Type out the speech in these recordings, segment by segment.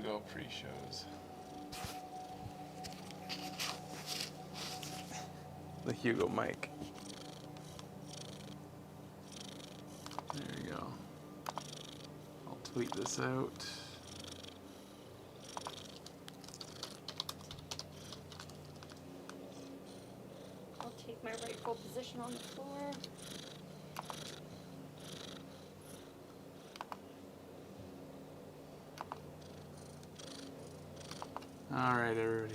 Hugo pre-shows. The Hugo mic. There you go. I'll tweet this out. I'll take my rightful position on the floor. All right, everybody.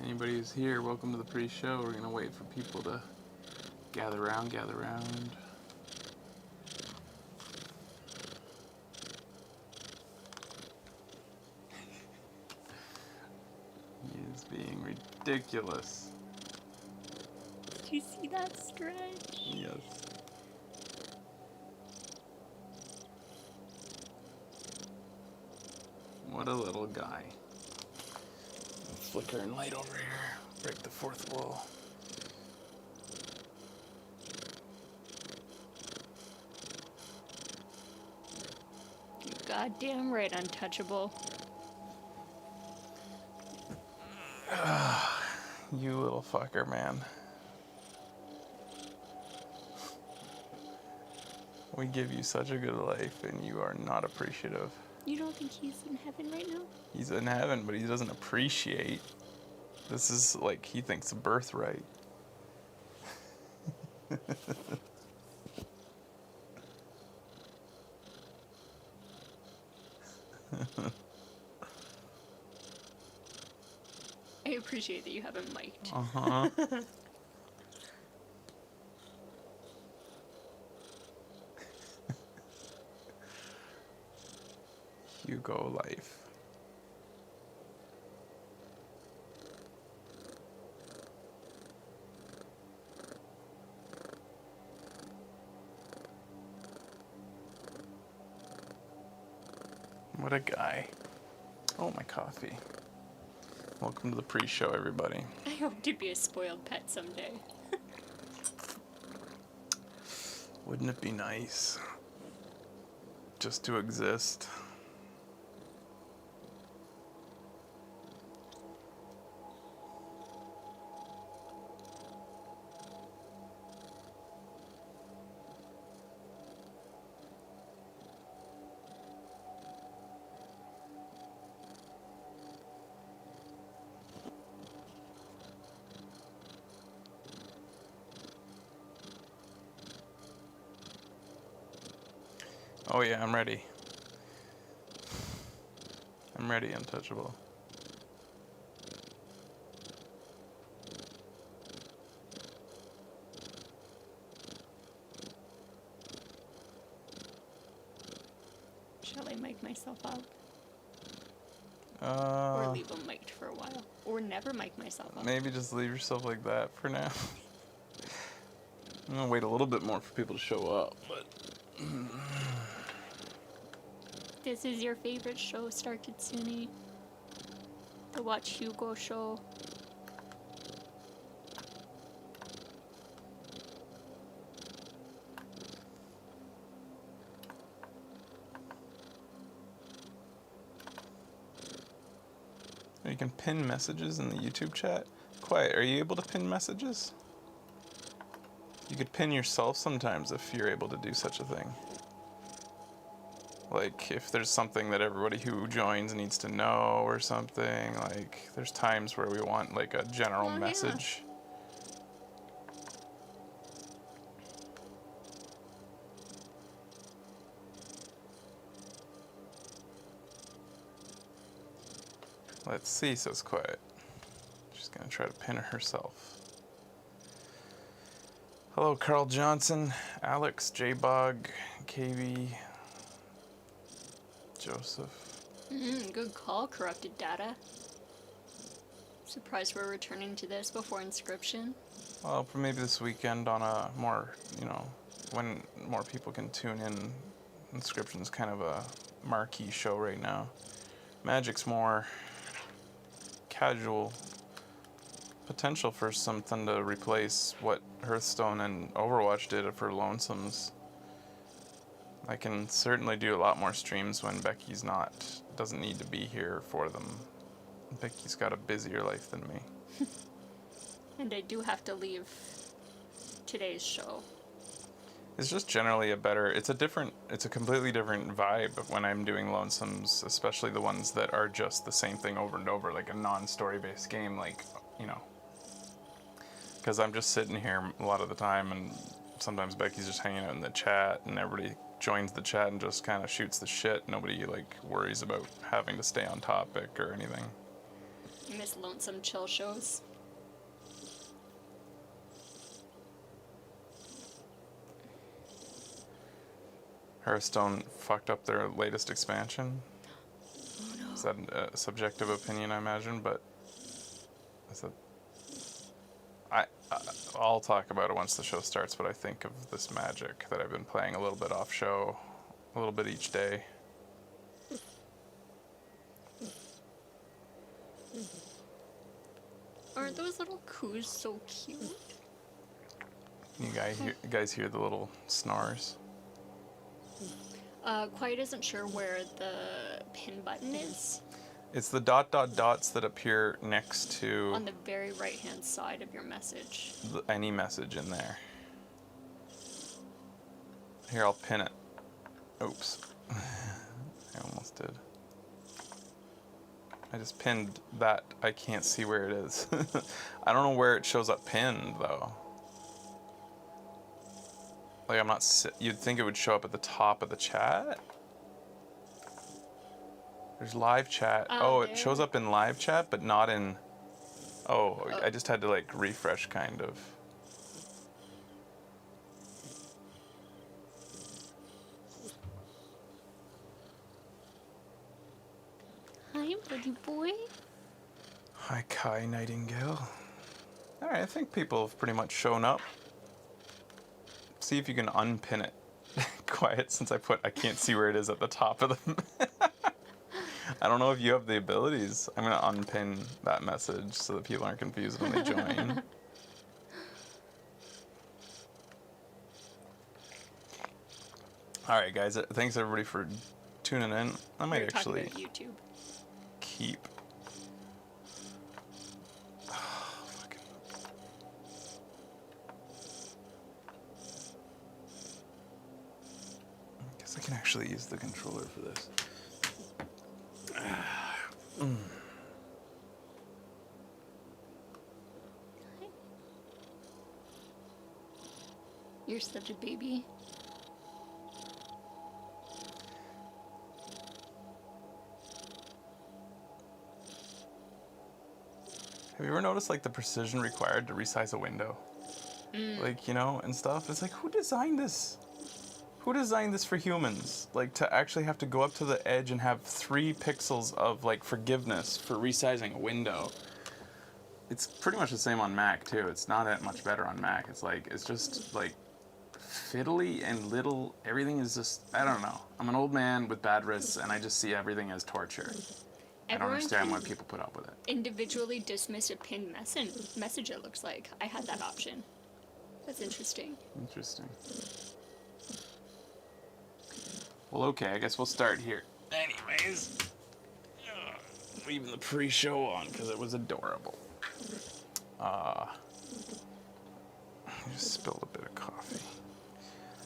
Anybody who's here, welcome to the pre-show. We're gonna wait for people to gather around, He is being ridiculous. Do you see that stretch? Yes. What a little guy. Flickering light over here. Break the fourth wall. You're goddamn right, untouchable. You little fucker, man. We give you such a good life and you are not appreciative. You don't think he's in heaven right now? He's in heaven, but he doesn't appreciate. This is like he thinks a birthright. I appreciate that you have him mic'd. Uh-huh. Hugo life. What a guy. Oh, my coffee. Welcome to the pre-show, everybody. I hope to be a spoiled pet someday. Wouldn't it be nice just to exist? Oh yeah, I'm ready. I'm ready, untouchable. Shall I mic myself out? Uh, Or leave him mic'd for a while? Or never mic myself out? Maybe just leave yourself like that for now. I'm gonna wait a little bit more for people to show up, but... This is your favorite show, Star Kitsune? The Watch Hugo show? You can pin messages in the YouTube chat. Quiet, are you able to pin messages? You could pin yourself sometimes if you're able to do such a thing. Like, if there's something that everybody who joins needs to know or something, like, there's times where we want, like, a general message. Yeah. Let's see, says Quiet. She's gonna try to pin herself. Hello, Carl Johnson, Alex, J-Bog, KB, Joseph. Good call, Corrupted Data. Surprised we're returning to this before Inscription. Well, for maybe this weekend on a more, when more people can tune in. Inscription's kind of a marquee show right now. Magic's more casual. Potential for something to replace what Hearthstone and Overwatch did for Lonesomes. I can certainly do a lot more streams when Becky's doesn't need to be here for them. Becky's got a busier life than me. And I do have to leave today's show. It's just generally it's a completely different vibe when I'm doing lonesomes, especially the ones that are just the same thing over and over, like a non-story based game, like, you know. Because I'm just sitting here a lot of the time, and sometimes Becky's just hanging out in the chat, and everybody joins the chat and just kind of shoots the shit. Nobody, like, worries about having to stay on topic or anything. I miss lonesome chill shows. Hearthstone fucked up their latest expansion. Oh no. Is that a subjective opinion, I imagine? But is that... I'll talk about it once the show starts, but I think of this Magic that I've been playing a little bit off show, a little bit each day. Aren't those little coos so cute? You guys hear the little snores? Quiet isn't sure where the pin button is. It's the dots that appear next to... On the very right-hand side of your message. Any message in there. Here, I'll pin it. Oops. I almost did. I just pinned that. I can't see where it is. I don't know where it shows up pinned, though. Like, I'm not... You'd think it would show up at the top of the chat? There's live chat. Oh, it shows up in live chat, but not in... Oh, I just had to, like, refresh, kind of. Hi, buddy boy. Hi, Kai Nightingale. Alright, I think people have pretty much shown up. See if you can unpin it. Quiet, since I can't see where it is at the top of the... I don't know if you have the abilities. I'm gonna unpin that message so that people aren't confused when they join. Alright guys, thanks everybody for tuning in. I might actually YouTube. keep... I guess I can actually use the controller for this. You're such a baby. Have you ever noticed like the precision required to resize a window? Like, you know, and stuff? It's like, who designed this? Who designed this for humans? Like, to actually have to go up to the edge and have 3 pixels of, like, forgiveness for resizing a window. It's pretty much the same on Mac, too. It's not that much better on Mac. It's like, it's just, like, fiddly and little. Everything is just, I don't know. I'm an old man with bad wrists, and I just see everything as torture. I don't understand why people put up with it. Individually dismiss a pinned message, it looks like. I had that option. That's interesting. Interesting. Well, okay, I guess we'll start here. Anyways, leaving the pre-show on because it was adorable. I just spilled a bit of coffee.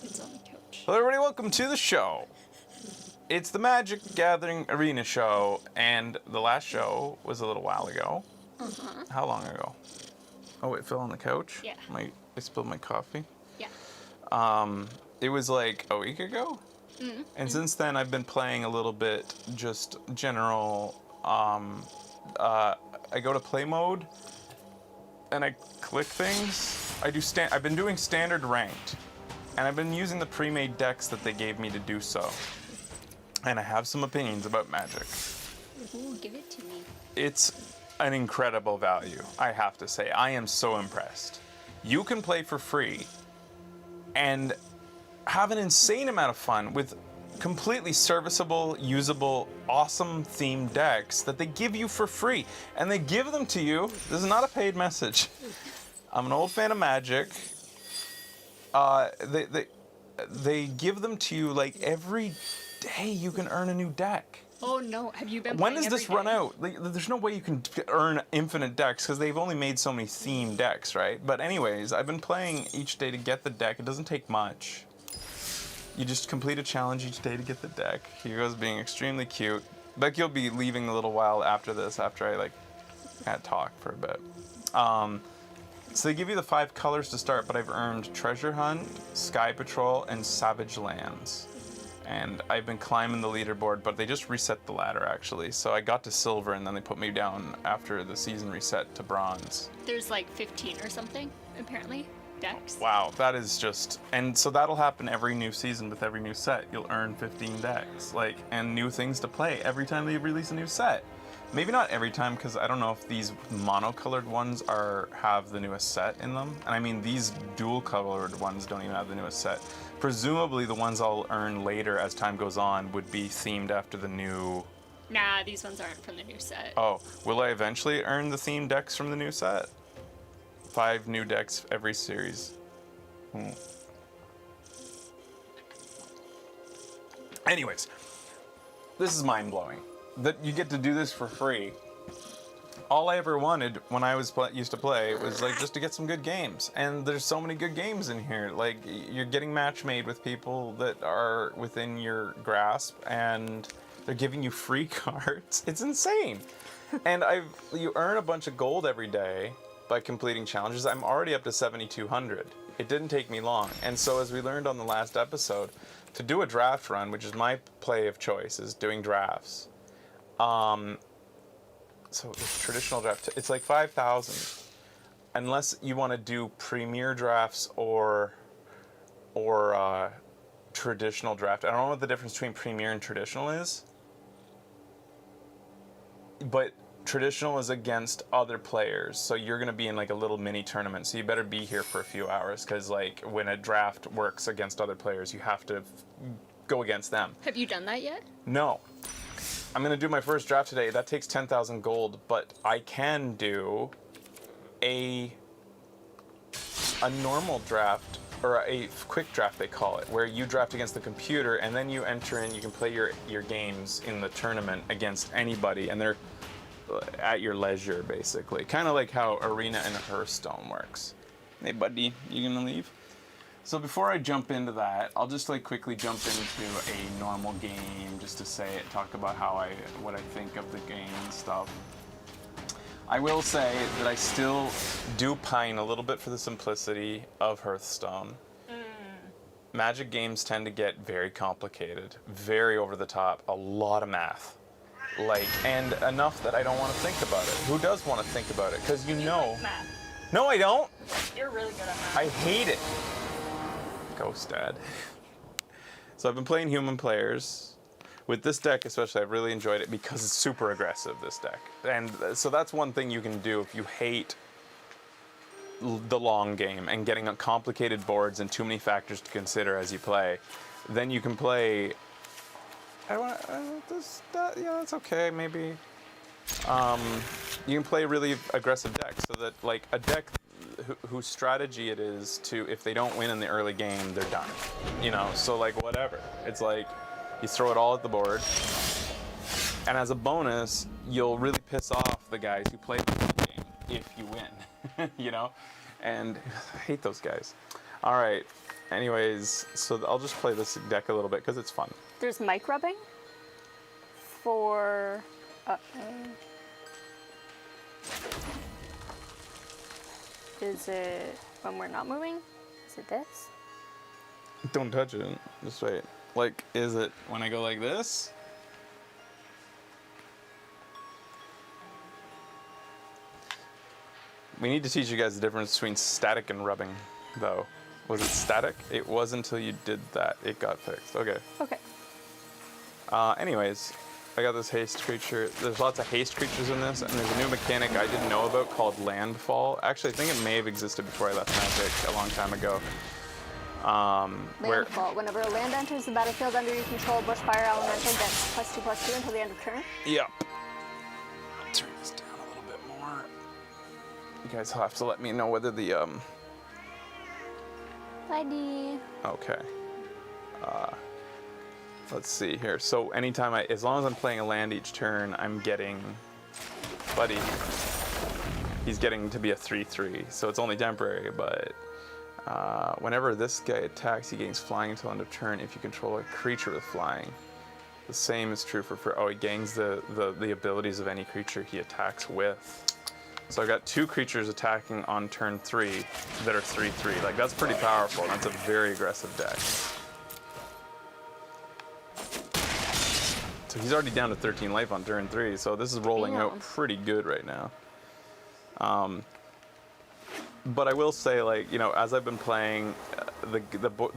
It's on the couch. Hello, everybody. Welcome to the show. It's the Magic Gathering Arena show, and the last show was a little while ago. Uh-huh. How long ago? Oh, it fell on the couch? Yeah. I spilled my coffee? Yeah. It was like a week ago? Mm-hmm. And since then, I've been playing a little bit, just general. I go to play mode, and I click things. I've been doing standard ranked, and I've been using the pre-made decks that they gave me to do so. And I have some opinions about Magic. Ooh, give it to me. It's an incredible value, I have to say. I am so impressed. You can play for free, and have an insane amount of fun with completely serviceable, usable, awesome themed decks that they give you for free. And they give them to you. This is not a paid message. I'm an old fan of Magic. they give them to you like every day. You can earn a new deck. Oh no, have you been When playing does this every run day? out? Like, there's no way you can earn infinite decks because they've only made so many themed decks, right? But anyways, I've been playing each day to get the deck. It doesn't take much. You just complete a challenge each day to get the deck. Hugo's being extremely cute. Becky will be leaving a little while after this, after I like had talk for a bit. So they give you the 5 colors to start, but I've earned Treasure Hunt, Sky Patrol, and Savage Lands. And I've been climbing the leaderboard, but they just reset the ladder actually. So I got to silver and then they put me down after the season reset to bronze. There's like 15 or something, apparently, decks. Wow, that is just... And so that'll happen every new season with every new set. You'll earn 15 decks, like, and new things to play every time they release a new set. Maybe not every time, because I don't know if these monocolored ones have the newest set in them. And I mean, these dual-colored ones don't even have the newest set. Presumably, the ones I'll earn later as time goes on would be themed after the new... Nah, these ones aren't from the new set. Oh, will I eventually earn the themed decks from the new set? 5 new decks every series. Anyways, this is mind-blowing. That you get to do this for free. All I ever wanted when I was used to play was like just to get some good games, and there's so many good games in here. Like you're getting match made with people that are within your grasp, and they're giving you free cards. It's insane. And you earn a bunch of gold every day by completing challenges. I'm already up to 7,200. It didn't take me long, and so as we learned on the last episode, to do a draft run, which is my play of choice, is doing drafts. So it's traditional draft. It's like 5,000, unless you want to do premier drafts or traditional draft. I don't know what the difference between premier and traditional is, but traditional is against other players. So you're gonna be in like a little mini tournament. So you better be here for a few hours, because like when a draft works against other players, you have to go against them. Have you done that yet? No. I'm gonna do my first draft today. That takes 10,000 gold, but I can do a normal draft, or a quick draft they call it, where you draft against the computer and then you enter in. You can play your games in the tournament against anybody, and they're at your leisure, basically. Kind of like how Arena and Hearthstone works. Hey, buddy, you gonna leave? So before I jump into that, I'll just like quickly jump into a normal game just to talk about what I think of the game and stuff. I will say that I still do pine a little bit for the simplicity of Hearthstone. Magic games tend to get very complicated, very over the top, a lot of math. And enough that I don't want to think about it. Who does want to think about it? Because you know... Like math. No, I don't. You're really good at math. I hate it. Ghost Dad. So I've been playing human players. With this deck especially, I've really enjoyed it because it's super aggressive, this deck. And so that's one thing you can do if you hate the long game and getting complicated boards and too many factors to consider as you play. Then you can play... yeah, that's okay, maybe. You can play a really aggressive deck, so that like a deck whose strategy it is to, if they don't win in the early game, they're done. You know, so like whatever. It's like you throw it all at the board, and as a bonus, you'll really piss off the guys who play the game if you win. You know, and I hate those guys. All right. Anyways, so I'll just play this deck a little bit because it's fun. There's mic rubbing for... Is it when we're not moving? Is it this? Don't touch it. Just wait. Like, is it when I go like this? We need to teach you guys the difference between static and rubbing, though. Was it static? It was until you did that. It got fixed. Okay. Okay. Anyways, I got this haste creature. There's lots of haste creatures in this, and there's a new mechanic I didn't know about called landfall. Actually, I think it may have existed before I left Magic a long time ago. Landfall. Whenever a land enters the battlefield under your control, Bushfire Elemental gets +2/+2 until the end of turn. Yep. Turn this down a little bit more. You guys will have to let me know whether the Buddy. Okay. Let's see here. So anytime as long as I'm playing a land each turn, I'm getting, buddy, he's getting to be a 3/3. So it's only temporary, but whenever this guy attacks, he gains flying until end of turn if you control a creature with flying. The same is true he gains the abilities of any creature he attacks with. So I've got 2 creatures attacking on turn 3 that are 3/3. Like, that's pretty powerful. That's a very aggressive deck. So he's already down to 13 life on turn 3, so this is rolling out pretty good right now. But I will say, like, you know, as I've been playing,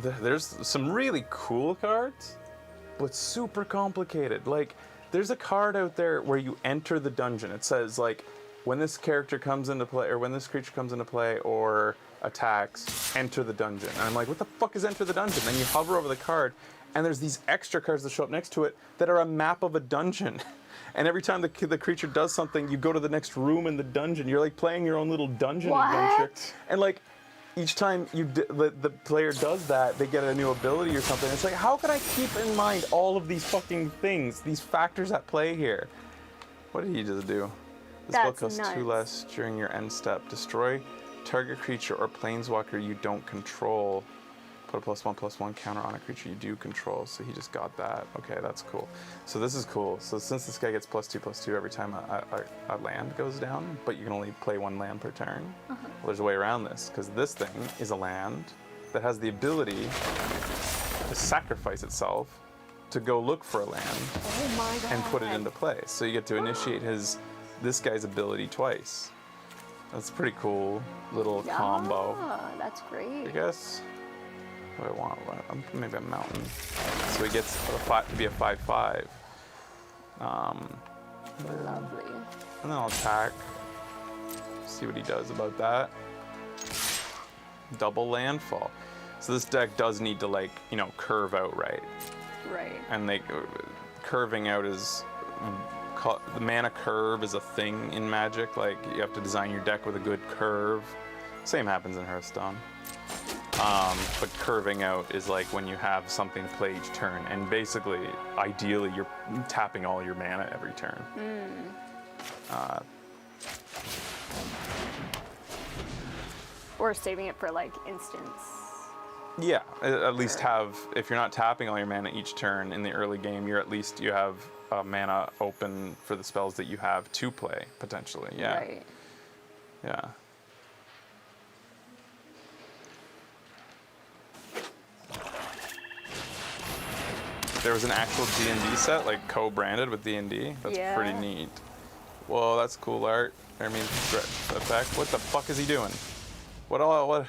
there's some really cool cards, but super complicated. Like, there's a card out there where you enter the dungeon. It says, like, when this character comes into play, or when this creature comes into play or attacks, enter the dungeon. And I'm like, what the fuck is enter the dungeon? Then you hover over the card, and there's these extra cards that show up next to it that are a map of a dungeon. And every time the creature does something, you go to the next room in the dungeon. You're like playing your own little dungeon adventure. And like, each time the player does that, they get a new ability or something. It's like, how can I keep in mind all of these fucking things, these factors at play here? What did he just do? This spell costs 2 less during your end step. Destroy target creature or planeswalker you don't control. Put a +1/+1 counter on a creature you do control. So he just got that. Okay, that's cool. So this is cool. So since this guy gets +2/+2 every time a land goes down, but you can only play 1 land per turn, well, there's a way around this, because this thing is a land that has the ability to sacrifice itself to go look for a land and put it into play. So you get to initiate this guy's ability twice. That's a pretty cool little combo. That's great. I guess. What do I want? Maybe a mountain. So he gets to be a 5/5. Lovely. And then I'll attack. See what he does about that. Double landfall. So this deck does need to, like, you know, curve out right. Right. And curving out is the mana curve is a thing in Magic. Like, you have to design your deck with a good curve. Same happens in Hearthstone. But curving out is like when you have something to play each turn, and basically, ideally, you're tapping all your mana every turn. Or saving it for, like, instance. Yeah, at least have, if you're not tapping all your mana each turn in the early game, you have mana open for the spells that you have to play, potentially. Yeah. Right. Yeah. There was an actual D&D set, like co-branded with D&D. That's pretty neat. Whoa, that's cool art. I mean, threat effect. What the fuck is he doing? What?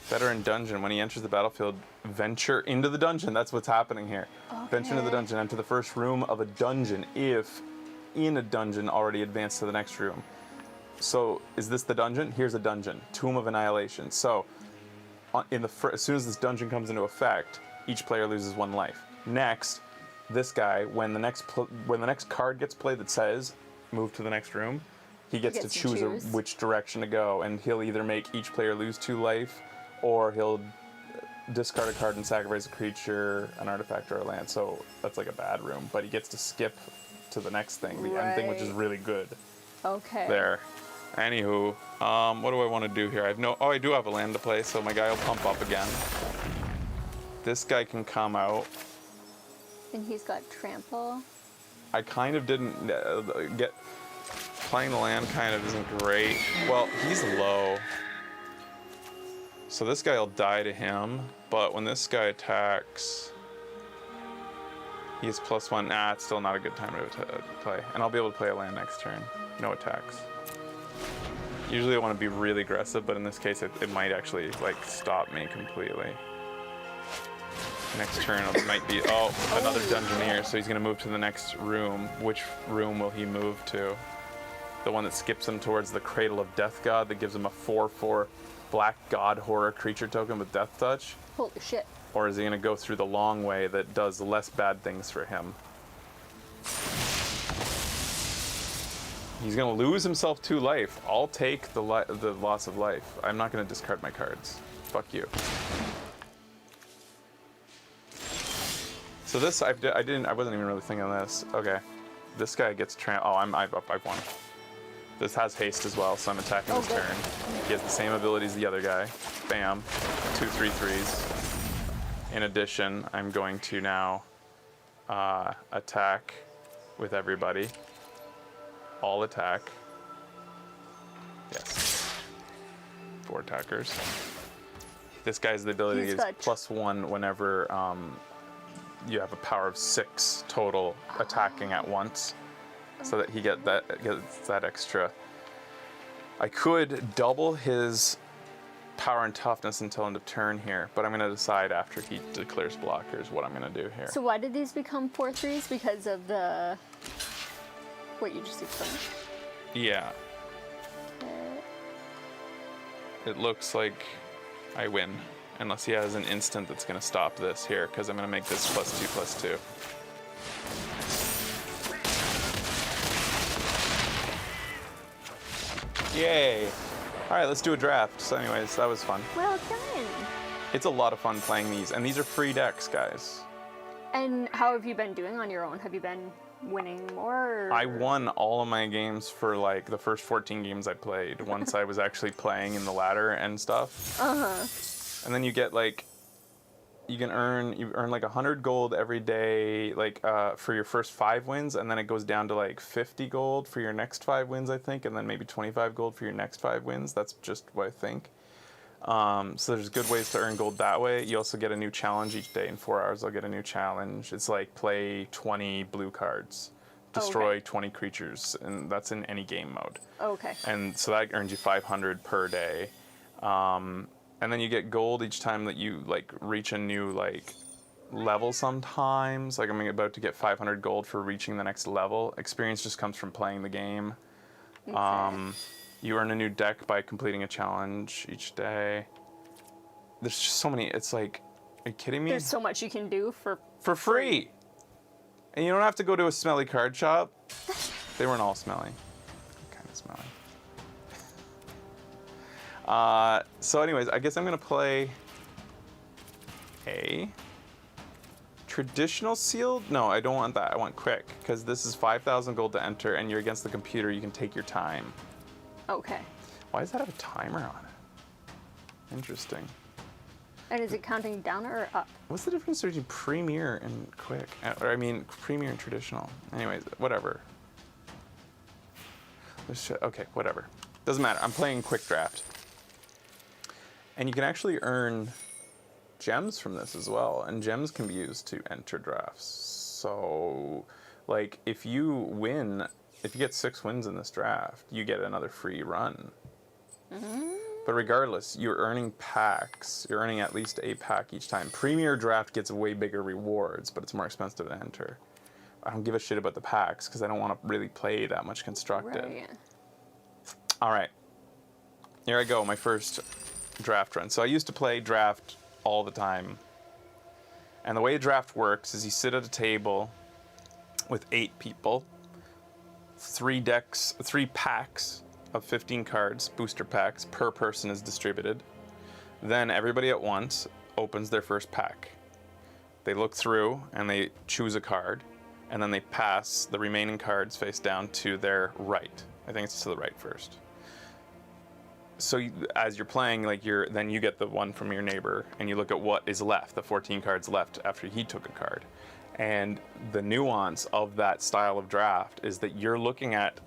Veteran dungeon. When he enters the battlefield, venture into the dungeon. That's what's happening here. Okay. Venture into the dungeon. Enter the first room of a dungeon if in a dungeon already advanced to the next room. So, is this the dungeon? Here's a dungeon. Tomb of Annihilation. So, as soon as this dungeon comes into effect, each player loses 1 life. Next, this guy, when the next card gets played that says move to the next room, he gets to choose which direction to go, and he'll either make each player lose 2 life, or he'll discard a card and sacrifice a creature, an artifact, or a land. So that's like a bad room, but he gets to skip to the next thing, the end thing, which is really good. Okay. There. Anywho, what do I want to do here? I do have a land to play, so my guy will pump up again. This guy can come out. And he's got trample. I kind of didn't playing the land kind of isn't great. Well, he's low. So this guy will die to him, but when this guy attacks, he has +1. Nah, it's still not a good time to play. And I'll be able to play a land next turn. No attacks. Usually I want to be really aggressive, but in this case it might actually, like, stop me completely. Next turn it might be, another Dungeoneer, so he's going to move to the next room. Which room will he move to? The one that skips him towards the Cradle of Death God that gives him a 4/4 Black God Horror creature token with Death Touch? Holy shit. Or is he going to go through the long way that does less bad things for him? He's going to lose himself 2 life. I'll take the loss of life. I'm not going to discard my cards. Fuck you. So this, I wasn't even really thinking of this. Okay. This guy gets I've won. This has haste as well, so I'm attacking his good. turn. He has the same ability as the other guy. Bam. 2 3/3s. In addition, I'm going to now attack with everybody. All attack. Yes. 4 attackers. This guy has the ability to He's get +1 whenever you have a power of 6 total attacking at once, so that he gets that extra. I could double his power and toughness until end of turn here, but I'm going to decide after he declares blockers what I'm going to do here. So why did these become 4/3s? Because of the what you just explained. Yeah. It looks like I win, unless he has an instant that's going to stop this here, because I'm going to make this +2/+2. Yay! All right, let's do a draft. So anyways, that was fun. Well done. It's a lot of fun playing these, and these are free decks, guys. And how have you been doing on your own? Have you been winning more? Or... I won all of my games for like the first 14 games I played once I was actually playing in the ladder and stuff. And then you get like, you earn like 100 gold every day, like for your first 5 wins, and then it goes down to like 50 gold for your next 5 wins, I think, and then maybe 25 gold for your next 5 wins. That's just what I think. So there's good ways to earn gold that way. You also get a new challenge each day. In 4 hours, I'll get a new challenge. It's like play 20 blue cards, destroy 20 creatures, and that's in any game mode. Okay. And so that earns you 500 per day. And then you get gold each time that you like reach a new like level sometimes. Like I'm about to get 500 gold for reaching the next level. Experience just comes from playing the game. Okay. You earn a new deck by completing a challenge each day. There's just so many. It's like, are you kidding me? There's so much you can do for free. And you don't have to go to a smelly card shop. They weren't all smelly. Kind of smelly. So anyways, I guess I'm gonna play a traditional sealed. No, I don't want that. I want quick, because this is 5,000 gold to enter, and you're against the computer. You can take your time. Okay. Why does that have a timer on it? Interesting. And is it counting down or up? What's the difference between premier and quick? Or I mean, premier and traditional. Anyways, whatever. Okay, whatever. Doesn't matter. I'm playing quick draft. And you can actually earn gems from this as well, and gems can be used to enter drafts. So, like, if you get 6 wins in this draft, you get another free run. But regardless, you're earning packs. You're earning at least a pack each time. Premier draft gets way bigger rewards, but it's more expensive to enter. I don't give a shit about the packs, because I don't want to really play that much constructed. Right. All right. Here I go, my first draft run. So I used to play draft all the time. And the way draft works is you sit at a table with 8 people, 3 packs of 15 cards, booster packs, per person is distributed. Then everybody at once opens their first pack. They look through and they choose a card, and then they pass the remaining cards face down to their right. I think it's to the right first. So as you're playing, like then you get the one from your neighbor, and you look at what is left, the 14 cards left after he took a card. And the nuance of that style of draft is that you're looking at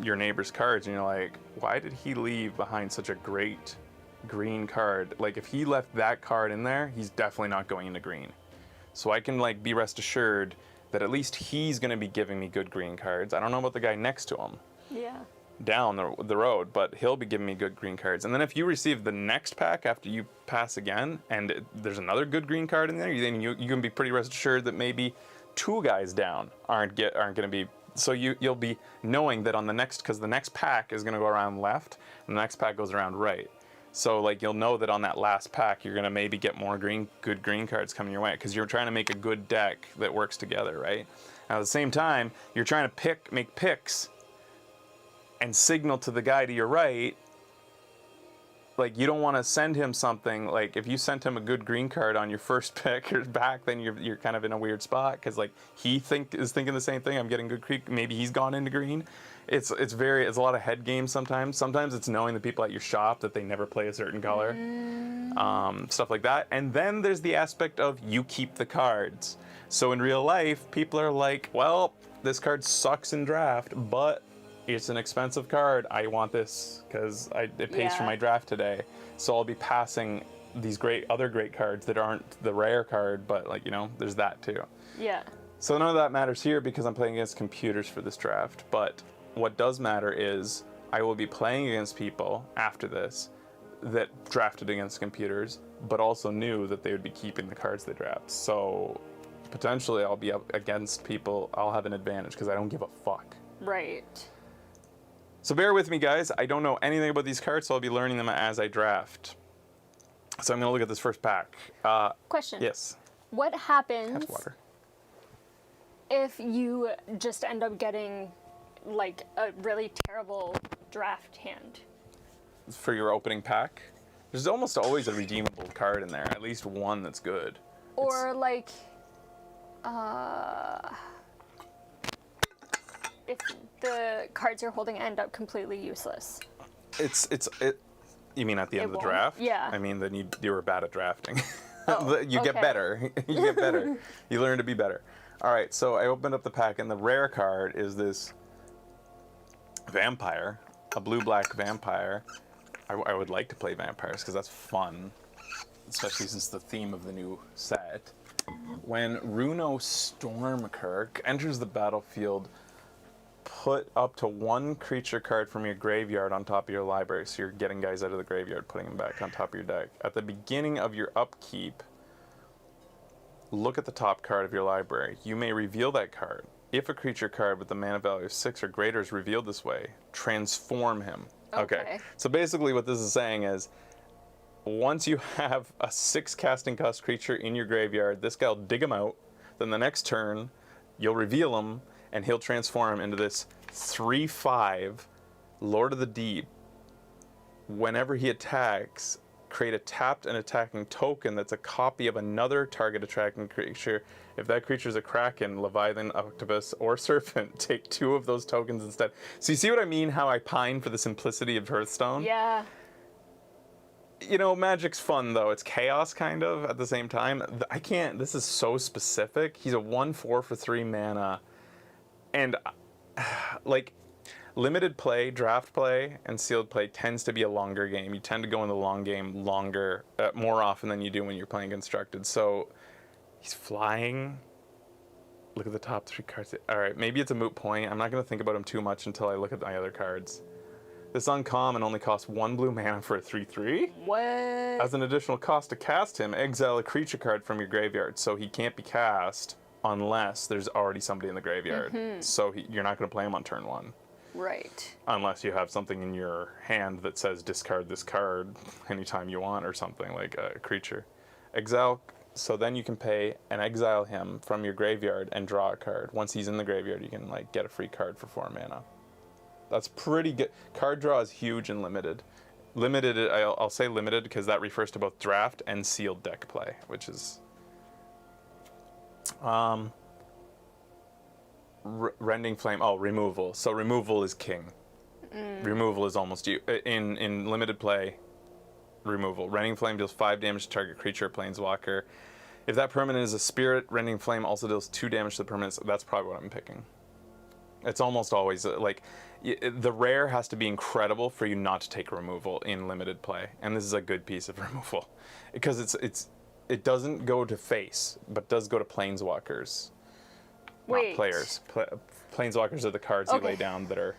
your neighbor's cards, and you're like, why did he leave behind such a great green card? Like, if he left that card in there, he's definitely not going into green. So I can like be rest assured that at least he's going to be giving me good green cards. I don't know about the guy next to him. Yeah. Down the road, but he'll be giving me good green cards. And then if you receive the next pack after you pass again, and there's another good green card in there, then you can be pretty rest assured that maybe 2 guys down aren't going to be. So you'll be knowing that on the next, because the next pack is going to go around left, and the next pack goes around right. So like you'll know that on that last pack you're going to maybe get more good green cards coming your way, because you're trying to make a good deck that works together, right? Now at the same time, you're trying to make picks and signal to the guy to your right like, you don't want to send him something. Like, if you sent him a good green card on your first pick or back, then you're kind of in a weird spot, because like he is thinking the same thing. I'm getting good creek. Maybe he's gone into green. It's a lot of head games sometimes. Sometimes it's knowing the people at your shop that they never play a certain color, stuff like that. And then there's the aspect of you keep the cards. So in real life, people are like, well, this card sucks in draft, but it's an expensive card. I want this because it pays for my draft today. So I'll be passing these other great cards that aren't the rare card, but like, there's that too. Yeah. So none of that matters here because I'm playing against computers for this draft. But what does matter is I will be playing against people after this that drafted against computers, but also knew that they would be keeping the cards they draft. So potentially I'll be up against people. I'll have an advantage because I don't give a fuck. Right. So bear with me, guys. I don't know anything about these cards, so I'll be learning them as I draft. So I'm going to look at this first pack. Question. Yes. What happens Water. if you just end up getting like a really terrible draft hand? For your opening pack, there's almost always a redeemable card in there. At least one that's good. Or like, if the cards you're holding end up completely useless. You mean at the end of the won't? draft? Yeah. I mean, then you were bad at drafting. Oh, you get okay. better. You get better. You learn to be better. All right, so I opened up the pack, and the rare card is this vampire, a blue-black vampire. I would like to play vampires because that's fun, especially since the theme of the new set. When Runo Stormkirk enters the battlefield, put up to one creature card from your graveyard on top of your library. So you're getting guys out of the graveyard, putting them back on top of your deck. At the beginning of your upkeep, look at the top card of your library. You may reveal that card. If a creature card with a mana value of 6 or greater is revealed this way, transform him. Okay. So basically what this is saying is, once you have a 6 casting cost creature in your graveyard, this guy will dig him out. Then the next turn, you'll reveal him, and he'll transform him into this 3/5 Lord of the Deep. Whenever he attacks, create a tapped and attacking token that's a copy of another target attacking creature. If that creature is a Kraken, Leviathan, Octopus, or Serpent, take 2 of those tokens instead. So you see what I mean, how I pine for the simplicity of Hearthstone? Yeah. Magic's fun, though. It's chaos, kind of, at the same time. This is so specific. He's a 1/4 for 3 mana. And, like, limited play, draft play, and sealed play tends to be a longer game. You tend to go in the long game more often than you do when you're playing constructed. So, he's flying. Look at the top 3 cards. All right, maybe it's a moot point. I'm not going to think about him too much until I look at my other cards. This uncommon only costs 1 blue mana for a 3/3. What? As an additional cost to cast him, exile a creature card from your graveyard, so he can't be cast unless there's already somebody in the graveyard. Mm-hmm. So you're not going to play him on turn 1. Right. Unless you have something in your hand that says discard this card anytime you want or something, like a creature. Exile, so then you can pay and exile him from your graveyard and draw a card. Once he's in the graveyard, you can get a free card for 4 mana. That's pretty good. Card draw is huge and limited. Limited, I'll say limited because that refers to both draft and sealed deck play, which is... Rending Flame, removal. So removal is king. Removal is almost you. In limited play, removal. Rending Flame deals 5 damage to target creature or planeswalker. If that permanent is a spirit, Rending Flame also deals 2 damage to the permanent. So that's probably what I'm picking. It's almost always, the rare has to be incredible for you not to take removal in limited play. And this is a good piece of removal. Because it doesn't go to face, but does go to planeswalkers. Wait. Not players. Planeswalkers are the cards you lay down that are...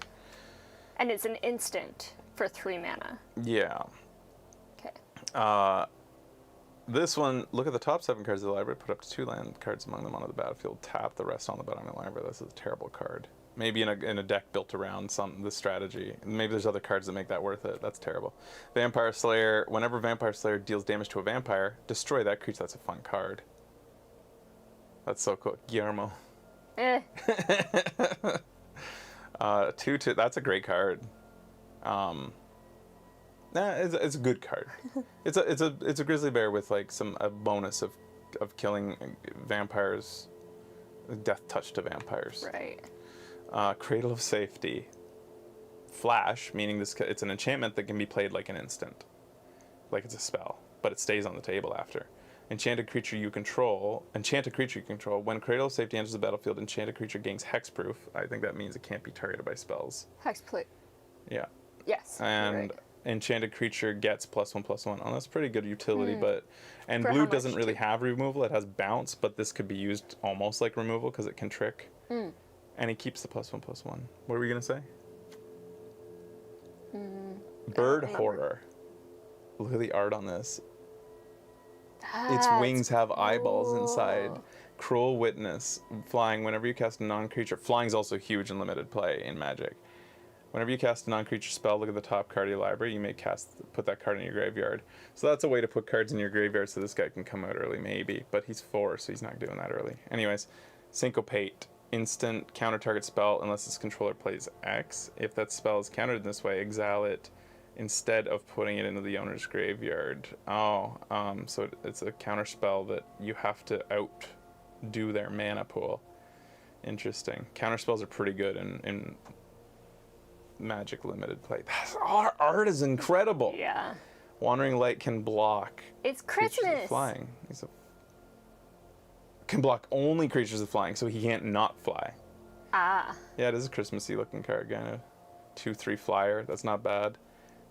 And it's an instant for 3 mana. Yeah. Okay. This one, look at the top 7 cards of the library, put up to 2 land cards among them onto the battlefield, tap the rest on the bottom of the library. This is a terrible card. Maybe in a deck built around this strategy. Maybe there's other cards that make that worth it. That's terrible. Vampire Slayer, whenever Vampire Slayer deals damage to a vampire, destroy that creature. That's a fun card. That's so cool. Guillermo. 2/2, that's a great card. Nah, it's a good card. It's a grizzly bear with like a bonus of killing vampires, death touch to vampires. Right. Cradle of Safety. Flash, meaning it's an enchantment that can be played like an instant, like it's a spell, but it stays on the table after. Enchanted creature you control. When Cradle of Safety enters the battlefield, enchanted creature gains hexproof. I think that means it can't be targeted by spells. Hexplate. Yeah. Yes. And right. enchanted creature gets +1/+1. Oh, that's pretty good utility, and For blue how much doesn't really too? have removal. It has bounce, but this could be used almost like removal because it can trick. And he keeps the +1/+1. What were we gonna say? Bird horror. Look at the art on this. Its wings have eyeballs inside. Cruel Witness. Flying. Whenever you cast a non-creature. Flying's also huge in limited play in Magic. Whenever you cast a non-creature spell, look at the top card of your library. You may put that card in your graveyard. So that's a way to put cards in your graveyard so this guy can come out early, maybe. But he's 4, so he's not doing that early. Anyways, Syncopate. Instant counter target spell unless its controller plays X. If that spell is countered in this way, exile it instead of putting it into the owner's graveyard. So it's a counter spell that you have to outdo their mana pool. Interesting. Counter spells are pretty good in Magic limited play. Our art is incredible. Yeah. Wandering Light can block. It's Creatures Christmas. with flying. Can block only creatures with flying, so he can't not fly. Ah. Yeah, it is a Christmassy looking card, kind of. 2/3 flyer. That's not bad.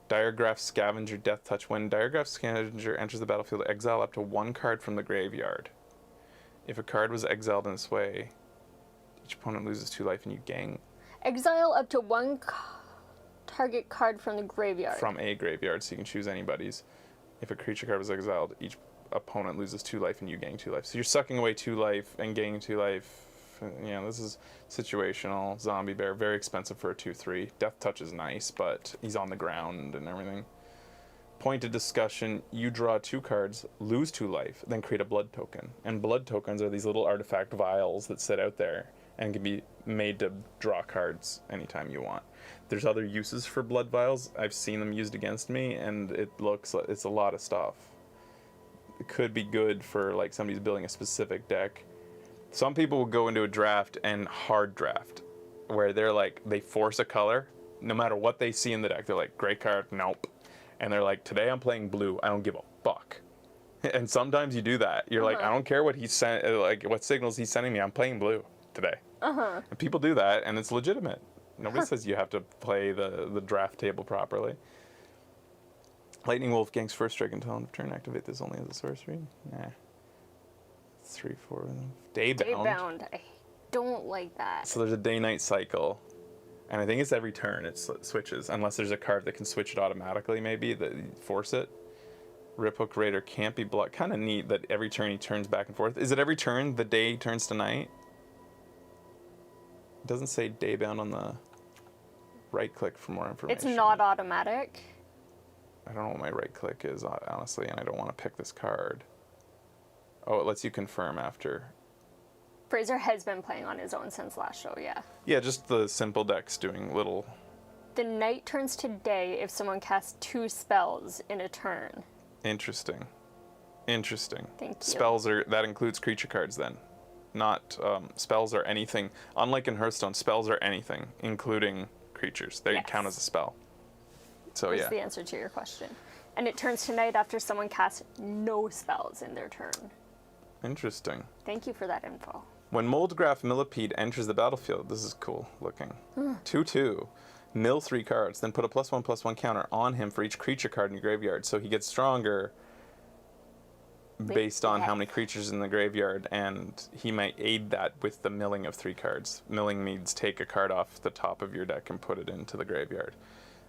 Diregraph Scavenger Death Touch. When Diregraph Scavenger enters the battlefield, exile up to 1 card from the graveyard. If a card was exiled in this way, each opponent loses 2 life and you gain Exile up to 1 target card from the graveyard. from a graveyard, so you can choose anybody's. If a creature card was exiled, each opponent loses 2 life and you gain 2 life. So you're sucking away 2 life and gaining 2 life. Yeah, this is situational. Zombie bear, very expensive for a 2/3. Death touch is nice, but he's on the ground and everything. Pointed discussion, you draw 2 cards, lose 2 life, then create a blood token. And blood tokens are these little artifact vials that sit out there and can be made to draw cards anytime you want. There's other uses for blood vials. I've seen them used against me, and it looks like it's a lot of stuff. It could be good for like somebody's building a specific deck. Some people will go into a draft and hard draft, where they're like, they force a color, no matter what they see in the deck. They're like, great card, nope. And they're like, today I'm playing blue, I don't give a fuck. And sometimes you do that. You're like, I don't care what he's like what signals he's sending me, I'm playing blue today. And people do that, and it's legitimate. Nobody says you have to play the draft table properly. Lightning Wolf ganks first strike until end of turn. Activate this only as a sorcery. Nah. 3, 4. Daybound. Daybound. I don't like that. So there's a day-night cycle, and I think it's every turn it switches, unless there's a card that can switch it automatically. Maybe that you force it. Riphook Raider can't be blocked. Kind of neat that every turn he turns back and forth. Is it every turn the day turns to night? It doesn't say Daybound on the right click for more information. It's not automatic. I don't know what my right click is, honestly, and I don't want to pick this card. Oh, it lets you confirm after. Fraser has been playing on his own since last show, yeah. Yeah, just the simple decks doing little... The night turns to day if someone casts 2 spells in a turn. Interesting. Interesting. Thank you. Spells that includes creature cards then. Not, spells are anything. Unlike in Hearthstone, spells are anything, including creatures. They count as a spell. So That's the answer to your question. And it turns to night after someone casts no spells in their turn. Interesting. Thank you for that info. When Moldgraph Millipede enters the battlefield, this is cool looking. 2/2. Mill 3 cards, then put a +1/+1 counter on him for each creature card in your graveyard. So he gets stronger based on how many creatures in the graveyard, and he might aid that with the milling of 3 cards. Milling means take a card off the top of your deck and put it into the graveyard.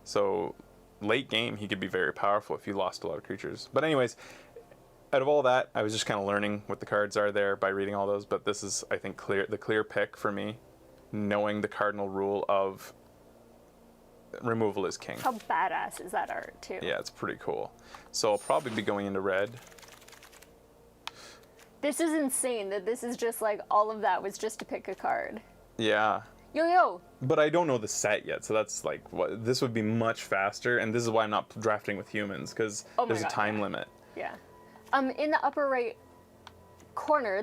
So late game, he could be very powerful if you lost a lot of creatures. But anyways, out of all that, I was just kind of learning what the cards are there by reading all those, but this is, I think, the clear pick for me, knowing the cardinal rule of removal is king. How badass is that art, too? Yeah, it's pretty cool. So I'll probably be going into red. This is insane that this is just like all of that was just to pick a card. Yeah. Yo. But I don't know the set yet, so that's like what this would be much faster, and this is why I'm not drafting with humans because Oh my there's a God, time yeah. limit. Yeah. In the upper right corner,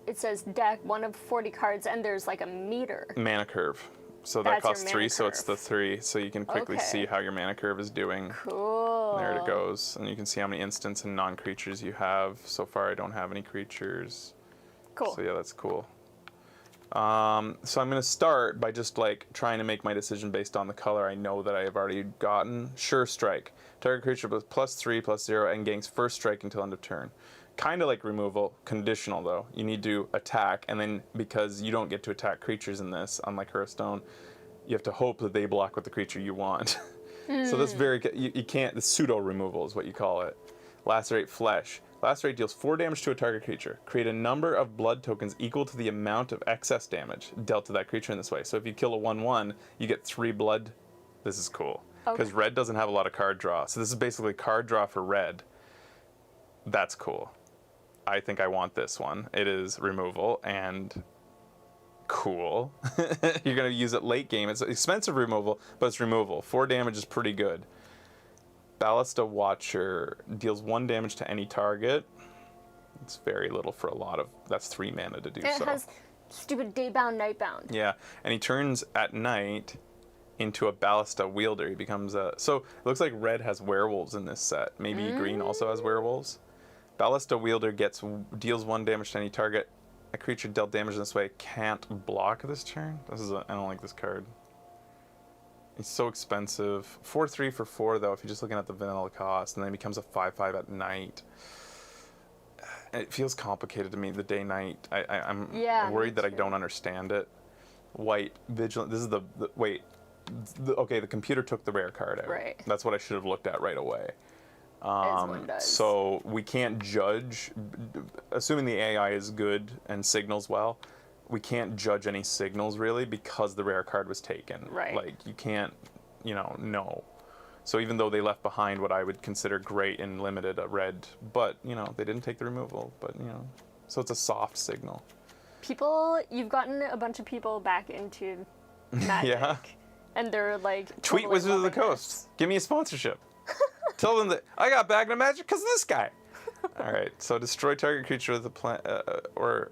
it says deck 1 of 40 cards, and there's like a meter. Mana curve. So That's that your costs mana 3, so it's the curve. 3, so you can quickly Okay. see how your mana curve is doing. Cool. There it goes, and you can see how many instants and non-creatures you have. So far, I don't have any creatures. Cool. So yeah, that's cool. So I'm gonna start by just like trying to make my decision based on the color I know that I have already gotten. Sure Strike. Target creature with +3/+0 and gains first strike until end of turn. Kind of like removal, conditional though. You need to attack, and then because you don't get to attack creatures in this, unlike Hearthstone, you have to hope that they block with the creature you want. So that's very, you can't, the pseudo removal is what you call it. Lacerate Flesh. Lacerate deals 4 damage to a target creature. Create a number of blood tokens equal to the amount of excess damage dealt to that creature in this way. So if you kill a 1/1, you get 3 blood. This is cool. Because Okay. red doesn't have a lot of card draw. So this is basically card draw for red. That's cool. I think I want this one. It is removal and cool. You're going to use it late game. It's expensive removal, but it's removal. 4 damage is pretty good. Ballista Watcher deals 1 damage to any target. It's very little for a lot of... That's 3 mana to do And so. it has stupid day-bound, night-bound. Yeah, and he turns at night into a Ballista Wielder. He becomes a... So it looks like red has werewolves in this set. Maybe green also has werewolves. Ballista Wielder deals 1 damage to any target. A creature dealt damage in this way can't block this turn. I don't like this card. It's so expensive. 4/3 for 4 though, if you're just looking at the vanilla cost, and then it becomes a 5/5 at night. It feels complicated to me, the day-night. I'm Yeah, me worried that I too. don't understand it. White, Vigilant, this is okay, the computer took the rare card out. Right. That's what I should have looked at right away. As one does. So we can't judge, assuming the AI is good and signals well, we can't judge any signals really because the rare card was taken. Right. Like you can't, know. So even though they left behind what I would consider great and limited, a red, but they didn't take the removal, but so it's a soft signal. You've gotten a bunch of people back into Magic. Yeah. And they're like, Tweet totally Wizards of the loving Coast. Give me a sponsorship. Tell them that I got back into Magic because of this guy. All right. So destroy target creature with a or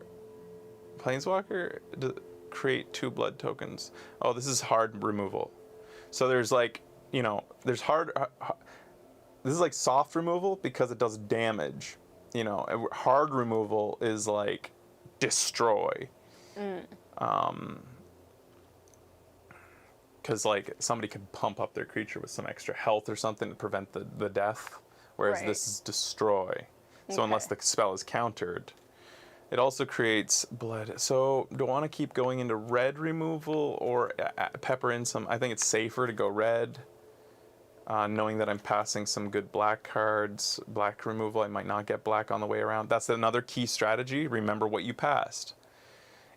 planeswalker. Create 2 blood tokens. Oh, this is hard removal. So there's like there's hard. This is like soft removal because it does damage. Hard removal is like destroy. Because like somebody could pump up their creature with some extra health or something to prevent the death, whereas Right. this is destroy. So unless Okay. the spell is countered, it also creates blood. So do I want to keep going into red removal or pepper in some? I think it's safer to go red, knowing that I'm passing some good black cards. Black removal, I might not get black on the way around. That's another key strategy. Remember what you passed.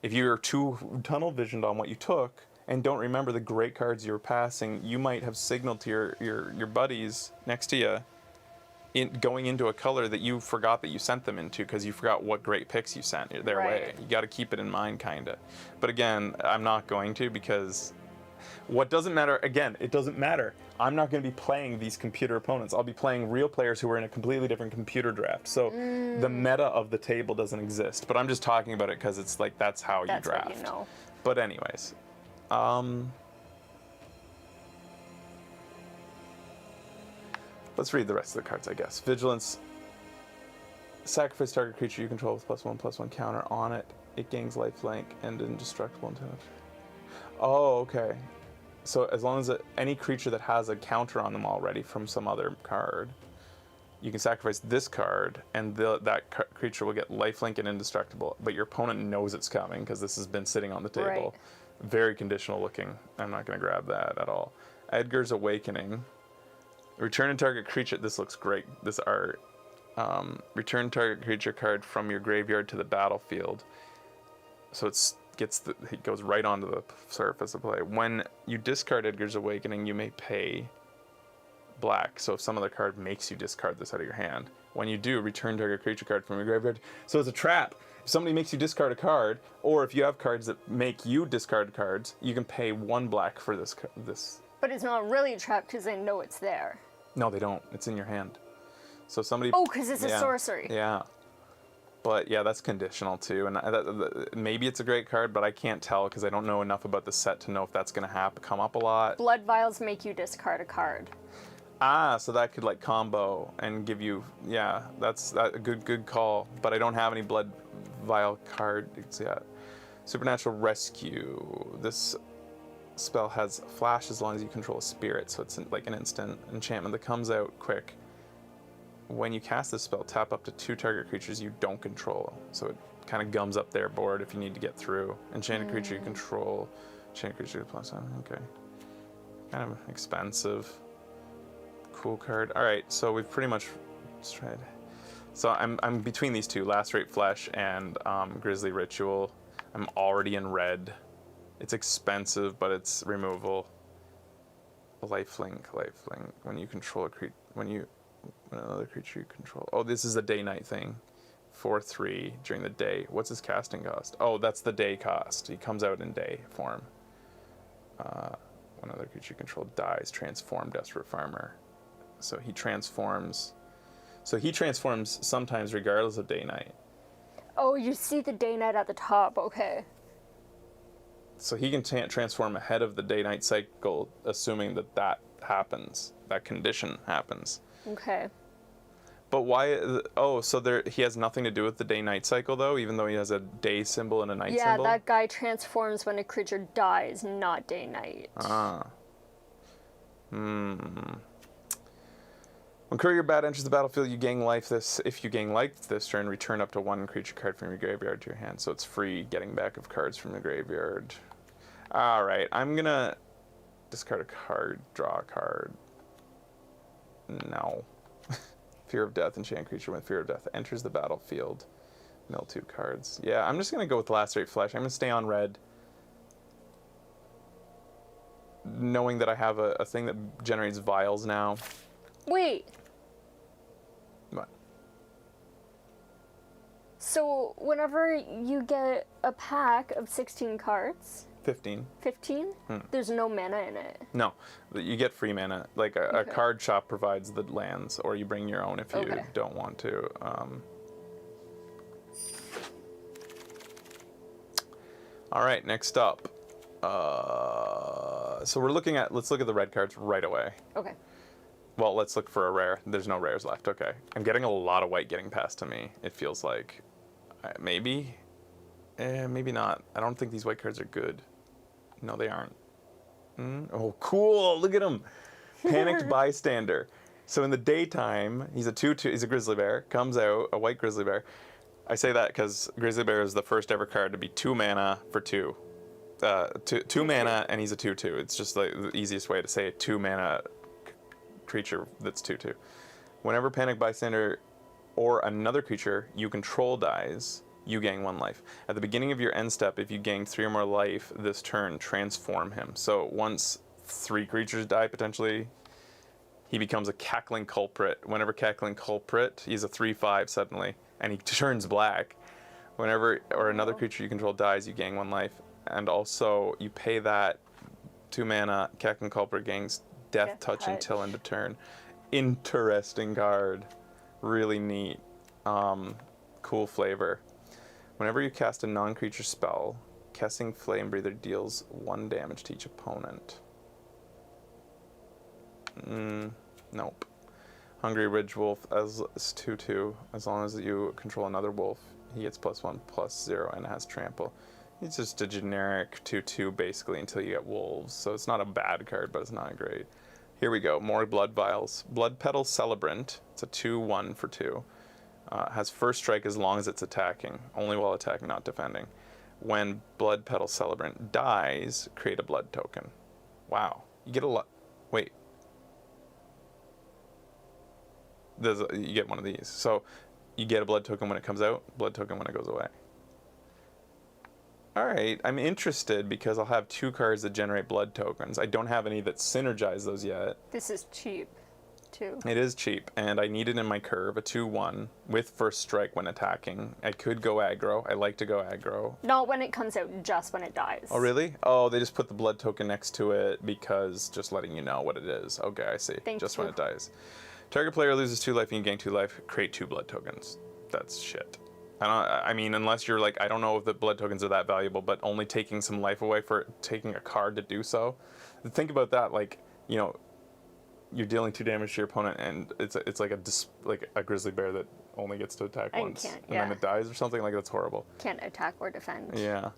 If you're too tunnel visioned on what you took and don't remember the great cards you were passing, you might have signaled to your buddies next to you going into a color that you forgot that you sent them into because you forgot what great picks you sent their way. Right. You got to keep it in mind, kind of. But again, I'm not going to because what doesn't matter, again, it doesn't matter. I'm not going to be playing these computer opponents. I'll be playing real players who are in a completely different computer draft. So the meta of the table doesn't exist. But I'm just talking about it because it's like that's how That's you draft. what you know. But anyways, let's read the rest of the cards, I guess. Vigilance. Sacrifice target creature you control with +1/+1 counter on it. It gains lifelink and indestructible until... Oh, okay. So as long as any creature that has a counter on them already from some other card, you can sacrifice this card, and that creature will get lifelink and indestructible. But your opponent knows it's coming because this has been sitting on the table. Right. Very conditional looking. I'm not going to grab that at all. Edgar's Awakening. Return a target creature. This looks great. This art. Return target creature card from your graveyard to the battlefield. So it goes right onto the surface of play. When you discard Edgar's Awakening, you may pay black. So if some other card makes you discard this out of your hand, when you do, return target creature card from your graveyard. So it's a trap. If somebody makes you discard a card, or if you have cards that make you discard cards, you can pay 1 black for this. But it's not really a trap because they know it's there. No, they don't. It's in your hand. So somebody. Oh, because it's a sorcery. Yeah. But yeah, that's conditional too, and maybe it's a great card, but I can't tell because I don't know enough about the set to know if that's going to come up a lot. Blood vials make you discard a card. Ah, so that could like combo and give you, yeah, that's a good call. But I don't have any blood vial cards yet. Supernatural Rescue. This spell has flash as long as you control a spirit, so it's like an instant enchantment that comes out quick. When you cast this spell, tap up to 2 target creatures you don't control. So it kind of gums up their board if you need to get through. Enchanted creature you control. Enchanted creature +7. Okay. Kind of expensive. Cool card. All right, so we've pretty much tried. So I'm between these two, Lacerate Flesh and Grisly Ritual. I'm already in red. It's expensive, but it's removal. Lifelink. When you control a creature, when another creature you control. Oh, this is a day-night thing. 4/3 during the day. What's his casting cost? Oh, that's the day cost. He comes out in day form. When another creature you control dies, transform Desperate Farmer. So he transforms. So he transforms sometimes regardless of day-night. Oh, you see the day-night at the top. Okay. So he can transform ahead of the day-night cycle, assuming that happens, that condition happens. Okay. But why? Oh, so he has nothing to do with the day-night cycle, though, even though he has a day symbol and a night symbol? Yeah, that guy transforms when a creature dies, not day-night. Ah. When Courier Bat enters the battlefield, you gain life this. If you gain life this turn, return up to 1 creature card from your graveyard to your hand. So it's free getting back of cards from the graveyard. All right, I'm gonna discard a card, draw a card. No. Fear of Death, enchant creature when Fear of Death enters the battlefield. Mill 2 cards. Yeah, I'm just gonna go with Lacerate Flesh. I'm gonna stay on red. Knowing that I have a thing that generates vials now. Wait. What? So whenever you get a pack of 16 cards... 15. 15? There's no mana in it. No, you get free mana. Like a card shop provides the lands, or you bring your own if you don't want to. All right, next up. So let's look at the red cards right away. Okay. Well, let's look for a rare. There's no rares left. Okay. I'm getting a lot of white getting past to me. It feels like. Maybe. Maybe not. I don't think these white cards are good. No, they aren't. Oh, cool. Look at him. Panicked Bystander. So in the daytime, he's a 2/2. He's a grizzly bear. Comes out, a white grizzly bear. I say that because grizzly bear is the first ever card to be 2 mana for 2. 2 mana, and he's a 2/2. It's just like the easiest way to say a 2 mana creature that's 2/2. Whenever Panicked Bystander or another creature you control dies, you gain 1 life. At the beginning of your end step, if you gain 3 or more life this turn, transform him. So once 3 creatures die, potentially, he becomes a Cackling Culprit. Whenever Cackling Culprit, he's a 3/5 suddenly, and he turns black. Whenever another creature you control dies, you gain 1 life. And also, you pay that 2 mana, Cackling Culprit gains Death Touch until end of turn. Interesting card. Really neat. Cool flavor. Whenever you cast a non-creature spell, casting Flame Breather deals 1 damage to each opponent. Nope. Hungry Ridge Wolf as 2/2. As long as you control another wolf, he gets +1/+0 and has trample. It's just a generic 2/2 basically until you get wolves. So it's not a bad card, but it's not great. Here we go. More Blood Vials. Blood Petal Celebrant. It's a 2/1 for 2. Has first strike as long as it's attacking. Only while attacking, not defending. When Blood Petal Celebrant dies, create a blood token. Wow. You get a lot. Wait. You get one of these. So you get a blood token when it comes out, blood token when it goes away. All right, I'm interested because I'll have 2 cards that generate blood tokens. I don't have any that synergize those yet. This is cheap. too. It is cheap, and I need it in my curve, a 2/1, with first strike when attacking. I could go aggro. I like to go aggro. Not when it comes out, just when it dies. Oh, really? Oh, they just put the blood token next to it because just letting you know what it is. Okay, I see. Just when it dies. Target player loses 2 life and you gain 2 life. Create 2 blood tokens. That's shit. I mean, unless you're like, I don't know if the blood tokens are that valuable, but only taking some life away for taking a card to do so. Think about that, like, you know, you're dealing 2 damage to your opponent, and it's like a grizzly bear that only gets to attack once, and then it dies or something. Like, that's horrible. Can't attack or defend. Yeah.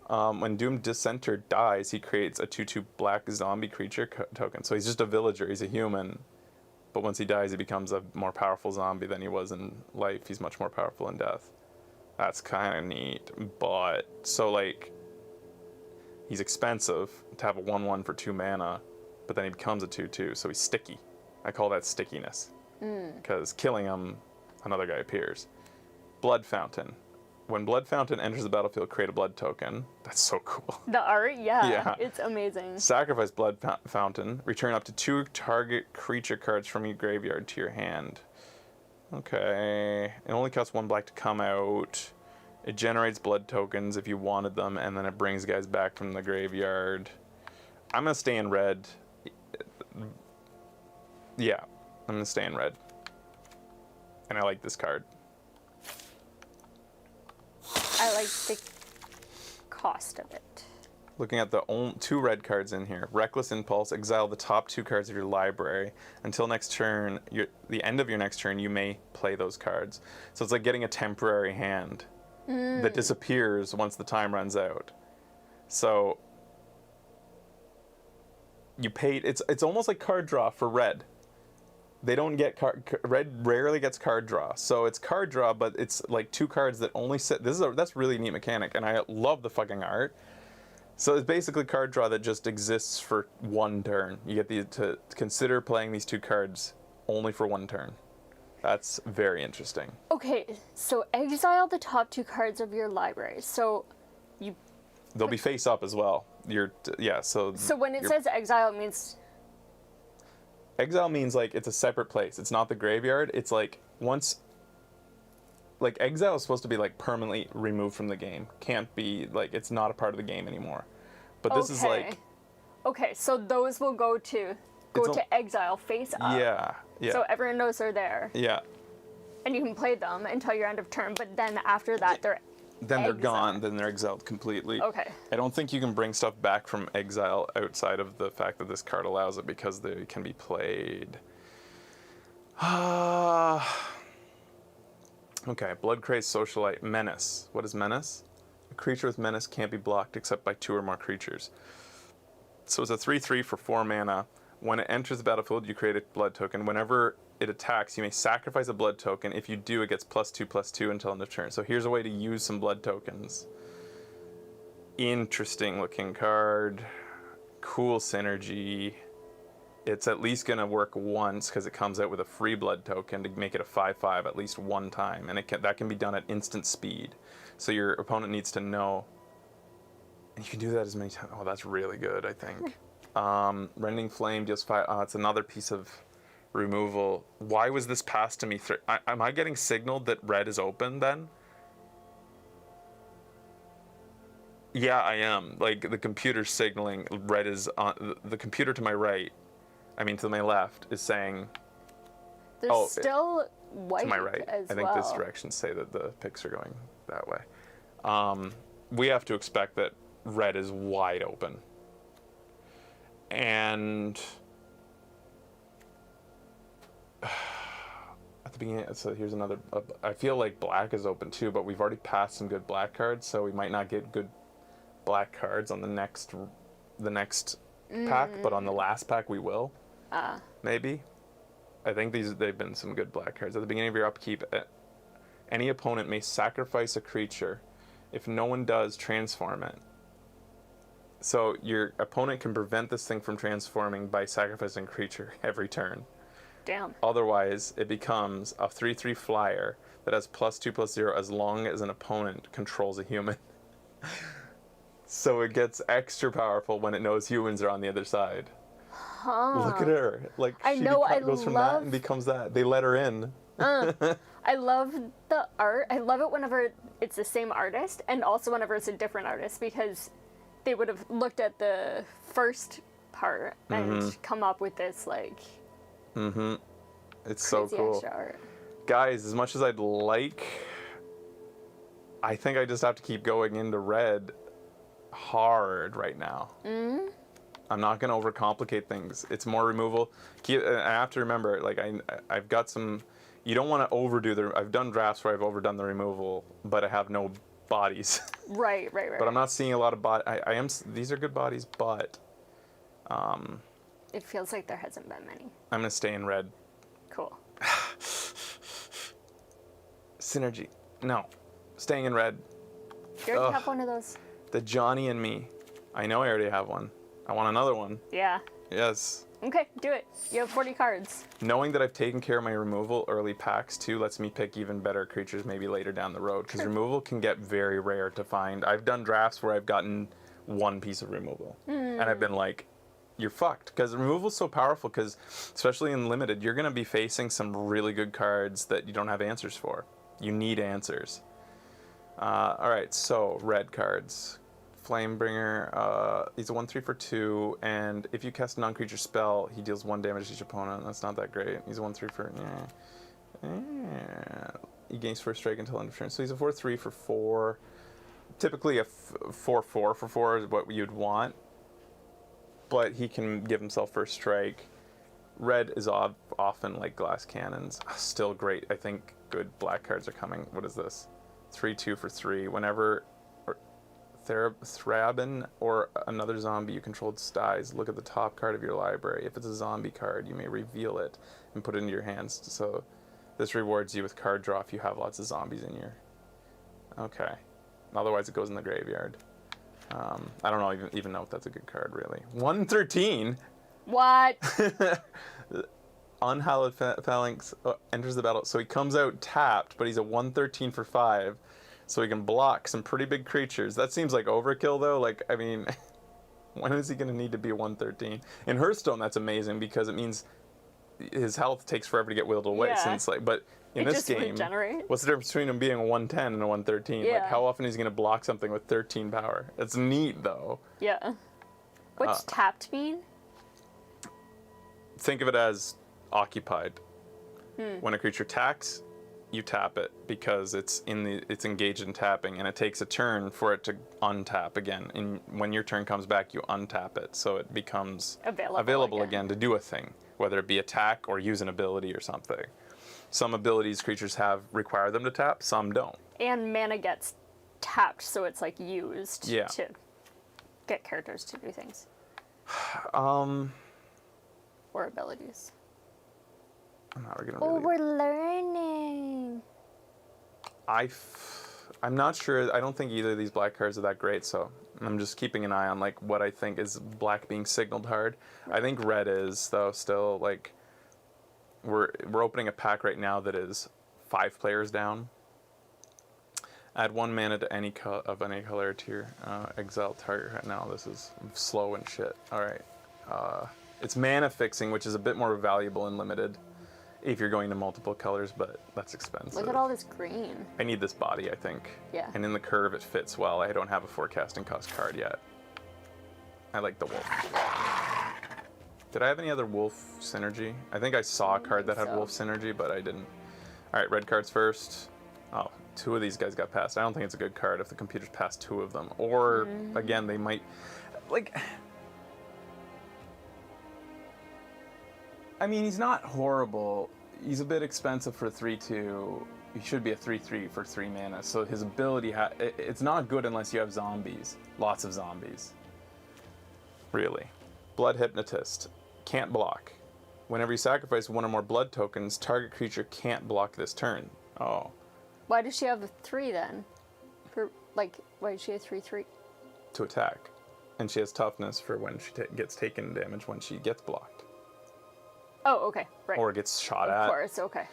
When Doomed Dissenter dies, he creates a 2/2 black zombie creature token. So he's just a villager. He's a human. But once he dies, he becomes a more powerful zombie than he was in life. He's much more powerful in death. That's kind of neat. But, so like, he's expensive to have a 1/1 for 2 mana, but then he becomes a 2/2, so he's sticky. I call that stickiness. Because killing him, another guy appears. Blood Fountain. When Blood Fountain enters the battlefield, create a blood token. That's so cool. The art, yeah, Yeah. it's amazing. Sacrifice Blood Fountain. Return up to 2 target creature cards from your graveyard to your hand. Okay. It only costs 1 black to come out. It generates blood tokens if you wanted them, and then it brings guys back from the graveyard. I'm going to stay in red. Yeah, I'm going to stay in red. And I like this card. I like the cost of it. Looking at the 2 red cards in here. Reckless Impulse, exile the top 2 cards of your library. Until next turn, the end of your next turn, you may play those cards. So it's like getting a temporary hand that disappears once the time runs out. So you paid, it's almost like card draw for red. They don't get red rarely gets card draw. So it's card draw, but it's like 2 cards that only sit. That's really neat mechanic, and I love the fucking art. So it's basically card draw that just exists for 1 turn. You get to consider playing these 2 cards only for 1 turn. That's very interesting. Okay, so exile the top 2 cards of your library. So you. They'll be face up as well. So when it says exile, it means. Exile means like it's a separate place. It's not the graveyard. It's like once. Like exile is supposed to be like permanently removed from the game. Can't be like it's not a part of the game anymore. But this is like. Okay, so those will go to exile face up. Yeah. So everyone knows they're there. Yeah. And you can play them until your end of turn, but then after that they're. Then they're gone. Then they're exiled completely. Okay. I don't think you can bring stuff back from exile outside of the fact that this card allows it because they can be played. Okay, Blood Crazed Socialite. Menace. What is Menace? A creature with Menace can't be blocked except by 2 or more creatures. So it's a 3/3 for 4 mana. When it enters the battlefield, you create a blood token. Whenever it attacks, you may sacrifice a blood token. If you do, it gets +2/+2 until end of turn. So here's a way to use some blood tokens. Interesting looking card. Cool synergy. It's at least going to work once because it comes out with a free blood token to make it a 5/5 at least 1 time. And that can be done at instant speed. So your opponent needs to know. And you can do that as many times. Oh, that's really good, I think. Rending Flame deals 5. Oh, it's another piece of removal. Why was this passed to me? Am I getting signaled that red is open then? Yeah, I am. Like the computer's signaling red is on. The computer to my right, to my left, is saying. There's still white to my right. as I think well. this directions say that the picks are going that way. We have to expect that red is wide open. And at the beginning, so here's another. I feel like black is open too, but we've already passed some good black cards, so we might not get good black cards on the next pack, but on the last pack we will. Maybe. I think they've been some good black cards. At the beginning of your upkeep, any opponent may sacrifice a creature. If no one does, transform it. So your opponent can prevent this thing from transforming by sacrificing a creature every turn. Damn. Otherwise, it becomes a 3/3 flyer that has +2/+0 as long as an opponent controls a human. So it gets extra powerful when it knows humans are on the other side. Look at her. Like, I she know, I goes from that love- and becomes that. They let her in. I love the art. I love it whenever it's the same artist, and also whenever it's a different artist, because they would have looked at the first part and come up with this, like, It's so crazy cool. extra art. Guys, as much as I'd like, I think I just have to keep going into red hard right now. I'm not going to overcomplicate things. It's more removal. I have to remember, like, I've got some... You don't want to overdo the... I've done drafts where I've overdone the removal, but I have no bodies. Right. But I'm not seeing a lot of body. These are good bodies, but It feels like there hasn't been many. I'm going to stay in red. Cool. Synergy. No. Staying in red. You already Ugh. have one of those? The Johnny and me. I know I already have one. I want another one. Yeah. Yes. Okay, do it. You have 40 cards. Knowing that I've taken care of my removal early packs too lets me pick even better creatures maybe later down the road, because removal can get very rare to find. I've done drafts where I've gotten one piece of removal and I've been like, you're fucked, because removal's so powerful, because especially in limited, you're going to be facing some really good cards that you don't have answers for. You need answers. All right, so red cards. Flamebringer, he's a 1/3 for 2, and if you cast a non-creature spell, he deals 1 damage to each opponent. That's not that great. He's a 1/3 for... He gains first strike until end of turn. So he's a 4/3 for 4. Typically a 4/4 for 4 is what you'd want, but he can give himself first strike. Red is often like glass cannons. Still great. I think good black cards are coming. What is this? 3/2 for 3. Whenever Thrabin or another zombie you controlled dies, look at the top card of your library. If it's a zombie card, you may reveal it and put it into your hands. So this rewards you with card draw if you have lots of zombies in your... Okay. Otherwise it goes in the graveyard. I don't know even know if that's a good card, really. 1/13? What? Unhallowed Phalanx enters the battle. So he comes out tapped, but he's a 1/13 for 5. So he can block some pretty big creatures. That seems like overkill, though. Like, I mean, when is he going to need to be a 1/13? In Hearthstone, that's amazing, because it means his health takes forever to get whittled away. Yeah. Since, like, but in It this just game, regenerates. what's the difference between him being a 110 and a 113? Like, Yeah. how often is he going to block something with 13 power? It's neat, though. Yeah. What's tapped mean? Think of it as occupied. When a creature attacks, you tap it because it's engaged in tapping, and it takes a turn for it to untap again. And when your turn comes back, you untap it, so it becomes available again to do a thing, whether it be attack or use an ability or something. Some abilities creatures have require them to tap, some don't. And mana gets tapped, so it's like used Yeah. to get characters to do things. Or abilities. I'm not gonna Oh, really. we're learning. I'm not sure. I don't think either of these black cards are that great, so I'm just keeping an eye on like what I think is black being signaled hard. I think red is, though, still like we're opening a pack right now that is 5 players down. Add 1 mana to any of any color to your exile target. Now this is slow and shit. All right, it's mana fixing, which is a bit more valuable in limited if you're going to multiple colors, but that's expensive. Look at all this green. I need this body, I think. Yeah. And in the curve, it fits well. I don't have a forecasting cost card yet. I like the wolf. Did I have any other wolf synergy? I think I saw a card that had wolf synergy, but I didn't. All right, red cards first. Oh, 2 of these guys got passed. I don't think it's a good card if the computer's passed 2 of them. Or, again, they might... Like... I mean, he's not horrible. He's a bit expensive for 3/2. He should be a 3/3 for 3 mana. So his ability, it's not good unless you have zombies. Lots of zombies. Really. Blood Hypnotist. Can't block. Whenever you sacrifice 1 or more blood tokens, target creature can't block this turn. Oh. Why does she have a 3 then? Why does she have 3/3? To attack. And she has toughness for when she gets taken damage when she gets blocked. Oh, okay, right. Or gets shot at. Of course, okay.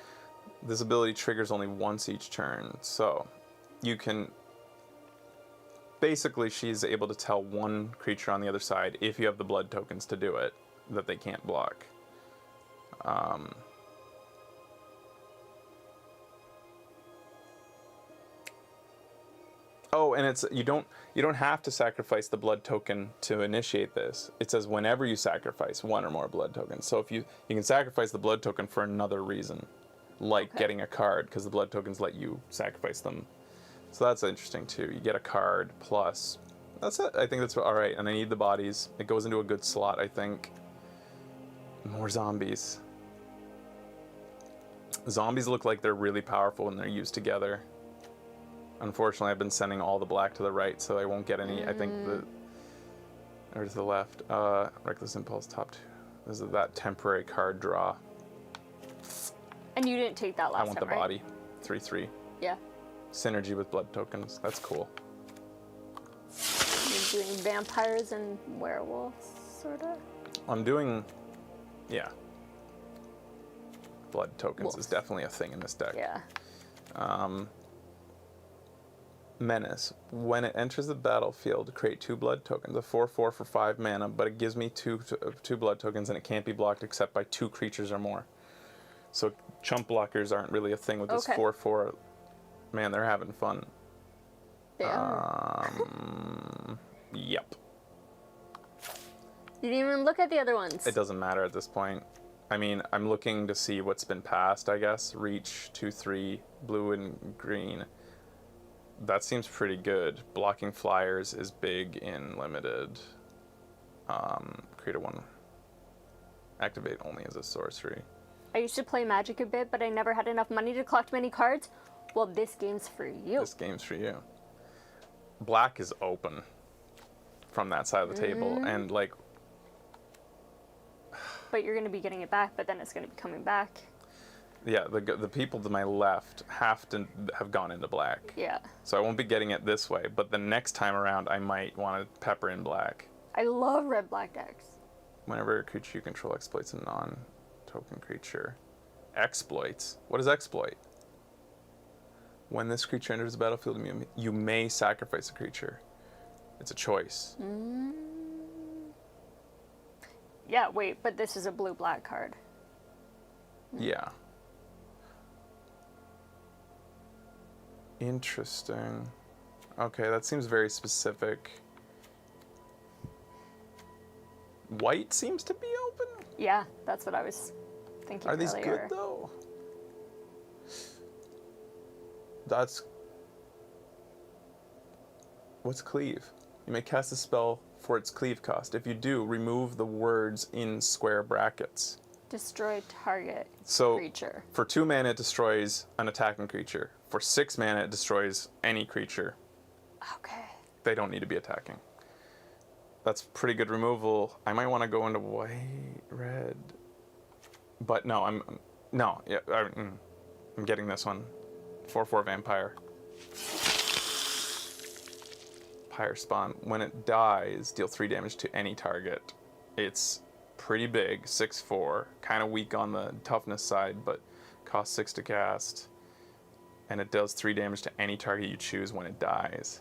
This ability triggers only once each turn, so you can... Basically, she's able to tell 1 creature on the other side, if you have the blood tokens to do it, that they can't block. Oh, and it's you don't have to sacrifice the blood token to initiate this. It says whenever you sacrifice one or more blood tokens. So if you can sacrifice the blood token for another reason, like getting a card, because the blood tokens let you sacrifice them. So that's interesting too. You get a card plus. That's it. I think that's all right. And I need the bodies. It goes into a good slot, I think. More zombies. Zombies look like they're really powerful when they're used together. Unfortunately, I've been sending all the black to the right, so I won't get any. I think or to the left. Reckless Impulse top 2. This is that temporary card draw. And you didn't take that last time, I want the right? body. 3/3. Yeah. Synergy with blood tokens. That's cool. You're doing vampires and werewolves, sort of? I'm doing, yeah. Blood tokens Wolf. is definitely a thing in this deck. Yeah. Menace. When it enters the battlefield, create 2 blood tokens. A 4/4 for 5 mana, but it gives me two blood tokens and it can't be blocked except by 2 creatures or more. So chump blockers aren't really a thing with this 4/4. Man, they're having fun. They are. Yep. You didn't even look at the other ones. It doesn't matter at this point. I mean, I'm looking to see what's been passed, I guess. Reach, 2/3, blue and green. That seems pretty good. Blocking flyers is big in limited. Create a 1. Activate only as a sorcery. I used to play Magic a bit, but I never had enough money to collect many cards. Well, this game's for you. This game's for you. Black is open from that side of the table, and like. But you're going to be getting it back, but then it's going to be coming back. Yeah, the people to my left have to have gone into black. Yeah. So I won't be getting it this way, but the next time around I might want to pepper in black. I love red-black decks. Whenever a creature you control exploits a non-token creature. Exploits? What is exploit? When this creature enters the battlefield, you may sacrifice a creature. It's a choice. Yeah, wait, but this is a blue-black card. Yeah. Interesting. Okay, that seems very specific. White seems to be open. Yeah, that's what I was thinking Are these earlier. good though? That's. What's cleave? You may cast a spell for its cleave cost. If you do, remove the words in square brackets. Destroy target So creature. for 2 mana, it destroys an attacking creature. For 6 mana, it destroys any creature. Okay. They don't need to be attacking. That's pretty good removal. I might want to go into white, red. But no, I'm getting this one. 4/4 vampire. Pyre spawn. When it dies, deal 3 damage to any target. It's pretty big, 6/4. Kind of weak on the toughness side, but costs 6 to cast. And it does 3 damage to any target you choose when it dies.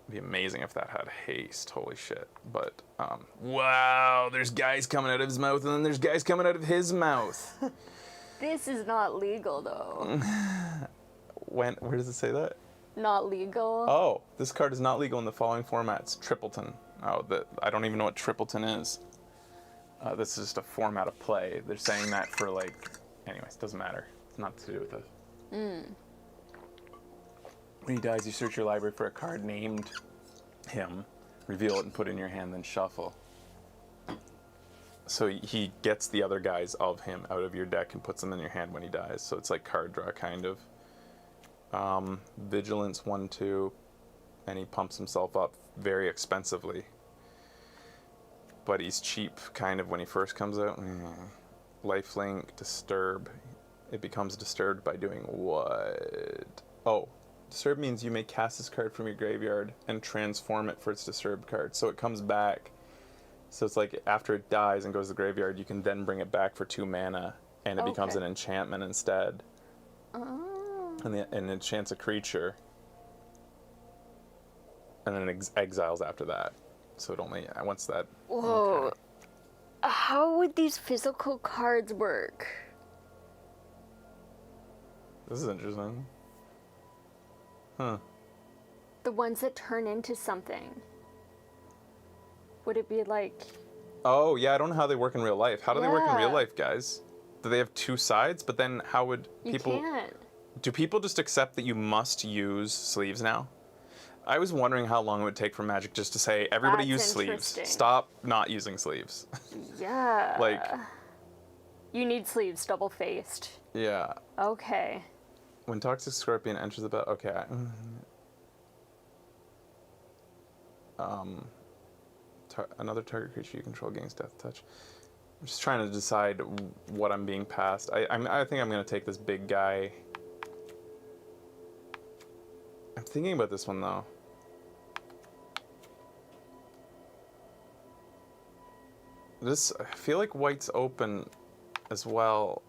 It'd be amazing if that had haste. Holy shit. But, wow, there's guys coming out of his mouth, and then there's guys coming out of his mouth. This is not legal, though. Where does it say that? Not legal. Oh, this card is not legal in the following formats. Tripleton. Oh, I don't even know what Tripleton is. This is just a format of play. They're saying that for like... Anyways, doesn't matter. It's not to do with it. When he dies, you search your library for a card named him, reveal it and put it in your hand, then shuffle. So he gets the other guys of him out of your deck and puts them in your hand when he dies. So it's like card draw, kind of. Vigilance 1/2, and he pumps himself up very expensively. But he's cheap, kind of, when he first comes out. Lifelink, Disturb. It becomes disturbed by doing what? Oh, disturb means you may cast this card from your graveyard and transform it for its disturbed card. So it comes back. So it's like after it dies and goes to the graveyard, you can then bring it back for 2 mana, and it becomes an enchantment instead. And enchants a creature. And then it exiles after that. So it only once that. Whoa. Okay. How would these physical cards work? This is interesting. Huh. The ones that turn into something. Would it be like... Oh, yeah, I don't know how they work in real life. How do they work in real Yeah. life, guys? Do they have two sides? But then how would people... You can't. Do people just accept that you must use sleeves now? I was wondering how long it would take for Magic just to say, everybody That's use sleeves. interesting. Stop not using sleeves. Yeah. Like, You need sleeves double-faced. yeah. Okay. When Toxic Scorpion enters the battle... Okay. Another target creature you control gains death touch. I'm just trying to decide what I'm being passed. I think I'm going to take this big guy. I'm thinking about this one, though. I feel like white's open as well.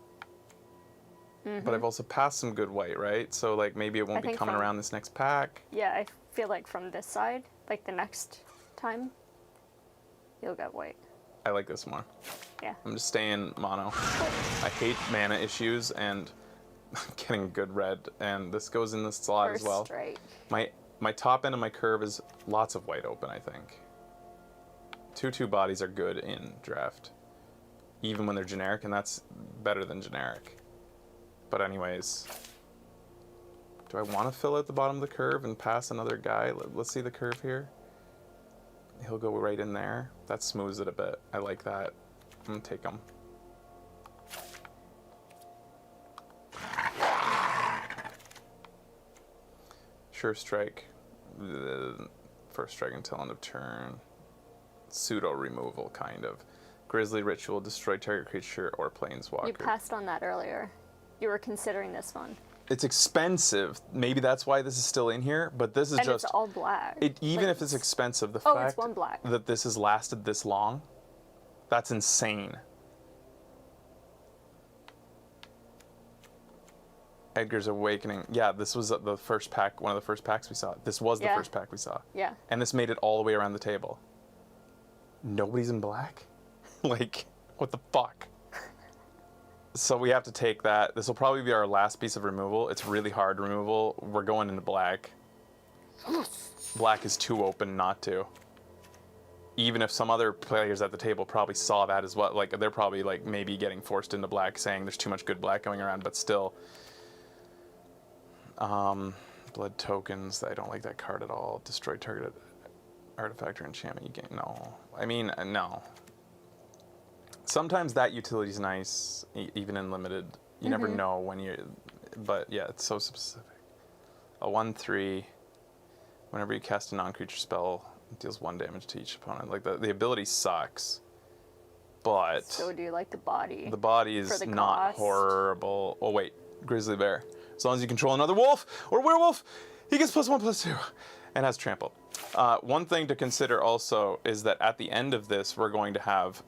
But I've also passed some good white, right? So, like, maybe it won't be think coming from- around this next pack. Yeah, I feel like from this side, like the next time, you'll get white. I like this more. Yeah. I'm just staying mono. I hate mana issues and getting a good red, and this goes in the slot First as well. strike. My top end of my curve is lots of white open, I think. 2/2 bodies are good in draft, even when they're generic, and that's better than generic. But anyways, do I want to fill out the bottom of the curve and pass another guy? Let's see the curve here. He'll go right in there. That smooths it a bit. I like that. I'm gonna take him. Sure strike. First strike until end of turn. Pseudo removal, kind of. Grizzly Ritual, destroy target creature or planeswalker. You passed on that earlier. You were considering this one. It's expensive. Maybe that's why this is still in here, but this is And just... it's all black. Even Like, if it's expensive, the Oh, fact it's one black. that this has lasted this long, that's insane. Edgar's Awakening. Yeah, this was the first pack, one of the first packs we saw. This was the Yeah. first pack we saw. Yeah. And this made it all the way around the table. Nobody's in black? Like, what the fuck? So we have to take that. This will probably be our last piece of removal. It's really hard removal. We're going into black. Black is too open not to. Even if some other players at the table probably saw that as well. Like, they're probably, like, maybe getting forced into black, saying there's too much good black going around, but still. Blood tokens. I don't like that card at all. Destroy targeted artifact or enchantment you gain. No. I mean, no. Sometimes that utility's nice, even in limited. You never know when you're... But, yeah, it's so specific. A 1/3. Whenever you cast a non-creature spell, it deals 1 damage to each opponent. Like, the ability sucks. But... So do you like the body? The body is for the not cost? horrible. Oh, wait. Grizzly Bear. As long as you control another wolf or werewolf, he gets +1/+2 and has trample. One thing to consider also is that at the end of this, we're going to have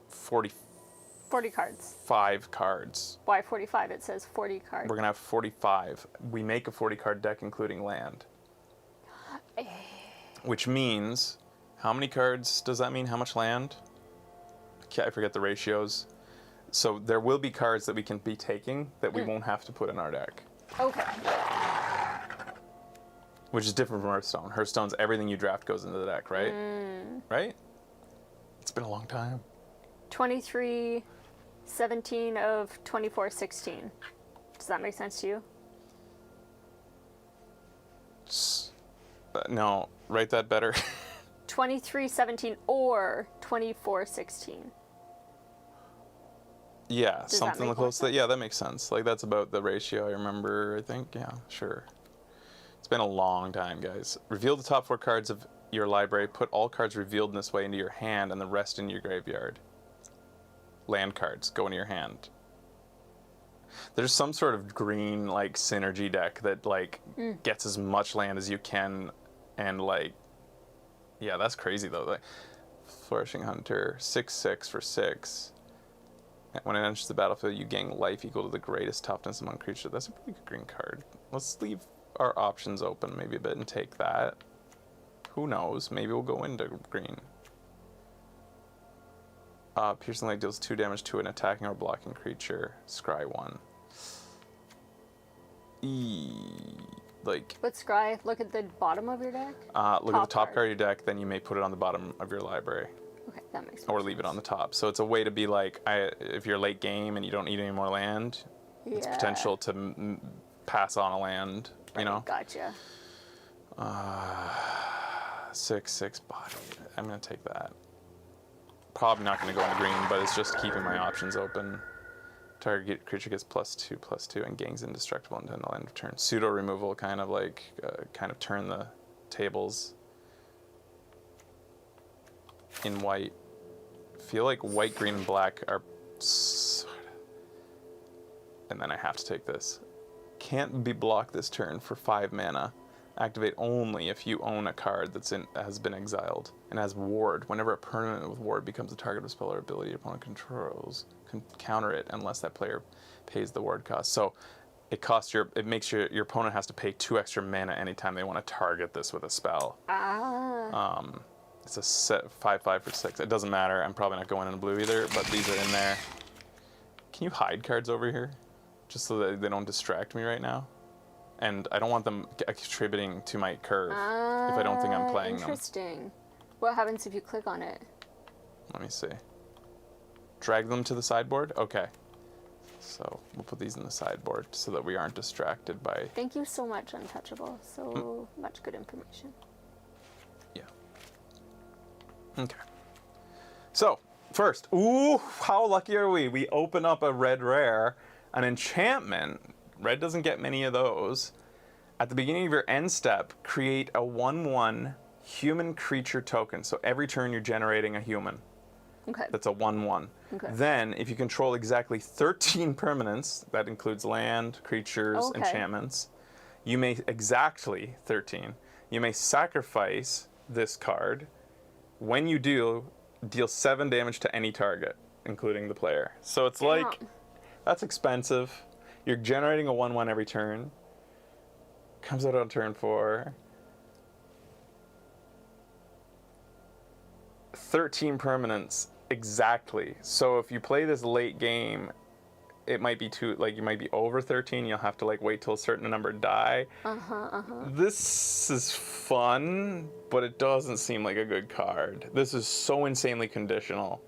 45 40 cards. cards. Why 45? It says 40 cards. We're going to have 45. We make a 40-card deck, including land. Which means, how many cards does that mean? How much land? I forget the ratios. So there will be cards that we can be taking that we won't have to put in our deck. Okay. Which is different from Hearthstone. Hearthstone's everything you draft goes into the deck, right? Right? It's been a long time. 23/17 of 24/16. Does that make sense to you? No, write that better. 23/17 or 24/16. Yeah, that something make more close to that. Yeah, that makes sense. Like, that's about the ratio I remember, I think. Yeah, sure. It's been a long time, guys. Reveal the top 4 cards of your library. Put all cards revealed in this way into your hand and the rest in your graveyard. Land cards go into your hand. There's some sort of green, like, synergy deck that, like, gets as much land as you can, and, like, yeah, that's crazy, though. Like, Flourishing Hunter, 6/6 for 6. When it enters the battlefield, you gain life equal to the greatest toughness among creatures. That's a pretty good green card. Let's leave our options open maybe a bit and take that. Who knows? Maybe we'll go into green. Piercing Light deals 2 damage to an attacking or blocking creature. Scry 1. Like, But Scry, look at the bottom of your deck. look at the top card of your deck, then you may put it on the bottom of your library. Okay, that makes sense. Or leave it on the top. So it's a way to be like, if you're late game and you don't need any more land, it's potential to pass on a land, you know? Gotcha. 6/6 body. I'm going to take that. Probably not going to go into green, but it's just keeping my options open. Target creature gets +2/+2 and gains indestructible until the end of turn. Pseudo removal, kind of like, kind of turn the tables in white. Feel like white, green, and black are. And then I have to take this. Can't be blocked this turn for 5 mana. Activate only if you own a card has been exiled and has ward. Whenever a permanent with ward becomes a target of spell or ability your opponent controls, can counter it unless that player pays the ward cost. So it makes your opponent has to pay 2 extra mana anytime they want to target this with a spell. It's a set 5/5 for 6. It doesn't matter. I'm probably not going in blue either, but these are in there. Can you hide cards over here? Just so that they don't distract me right now? And I don't want them contributing to my curve if I don't think I'm playing them. Interesting. What happens if you click on it? Let me see. Drag them to the sideboard? Okay. So we'll put these in the sideboard so that we aren't distracted by... Thank you so much, Untouchable. So much good information. Yeah. Okay. So, first, ooh, how lucky are we? We open up a red rare, an enchantment. Red doesn't get many of those. At the beginning of your end step, create a 1/1 human creature token. So every turn you're generating a human. Okay. That's a 1/1. Okay. Then, if you control exactly 13 permanents, that includes land, creatures, enchantments, you may, exactly 13, you may sacrifice this card. When you do, deal 7 damage to any target, including the player. So it's like, that's expensive. You're generating a 1/1 every turn. Comes out on turn 4. 13 permanents, exactly. So if you play this late game, it might be you might be over 13. You'll have to wait till a certain number die. This is fun, but it doesn't seem like a good card. This is so insanely conditional.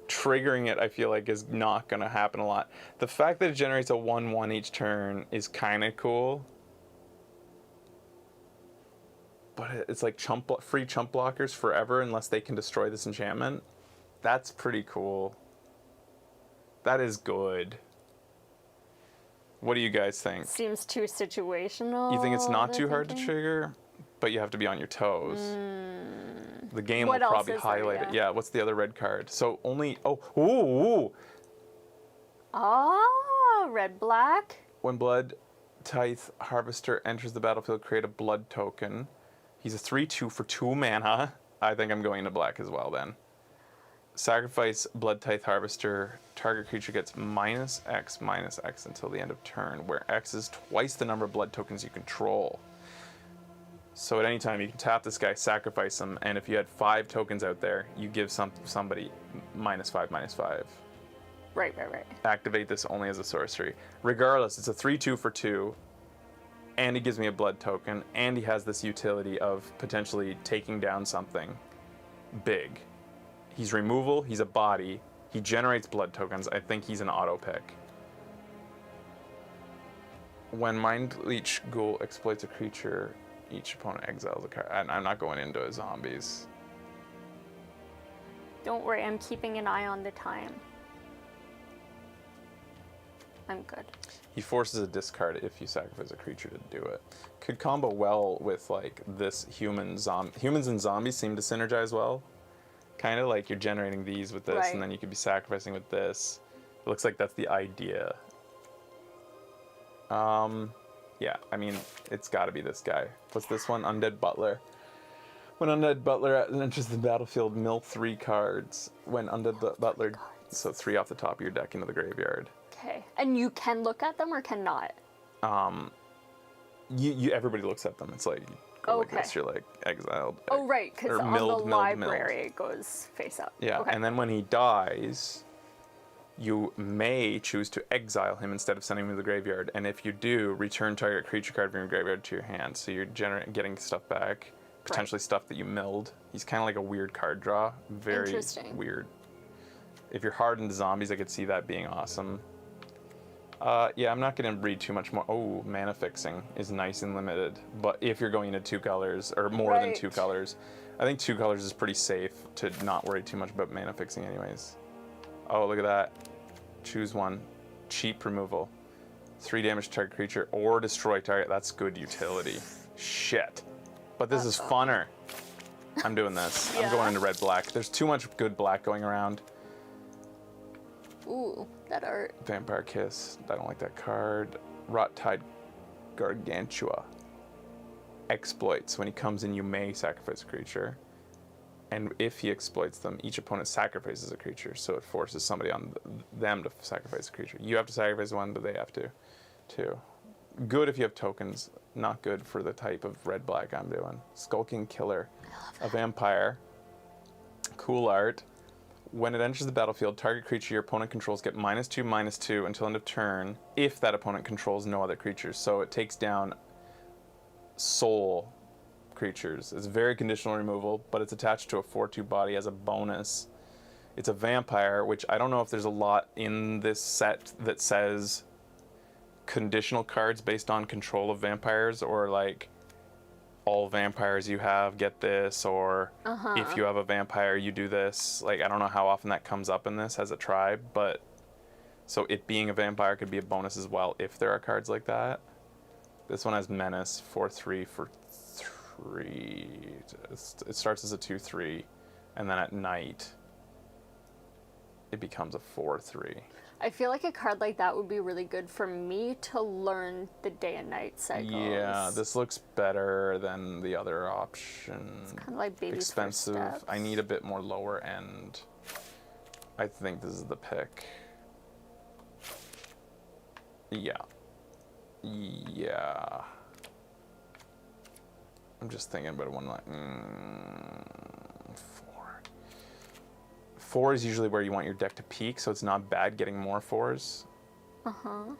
Triggering it, I feel like, is not going to happen a lot. The fact that it generates a 1/1 each turn is kind of cool. But it's like free chump blockers forever unless they can destroy this enchantment. That's pretty cool. That is good. What do you guys think? Seems too situational. You think it's not too hard to trigger, but you have to be on your toes? The game will probably highlight it. Yeah, what's the other red card? So only... Oh, red black. When Blood Tithe Harvester enters the battlefield, create a blood token. He's a 3/2 for 2 mana. I think I'm going to black as well then. Sacrifice Blood Tithe Harvester. Target creature gets -X until the end of turn, where X is twice the number of blood tokens you control. So at any time you can tap this guy, sacrifice him, and if you had 5 tokens out there, you give somebody -5/-5. Right. Activate this only as a sorcery. Regardless, it's a 3/2 for 2, and he gives me a blood token, and he has this utility of potentially taking down something big. He's removal, he's a body, he generates blood tokens. I think he's an auto pick. When Mind Leech Ghoul exploits a creature, each opponent exiles a card. I'm not going into his zombies. Don't worry, I'm keeping an eye on the time. I'm good. He forces a discard if you sacrifice a creature to do it. Could combo well with this humans and zombies seem to synergize well. Kind of like you're generating these with this, and then you could be sacrificing with this. It looks like that's the idea. Yeah, I mean, it's got to be this guy. What's this one? Undead Butler. When Undead Butler enters the battlefield, mill 3 cards. When Undead Butler, so 3 off the top of your deck into the graveyard. Okay. And you can look at them or cannot? You everybody looks at them. It's like you go like Okay. this. You're like exiled. Oh, right, because Or on milled, the milled, library it goes face up. Yeah, Okay. and then when he dies, you may choose to exile him instead of sending him to the graveyard. And if you do, return target creature card from your graveyard to your hand. So you're getting stuff back, potentially stuff that you milled. He's kind of like a weird card draw. Very Interesting. weird. If you're hardened to zombies, I could see that being awesome. Yeah, I'm not going to read too much more. Oh, mana fixing is nice and limited. But if you're going into 2 colors, or more than 2 Right. colors, I think 2 colors is pretty safe to not worry too much about mana fixing anyways. Oh, look at that. Choose one. Cheap removal. 3 damage to target creature or destroy target. That's good utility. Shit. But this is funner. I'm doing this. I'm Yeah. going into red-black. There's too much good black going around. Ooh, that art. Vampire Kiss. I don't like that card. Rot Tide Gargantua. Exploits. When he comes in, you may sacrifice a creature. And if he exploits them, each opponent sacrifices a creature. So it forces somebody on them to sacrifice a creature. You have to sacrifice one, but they have to, too. Good if you have tokens. Not good for the type of red-black I'm doing. Skulking Killer. A vampire. Cool art. When it enters the battlefield, target creature your opponent controls get -2/-2 until end of turn if that opponent controls no other creatures. So it takes down soul creatures. It's very conditional removal, but it's attached to a 4/2 body as a bonus. It's a vampire, which I don't know if there's a lot in this set that says conditional cards based on control of vampires, or like all vampires you have get this, or if you have a vampire you do this. Like, I don't know how often that comes up in this as a tribe, but so it being a vampire could be a bonus as well if there are cards like that. This one has menace 4/3 for 3. It starts as a 2/3, and then at night it becomes a 4/3. I feel like a card like that would be really good for me to learn the day and night cycles. Yeah, this looks better than the other option. kind of like baby's first Expensive. steps. I need a bit more lower end. I think this is the pick. Yeah. Yeah. I'm just thinking about one like 4. 4 is usually where you want your deck to peak, so it's not bad getting more 4s. 4/2.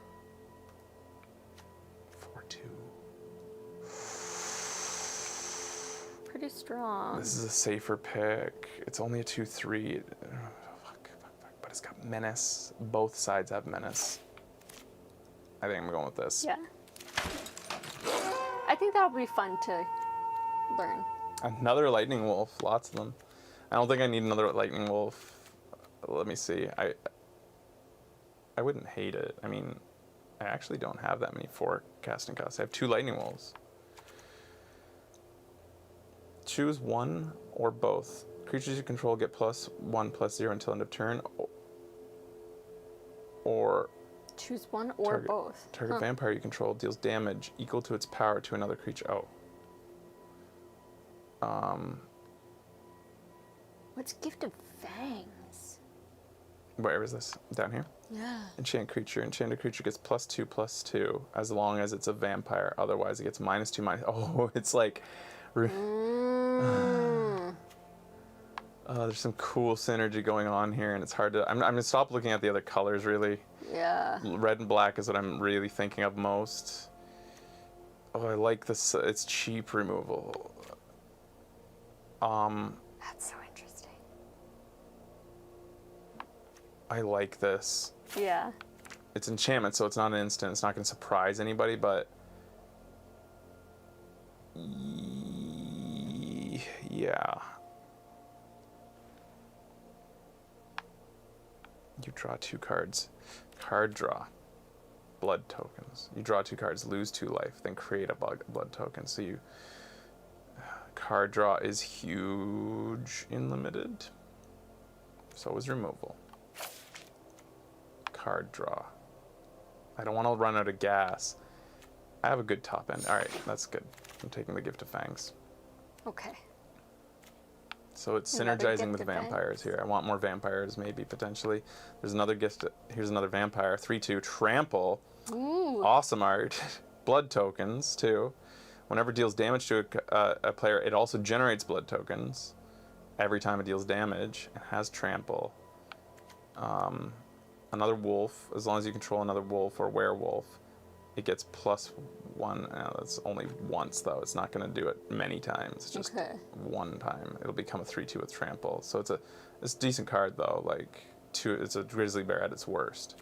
Pretty strong. This is a safer pick. It's only a 2/3. Fuck. But it's got menace. Both sides have menace. I think I'm going with this. Yeah. I think that would be fun to learn. Another lightning wolf. Lots of them. I don't think I need another lightning wolf. Let me see. I wouldn't hate it. I mean, I actually don't have that many 4 casting costs. I have 2 lightning wolves. Choose one or both. Creatures you control get +1/+0 until end of turn. Or Choose one or both. target vampire you control deals damage equal to its power to another creature. What's Gift of Fangs? Where is this? Down here? Yeah. Enchant creature. Enchanted creature gets +2/+2 as long as it's a vampire. Otherwise, it gets -2/. Oh, it's like. There's some cool synergy going on here, and it's hard to. I'm gonna stop looking at the other colors. Really, Yeah. red and black is what I'm really thinking of most. Oh, I like this. It's cheap removal. That's so interesting. I like this. Yeah. It's enchantment, so it's not an instant. It's not going to surprise anybody, but yeah. You draw 2 cards. Card draw. Blood tokens. You draw 2 cards, lose 2 life, then create a blood token. So you. Card draw is huge in limited. So is removal. Card draw. I don't want to run out of gas. I have a good top end. All right, that's good. I'm taking the Gift of Fangs. Okay. So it's Another synergizing Gift with of vampires Fangs. here. I want more vampires, maybe, potentially. There's another gift. Here's another vampire. 3/2. Trample. Ooh. Awesome art. blood tokens too. Whenever it deals damage to a player, it also generates blood tokens every time it deals damage. It has trample. Another wolf, as long as you control another wolf or werewolf, it gets +1. That's only once though. It's not going to do it many times. It's just one time. It'll become a 3/2 with trample. So it's a decent card though. Like it's a grizzly bear at its worst.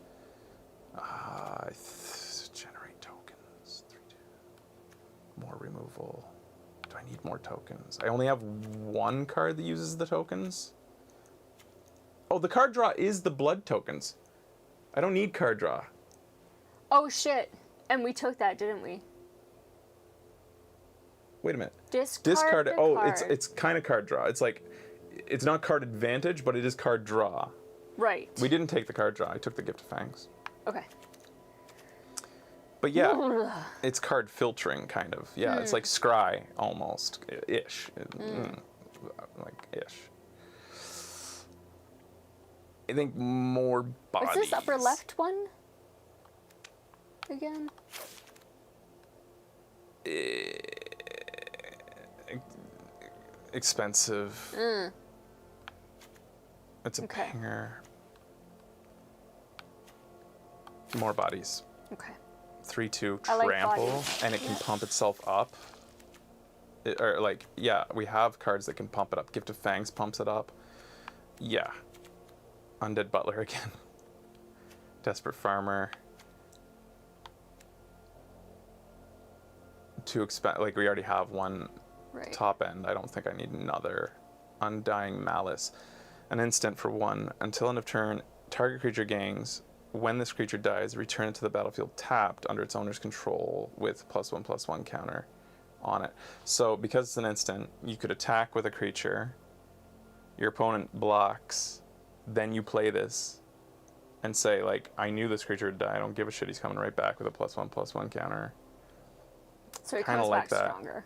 Generate tokens. 3/2. More removal. Do I need more tokens? I only have one card that uses the tokens. Oh, the card draw is the blood tokens. I don't need card draw. Oh shit! And we took that, didn't we? Wait a minute. Discard. Oh, card. it's kind of card draw. It's like, it's not card advantage, but it is card draw. Right. We didn't take the card draw. I took the Gift of Fangs. Okay. But yeah, it's card filtering kind of. Yeah, it's like Scry almost ish. Like ish. I think more bodies. What's this upper left one? Again? Expensive. It's a pinger. More bodies. Okay. 3/2 I like trample, bodies. and it can pump itself up. Or like, yeah, we have cards that can pump it up. Gift of Fangs pumps it up. Yeah. Undead Butler again. Desperate Farmer. Too expensive. Like, we already have one top end. I don't think I need another. Undying Malice. An instant for 1. Until end of turn, target creature gains. When this creature dies, return it to the battlefield tapped under its owner's control with +1/+1 counter on it. So, because it's an instant, you could attack with a creature. Your opponent blocks. Then you play this and say, like, I knew this creature would die. I don't give a shit. He's coming right back with a +1/+1 counter. So he Kinda comes like back that. stronger.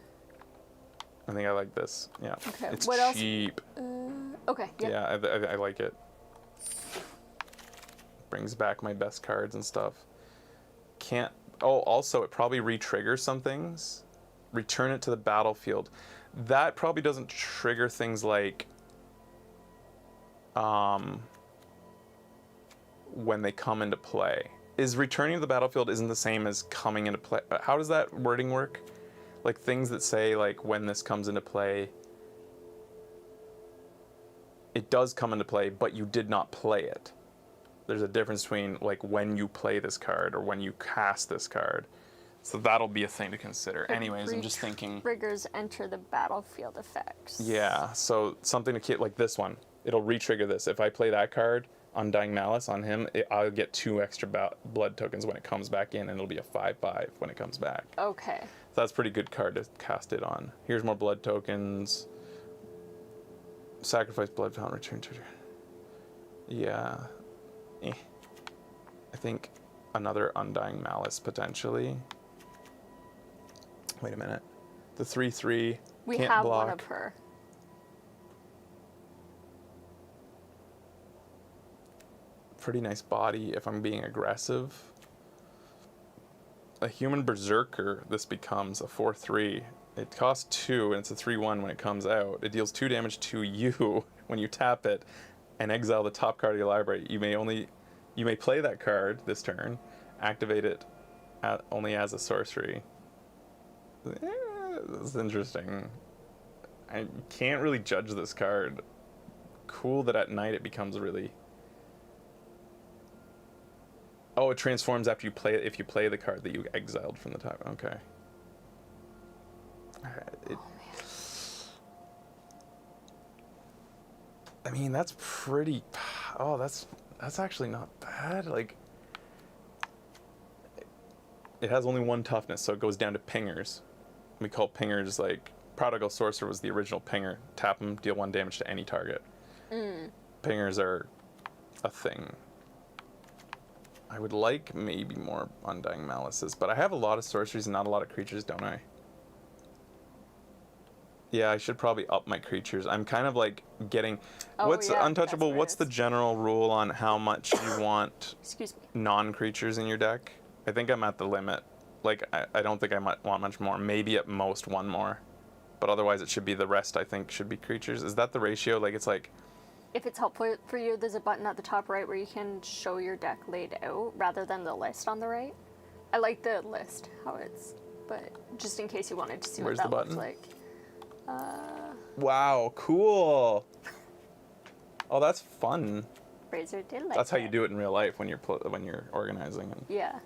I think I like this. Yeah. Okay. It's What else? cheap. Okay. Yep. Yeah, I like it. Brings back my best cards and stuff. Can't. Oh, also, it probably re-triggers some things. Return it to the battlefield. That probably doesn't trigger things like when they come into play. Is returning to the battlefield isn't the same as coming into play. How does that wording work? Like things that say like when this comes into play, it does come into play, but you did not play it. There's a difference between like when you play this card or when you cast this card. So that'll be a thing to consider. Anyways, I'm just thinking. Triggers enter the battlefield effects. Yeah, so something to keep, like this one. It'll re-trigger this. If I play that card, Undying Malice on him, I'll get 2 extra blood tokens when it comes back in, and it'll be a 5/5 when it comes back. Okay. So that's a pretty good card to cast it on. Here's more blood tokens. Sacrifice blood fountain, return to. Yeah. I think another Undying Malice potentially. Wait a minute. The 3/3 We can't have block. one of her. Pretty nice body if I'm being aggressive. A human berserker, this becomes a 4/3. It costs 2 and it's a 3/1 when it comes out. It deals 2 damage to you when you tap it and exile the top card of your library. You may play that card this turn, activate it only as a sorcery. That's interesting. I can't really judge this card. Cool that at night it becomes really. Oh, it transforms after you play it if you play the card that you exiled from the top. Okay. I mean, that's pretty. Oh, that's actually not bad. Like, it has only 1 toughness, so it goes down to pingers. We call pingers like Prodigal Sorcerer was the original pinger. Tap them, deal 1 damage to any target. Pingers are a thing. I would like maybe more Undying Malices, but I have a lot of sorceries and not a lot of creatures, don't I? Yeah, I should probably up my creatures. I'm kind of like getting. What's untouchable? What's the general rule on how much you want Excuse me. non-creatures in your deck? I think I'm at the limit. Like, I don't think I might want much more. Maybe at most one more. But otherwise, it should be the rest, I think, should be creatures. Is that the ratio? Like, it's like... If it's helpful for you, there's a button at the top right where you can show your deck laid out rather than the list on the right. I like the list, how it's... But just in case you wanted to see Where's what the that looks button? like. Wow, cool. Oh, that's fun. Razor did like That's how you it. do it in real life when you're organizing. And Yeah.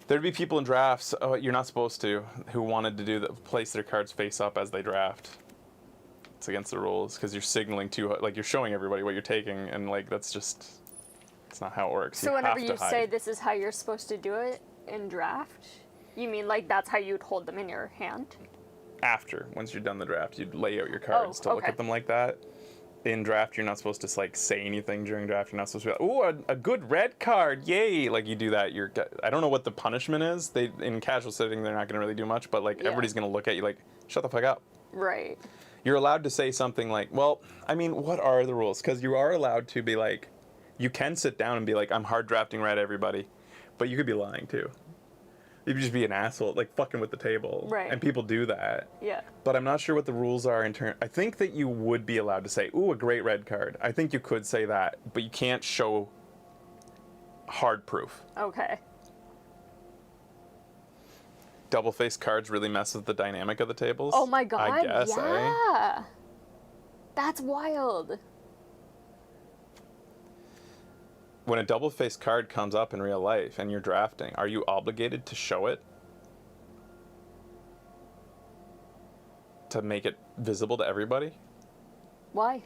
there'd be people in drafts, you're not supposed to, who wanted to do place their cards face up as they draft. It's against the rules because you're signaling like you're showing everybody what you're taking, and like that's not how it works. So you whenever have to you hide. say this is how you're supposed to do it in draft, you mean like that's how you'd hold them in your hand? Once you're done the draft, you'd lay out your cards to look okay. at them like that. In draft, you're not supposed to like say anything during draft. You're not supposed to be like, "Ooh, a good red card, yay!" Like you do that, I don't know what the punishment is. In casual setting, they're not going to really do much, but like Yeah. everybody's going to look at you like, "Shut the fuck up." Right. You're allowed to say something like, well, I mean, what are the rules? Because you are allowed to be like, you can sit down and be like, I'm hard drafting red, everybody. But you could be lying too. You could just be an asshole, like fucking with the table. Right. And people do that. Yeah. But I'm not sure what the rules are in turn. I think that you would be allowed to say, ooh, a great red card. I think you could say that, but you can't show hard proof. Okay. Double-faced cards really mess with the dynamic of the tables. Oh my god. I guess, yeah. That's wild. When a double-faced card comes up in real life and you're drafting, are you obligated to show it? To make it visible to everybody? Why?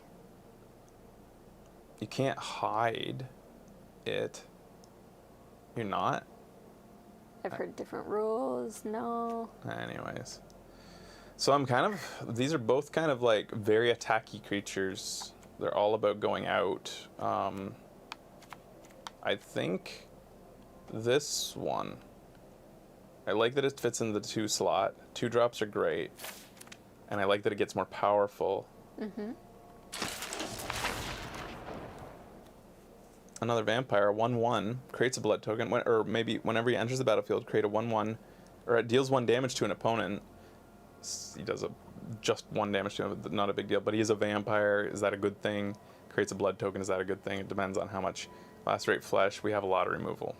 You can't hide it. You're not? I've heard different rules. No. Anyways. So these are both kind of like very attacky creatures. They're all about going out. I think this one, I like that it fits in the 2 slot. 2 drops are great. And I like that it gets more powerful. Mm-hmm. Another vampire, 1/1, creates a blood token, or maybe whenever he enters the battlefield, create a 1/1, or it deals 1 damage to an opponent. He does just 1 damage to him, not a big deal, but he is a vampire. Is that a good thing? Creates a blood token, is that a good thing? It depends on how much. Lacerate flesh, we have a lot of removal.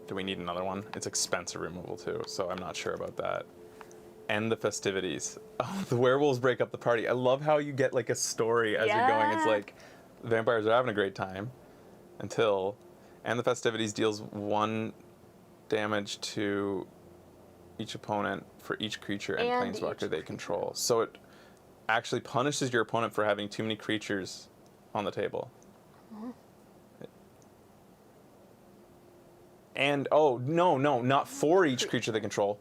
Do we need another one? It's expensive removal too, so I'm not sure about that. End the festivities. Oh, the werewolves break up the party. I love how you get like a story as you're going. It's Yeah. like the vampires are having a great time until end the festivities deals 1 damage to each opponent for each creature and planeswalker they control. So it actually punishes your opponent for having too many creatures on the table. And no, not for each creature they control,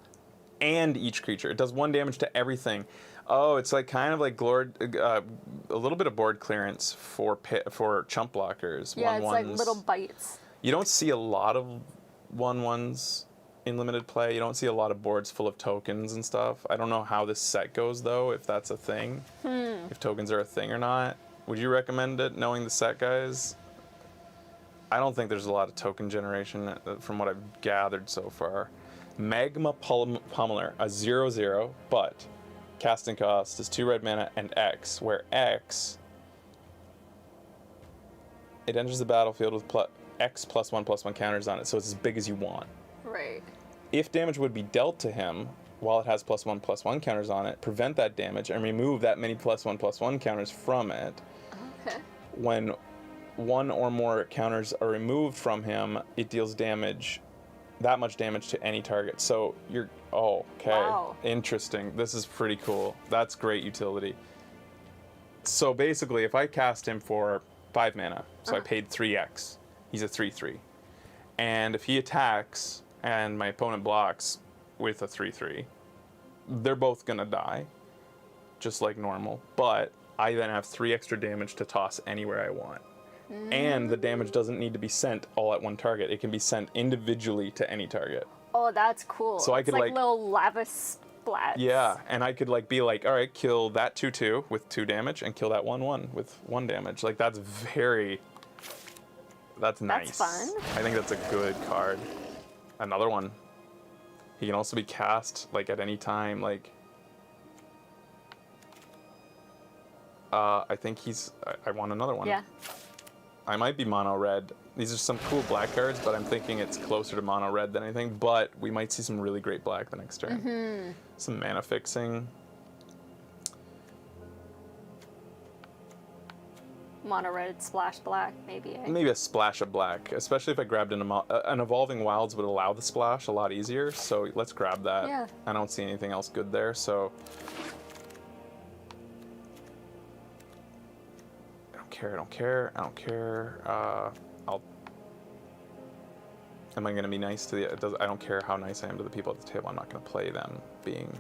and each creature. It does 1 damage to everything. Oh, it's like kind of like a little bit of board clearance for chump blockers. Yeah, it's like 1/1s. little bites. You don't see a lot of 1/1s in limited play. You don't see a lot of boards full of tokens and stuff. I don't know how this set goes though, if that's a thing. If tokens are a thing or not. Would you recommend it, knowing the set, guys? I don't think there's a lot of token generation from what I've gathered so far. Magma Pummeler, a 0/0, but casting cost is 2 red mana and X, where X, it enters the battlefield with X +1/+1 counters on it, so it's as big as you want. Right. If damage would be dealt to him while it has +1/+1 counters on it, prevent that damage and remove that many +1/+1 counters from it. Okay. When 1 or more counters are removed from him, it deals damage, that much damage to any target. So you're, okay, Wow. interesting. This is pretty cool. That's great utility. So basically, if I cast him for 5 mana, so I paid 3x, he's a 3/3. And if he attacks and my opponent blocks with a 3/3, they're both gonna die, just like normal. But I then have 3 extra damage to toss anywhere I want. And the damage doesn't need to be sent all at one target. It can be sent individually to any target. Oh, that's cool. So I it's could, like like- little lava splats. Yeah, and I could like be like, all right, kill that 2/2 with 2 damage and kill that 1/1 with 1 damage. Like that's nice. fun. I think that's a good card. Another one. He can also be cast like at any time. Like, I think I want another one. Yeah. I might be mono red. These are some cool black cards, but I'm thinking it's closer to mono red than anything. But we might see some really great black the next turn. Some mana fixing. Mono red, splash black, maybe. Maybe a splash of black, especially if I grabbed an Evolving Wilds would allow the splash a lot easier. So let's grab that. Yeah. I don't see anything else good there, so I don't care. Am I gonna be nice to the? I don't care how nice I am to the people at the table. I'm not gonna play them being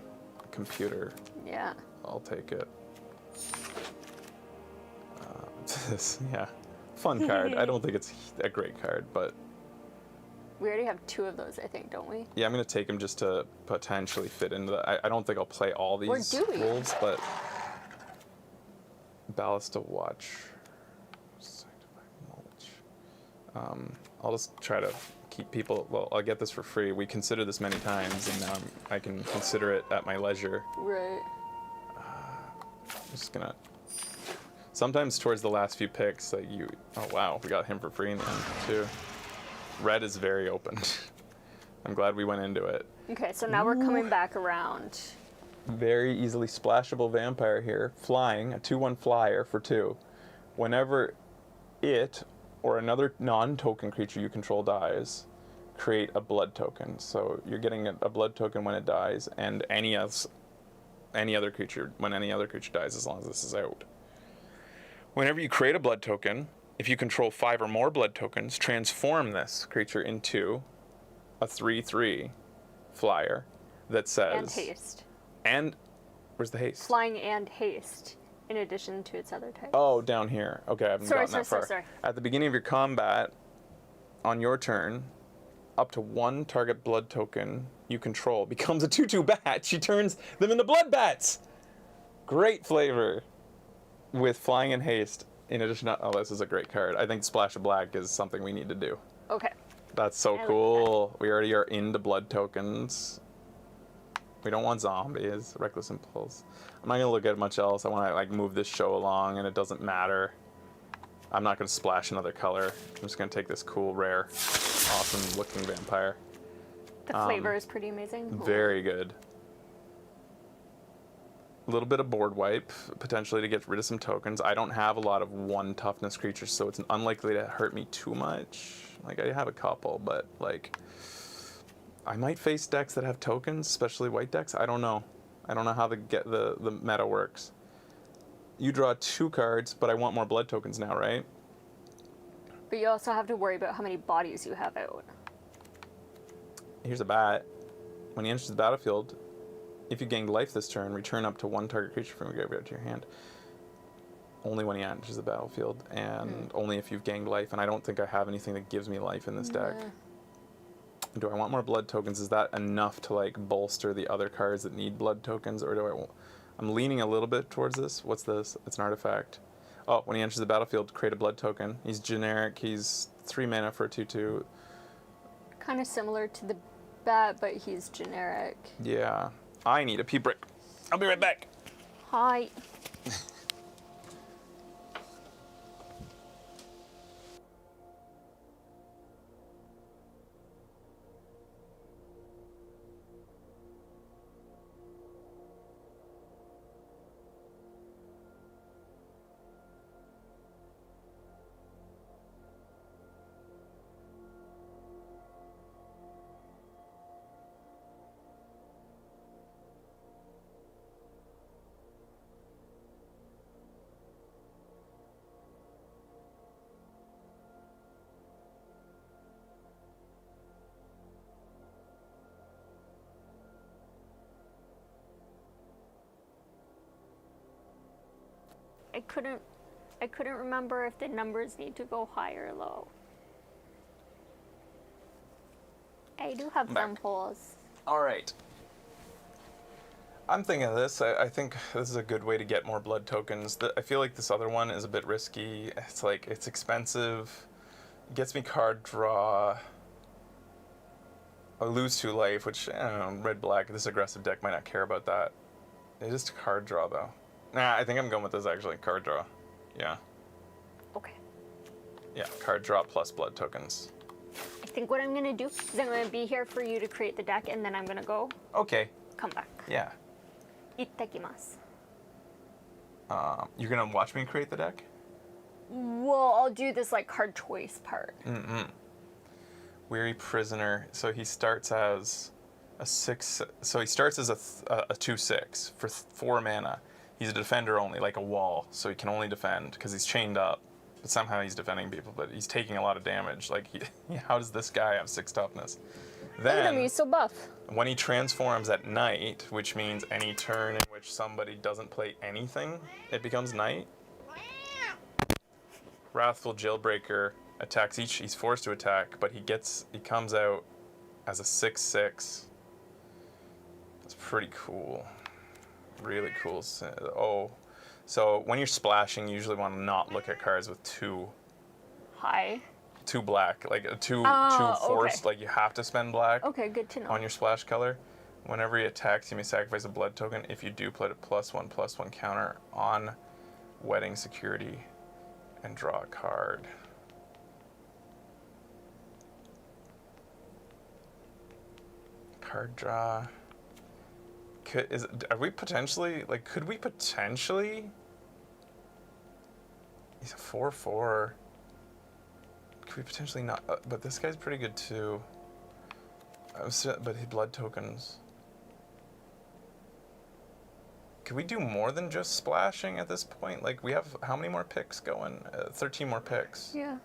a computer. Yeah. I'll take it. Yeah, fun card. I don't think it's a great card, but We already have 2 of those, I think, don't we? yeah, I'm gonna take him just to potentially fit into the. I don't think I'll play all these Or do we? wolves, but Ballast of Watch. I'll just try to keep people. Well, I'll get this for free. We considered this many times, and now I can consider it at my leisure. Right. I'm just gonna. Sometimes towards the last few picks, like you. Oh wow, we got him for free in the end too. Red is very open. I'm glad we went into it. Okay, so now we're coming back around. Very easily splashable vampire here. Flying, a 2/1 flyer for 2. Whenever it or another non-token creature you control dies, create a blood token. So you're getting a blood token when it dies, and any other creature when any other creature dies, as long as this is out. Whenever you create a blood token, if you control 5 or more blood tokens, transform this creature into a 3/3 flyer that says. And haste. And where's the haste? Flying and haste, in addition to its other types. Oh, down here. Okay, I haven't gotten that far. Sorry. At the beginning of your combat, on your turn, up to 1 target blood token you control becomes a 2/2 bat. She turns them into blood bats. Great flavor with flying and haste. In addition to, oh, this is a great card. I think Splash of Black is something we need to do. Okay. That's so like cool. We already are into blood tokens. We don't want zombies. Reckless Impulse. I'm not gonna look at much else. I want to like move this show along, and it doesn't matter. I'm not gonna splash another color. I'm just gonna take this cool, rare, awesome looking vampire. The flavor is pretty amazing. Very good. A little bit of board wipe, potentially to get rid of some tokens. I don't have a lot of 1 toughness creatures, so it's unlikely to hurt me too much. Like, I have a couple, but, like, I might face decks that have tokens, especially white decks. I don't know. I don't know how the meta works. You draw 2 cards, but I want more blood tokens now, right? But you also have to worry about how many bodies you have out. Here's a bat. When he enters the battlefield, if you gained life this turn, return up to 1 target creature from your graveyard to your hand. Only when he enters the battlefield, and only if you've gained life. And I don't think I have anything that gives me life in this deck. Do I want more blood tokens? Is that enough to like bolster the other cards that need blood tokens, or do I? I'm leaning a little bit towards this. What's this? It's an artifact. Oh, when he enters the battlefield, create a blood token. He's generic. He's 3 mana for a 2/2. Kind of similar to the bat, but he's generic. Yeah. I need a pea brick. I'll be right back. Hi. I couldn't remember if the numbers need to go high or low. I do have some polls. All right. I'm thinking of this. I think this is a good way to get more blood tokens. I feel like this other one is a bit risky. It's like, it's expensive. It gets me card draw. I lose 2 life, which, I don't know, red-black, this aggressive deck might not care about that. It is card draw, though. Nah, I think I'm going with this, actually. Card draw. Yeah. Okay. Yeah, card draw plus blood tokens. I think what I'm gonna do is I'm gonna be here for you to create the deck, and then I'm gonna go Okay. come back. Yeah. Ittakimasu. You're going to watch me create the deck? Well, I'll do this like card choice part. Weary Prisoner. So he starts as a 6. So he starts as a 2/6 for 4 mana. He's a defender only, like a wall. So he can only defend because he's chained up. But somehow he's defending people, but he's taking a lot of damage. Like, how does this guy have 6 toughness? Look at him, Then, he's so buff. when he transforms at night, which means any turn in which somebody doesn't play anything, it becomes night. Wrathful Jailbreaker attacks each. He's forced to attack, but he comes out as a 6/6. That's pretty cool. Really cool. So when you're splashing, you usually want to not look at cards with 2 Hi. black, like two Oh, forced. okay. Like you have to spend black Okay, good to know. on your splash color. Whenever he attacks, you may sacrifice a blood token. If you do, put a +1/+1 counter on Wedding Security and draw a card. Card draw. Could we potentially? He's a 4/4. Could we potentially not? But this guy's pretty good too. But his blood tokens. Could we do more than just splashing at this point? Like, we have how many more picks going? 13 more picks. Yeah.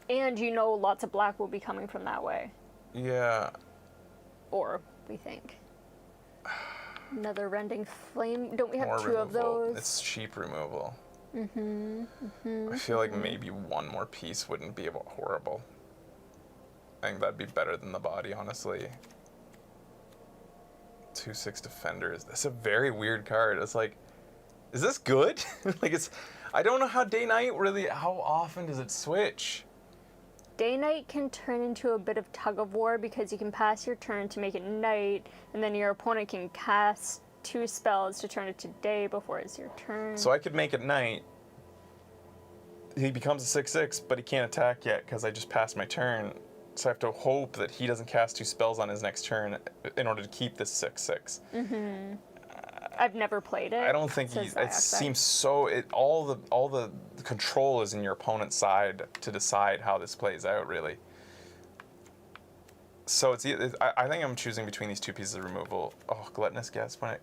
And you know lots of black will be coming from that way. Yeah. Or, we think. Another Rending Flame. Don't we have More 2 of removal. those? It's cheap removal. I feel like maybe 1 more piece wouldn't be horrible. I think that'd be better than the body, honestly. 2/6 defenders. That's a very weird card. It's like, is this good? Like, I don't know how day-night really, how often does it switch? Day-night can turn into a bit of tug-of-war because you can pass your turn to make it night, and then your opponent can cast 2 spells to turn it to day before it's your turn. So I could make it night. He becomes a 6/6, but he can't attack yet because I just passed my turn. So I have to hope that he doesn't cast 2 spells on his next turn in order to keep this 6/6. I've never played it. I don't think says it Zyok. seems so. All the control is in your opponent's side to decide how this plays out, really. So I think I'm choosing between these 2 pieces of removal. Oh, Gluttonous Guest. When it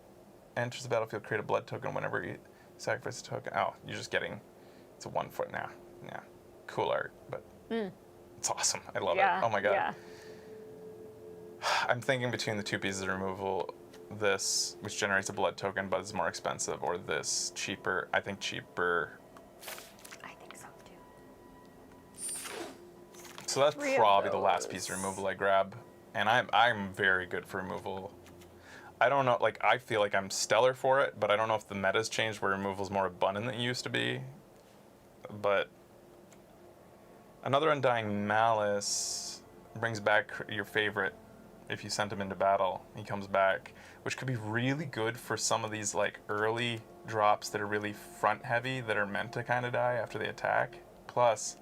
enters the battlefield, create a blood token whenever you sacrifice a token. Oh, you're just getting. It's a 1 foot now. Yeah, cool art, but it's awesome. I love it. Oh my god. Yeah. I'm thinking between the 2 pieces of removal, this, which generates a blood token but is more expensive, or this, cheaper. I think cheaper. I think so too. So that's 3 of probably the last piece of those. removal I grab. And I'm very good for removal. I don't know, like, I feel like I'm stellar for it, but I don't know if the meta's changed where removal's more abundant than it used to be. But another Undying Malice brings back your favorite. If you sent him into battle, he comes back, which could be really good for some of these like early drops that are really front heavy that are meant to kind of die after they attack. Plus,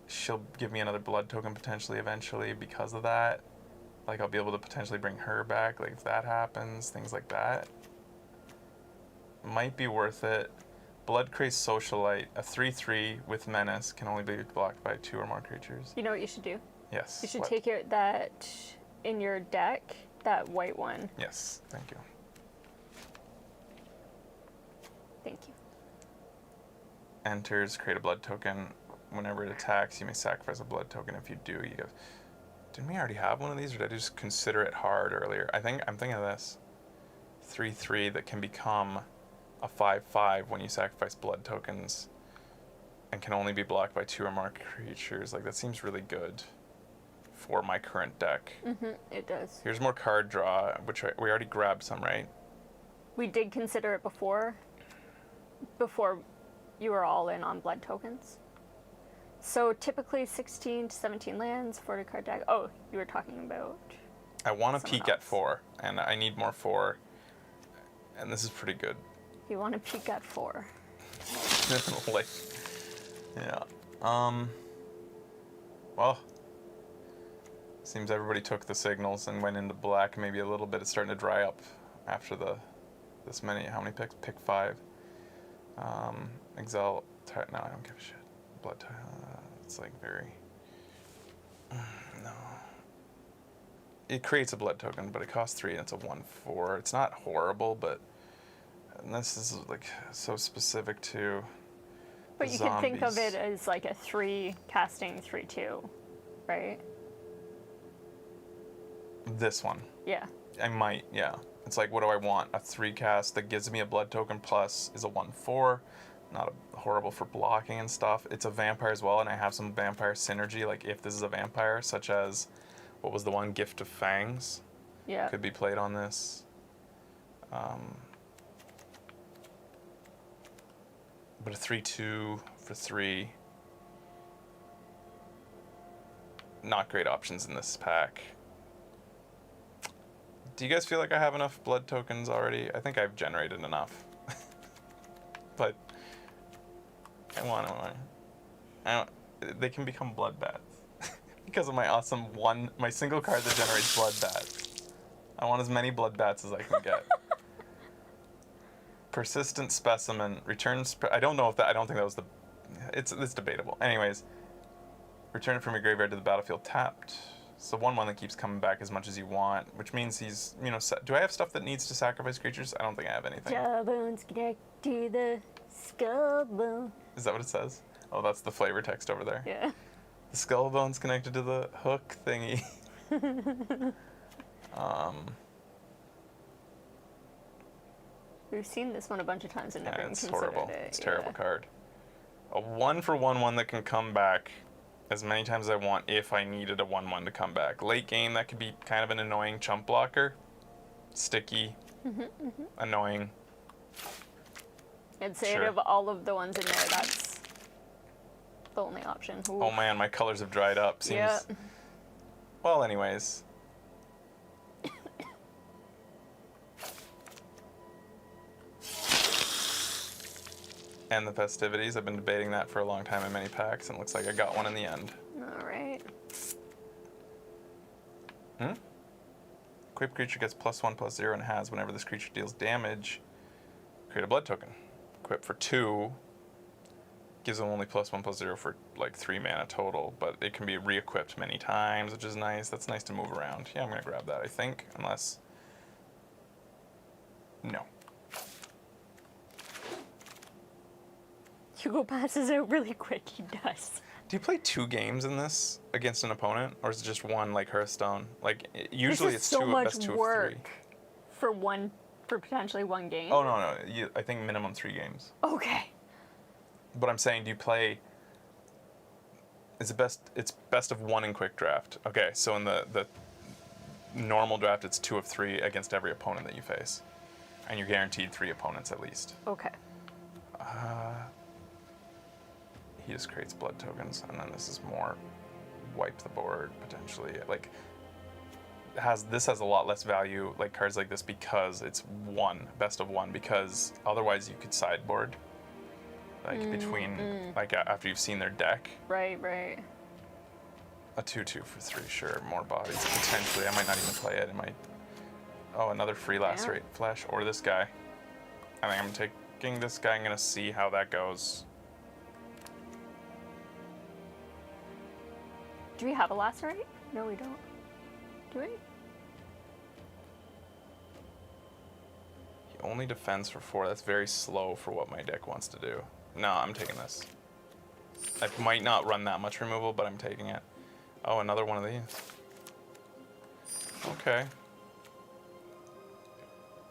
she'll give me another blood token potentially eventually because of that. Like, I'll be able to potentially bring her back, like if that happens, things like that. Might be worth it. Bloodcraze Socialite, a 3/3 with menace, can only be blocked by 2 or more creatures. You know what you should do? Yes. You should what? take that in your deck, that white one. Yes, thank you. Thank you. Enters, create a blood token. Whenever it attacks, you may sacrifice a blood token. If you do, you go. Didn't we already have one of these, or did I just consider it hard earlier? I'm thinking of this. 3/3 that can become a 5/5 when you sacrifice blood tokens, and can only be blocked by 2 or more creatures. Like, that seems really good for my current deck. It does. Here's more card draw, which we already grabbed some, right? We did consider it before you were all in on blood tokens. So typically 16 to 17 lands, 40 card deck. Oh, you were talking about. I want to Someone peek at else. 4, and I need more 4. And this is pretty good. You want to peek at 4. Like, yeah. Well, seems everybody took the signals and went into black. Maybe a little bit. It's starting to dry up after this many. How many picks? Pick 5. Exile. No, I don't give a shit. Blood. It's like very. No. It creates a blood token, but it costs 3 and it's a 1/4. It's not horrible, but and this is like so specific to. But you can think of it as like a 3 casting 3/2, right? This one. Yeah. I might, yeah. It's like, what do I want? A 3 cast that gives me a blood token plus is a 1/4. Not horrible for blocking and stuff. It's a vampire as well, and I have some vampire synergy. Like if this is a vampire, such as what was the one, Gift of Fangs, Yeah. could be played on this. But a 3/2 for 3. Not great options in this pack. Do you guys feel like I have enough blood tokens already? I think I've generated enough. But I want they can become blood bats. Because of my awesome my single card that generates blood bats. I want as many blood bats as I can get. Persistent Specimen returns. I don't know if that. I don't think that was the. It's debatable. Anyways, return it from your graveyard to the battlefield tapped. So 1/1 that keeps coming back as much as you want, which means he's do I have stuff that needs to sacrifice creatures? I don't think I have anything. Jawbones connect to the skull bone. Is that what it says? Oh, that's the flavor text over there. Yeah. The skull bone's connected to the hook thingy. We've seen this one a bunch of times and never even It's considered horrible. it. It's a terrible yeah. card. A 1/1 that can come back as many times as I want if I needed a 1/1 to come back. Late game, that could be kind of an annoying chump blocker. Sticky. Annoying. I'd say Sure. out of all of the ones in there, that's the only option. Ooh. Oh man, my colors have dried up. Seems. Yeah. Well, anyways. And the festivities. I've been debating that for a long time in many packs, and it looks like I got one in the end. All right. Equipped creature gets +1/+0 and has whenever this creature deals damage, create a blood token. Equip for 2. Gives them only +1/+0 for like 3 mana total, but it can be re-equipped many times, which is nice. That's nice to move around. Yeah, I'm gonna grab that, I think, unless. No. Hugo passes out really quick. He does. Do you play 2 games in this against an opponent, or is it just one like Hearthstone? Like usually this is it's so 2 much best 2 of 3. work for potentially one game. Oh no, I think minimum 3 games. Okay. But I'm saying, do you play? It's best of 1 in quick draft. Okay, so in the normal draft, it's 2 of 3 against every opponent that you face, and you're guaranteed 3 opponents at least. Okay. He just creates blood tokens, and then this is more wipe the board potentially. Like this has a lot less value, like cards like this, because it's best of 1. Because otherwise you could sideboard, like between like after you've seen their deck. Right. Right. A 2/2 for 3, sure. More bodies potentially. I might not even play it. It might. Oh, another free lacerate flesh, or this guy. I think I'm taking this guy. I'm gonna see how that goes. Do we have a lacerate? No, we don't. Do we? He only defends for 4. That's very slow for what my deck wants to do. No, I'm taking this. I might not run that much removal, but I'm taking it. Oh, another one of these. Okay.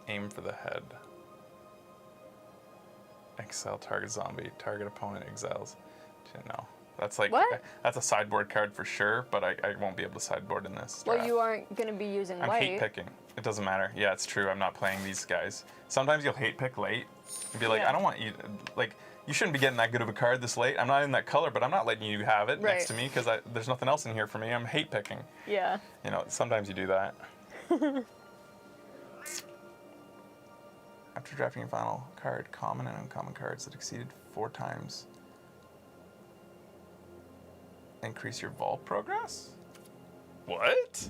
Aim for the head. Exile target zombie. Target opponent exiles. No. That's like What? That's a sideboard card for sure, but I won't be able to sideboard in this draft. Well, you aren't going to be using I'm white. hate picking. It doesn't matter. Yeah, it's true. I'm not playing these guys. Sometimes you'll hate pick late and be like, Yeah. I don't want you. Like, you shouldn't be getting that good of a card this late. I'm not in that color, but I'm not letting you have it next Right. to me because there's nothing else in here for me. I'm hate picking. Yeah. You know, sometimes you do that. After drafting your final card, common and uncommon cards that exceeded 4 times increase your vault progress? What?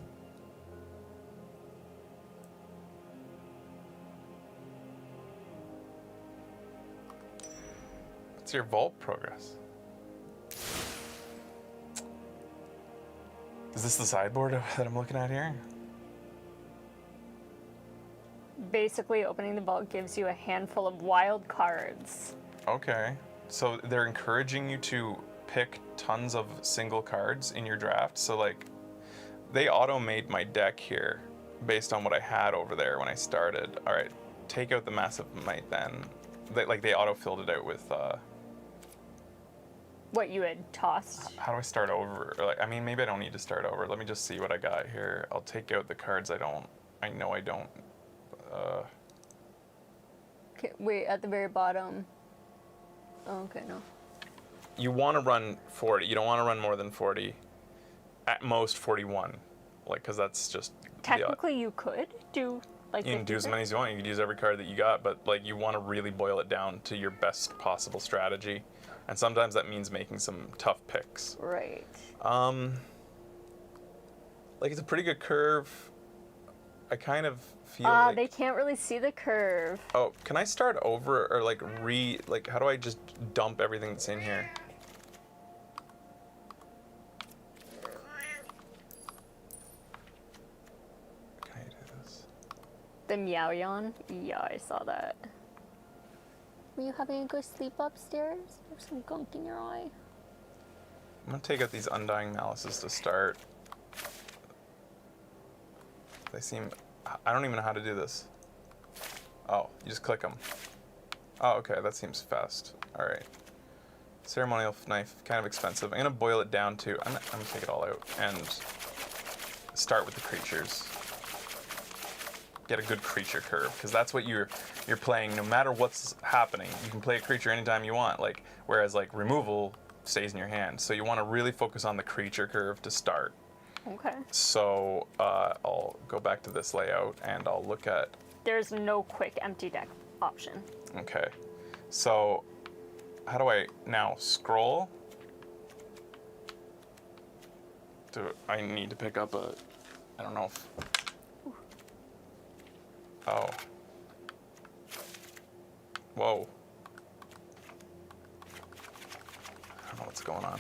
What's your vault progress? Is this the sideboard that I'm looking at here? Basically, opening the vault gives you a handful of wild cards. Okay. So they're encouraging you to pick tons of single cards in your draft. So like they auto-made my deck here based on what I had over there when I started. All right, take out the Massive Might then. They auto-filled it out with What you had tossed. how do I start over? Or I mean, maybe I don't need to start over. Let me just see what I got here. I'll take out the cards I know I don't. Okay, wait, at the very bottom. Oh, okay, no. You want to run 40. You don't want to run more than 40. At most 41. Like, because that's just... Technically, you could do like. You can do as 50%. many as you want. You can use every card that you got, but like you want to really boil it down to your best possible strategy. And sometimes that means making some tough picks. Right. Like it's a pretty good curve. I kind of feel like... They can't really see the curve. Oh, can I start over or like how do I just dump everything that's in here? Can I do this? The meow yawn? Yeah, I saw that. Were you having a good sleep upstairs? There's some gunk in your eye. I'm gonna take out these Undying Malices to start. They seem... I don't even know how to do this. Oh, you just click them. Oh, okay, that seems fast. All right. Ceremonial Knife, kind of expensive. I'm gonna boil it down to... I'm gonna take it all out and start with the creatures. Get a good creature curve, because that's what you're playing no matter what's happening. You can play a creature anytime you want, like whereas like removal stays in your hand. So you want to really focus on the creature curve to start. Okay. So I'll go back to this layout and I'll look at... There's no quick empty deck option. Okay. So how do I now scroll? Do I need to pick up a... I don't know if... Oh. Whoa. I don't know what's going on.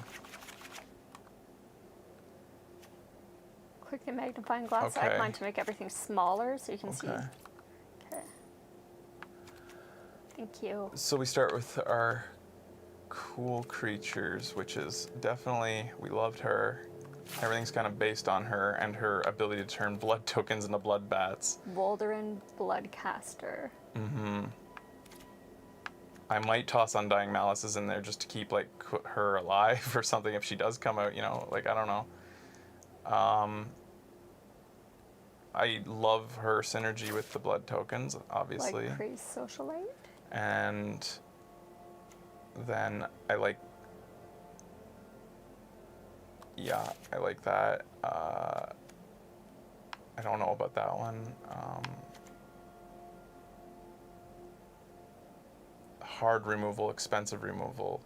Click the magnifying glass Okay. icon to make everything smaller so you can see. Okay. Okay. Thank you. So we start with our cool creatures, which is definitely, we loved her. Everything's kind of based on her and her ability to turn blood tokens into blood bats. Wolderin Bloodcaster. I might toss Undying Malices in there just to keep like her alive or something if she does come out, you know, like I don't know. I love her synergy with the blood tokens, obviously. Like Crazy Socialite. And then I like... Yeah, I like that. I don't know about that one. Hard removal, expensive removal.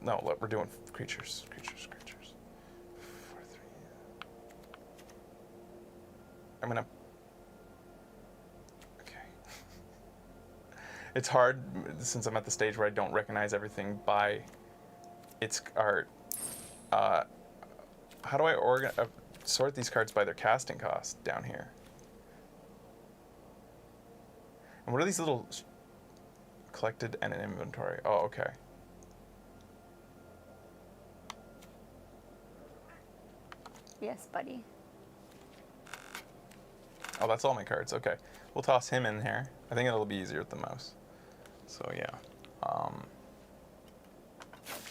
No, look, we're doing creatures. 4, 3. I'm gonna... Okay. It's hard since I'm at the stage where I don't recognize everything by its art. How do I sort these cards by their casting cost down here? And what are these little collected and an inventory? Oh, okay. Yes, buddy. Oh, that's all my cards. Okay. We'll toss him in here. I think it'll be easier with the mouse. So, yeah.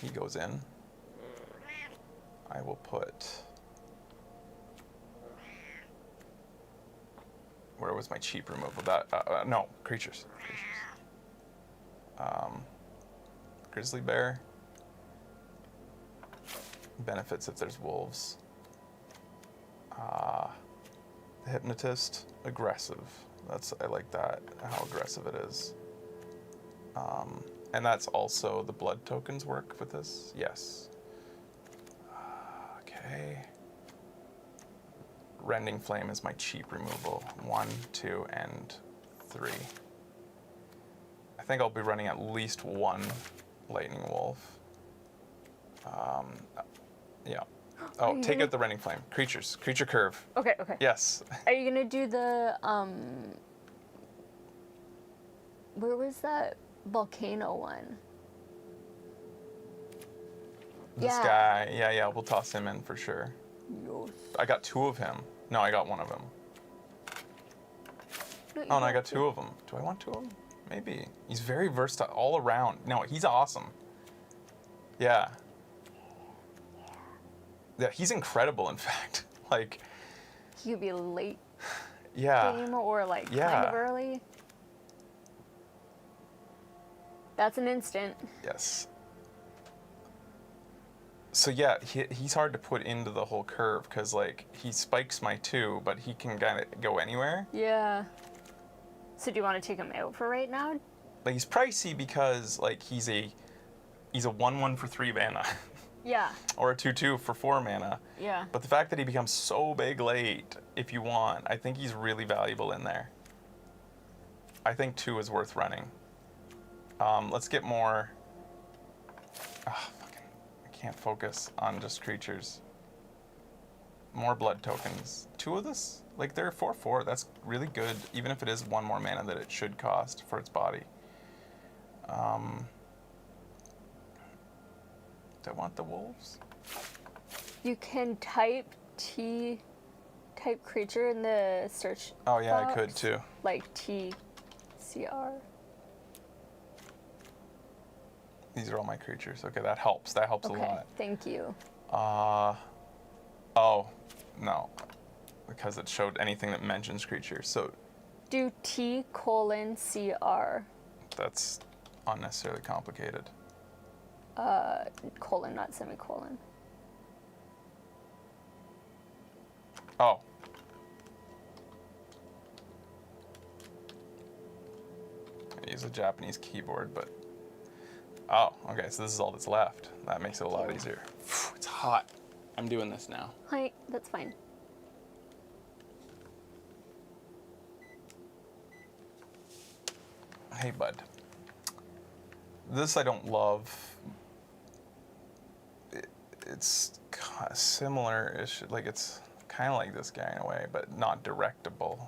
He goes in. I will put... Where was my cheap removal? That no, creatures. Grizzly Bear. Benefits if there's wolves. The Hypnotist, aggressive. I like that, how aggressive it is. And that's also the blood tokens work with this? Yes. Okay. Rending Flame is my cheap removal. 1, 2, and 3. I think I'll be running at least one Lightning Wolf. Yeah. Oh, take out the Rending Flame. Creatures. Creature curve. Okay. Yes. Are you gonna do the where was that volcano one? This guy. Yeah, we'll toss him in for sure. Yes. I got 2 of him. No, I got 1 of him. No, you Oh, and I have got to. 2 of them. Do I want 2 of them? Maybe. He's very versatile all around. No, he's awesome. Yeah. Yeah, he's incredible, in fact. Like, He could be late yeah. game or like kind Yeah. of early. That's an instant. Yes. So yeah, he's hard to put into the whole curve because like he spikes my 2, but he can kind of go anywhere. Yeah. So do you want to take him out for right now? Like he's pricey because like he's a 1/1 for 3 mana Yeah. or a 2/2 for 4 mana. Yeah. But the fact that he becomes so big late, if you want, I think he's really valuable in there. I think 2 is worth running. Let's get more. Fucking, I can't focus on just creatures. More blood tokens. 2 of this? Like they're 4/4. That's really good, even if it is 1 more mana that it should cost for its body. Do I want the wolves? You can type type creature in the search Oh yeah, box, I could too. like TCR. These are all my creatures. Okay, that helps. That helps Okay, a lot. thank you. Oh, no. Because it showed anything that mentions creatures. So Do T:(CR. that's unnecessarily complicated. Colon, not semicolon. Oh. I use a Japanese keyboard, but... Oh, okay, so this is all that's left. That makes it a lot easier. It's hot. I'm doing this now. Hi, that's fine. Hey, bud. This I don't love. It's similar-ish, like it's kind of like this guy in a way, but not directable.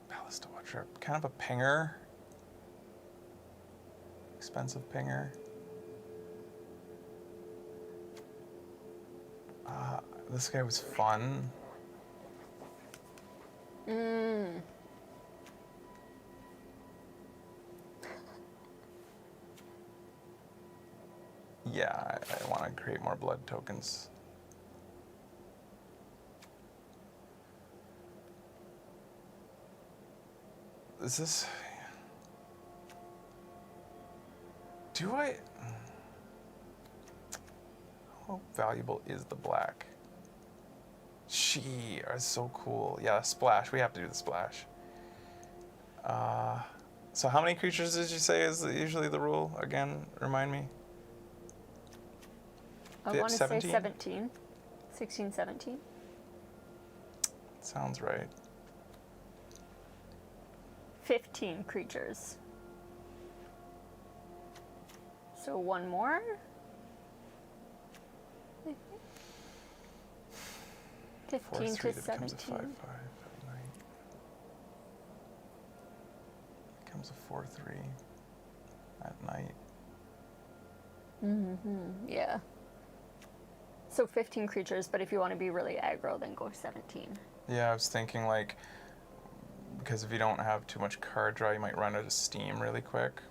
Palace to Watcher, kind of a pinger. Expensive pinger. This guy was fun. Yeah, I want to create more blood tokens. Is this... Do I... How valuable is the black? She is so cool. Yeah, splash. We have to do the splash. So how many creatures did you say is usually the rule? Again, remind me. I They have want to 17? say 17. 16, 17. Sounds right. 15 creatures. So one more? 15 4/3 to that becomes a 17. 5/5 at night. Becomes a 4/3 at night. Yeah. So 15 creatures, but if you want to be really aggro, then go 17. Yeah, I was thinking like, because if you don't have too much card draw, you might run out of steam really quick.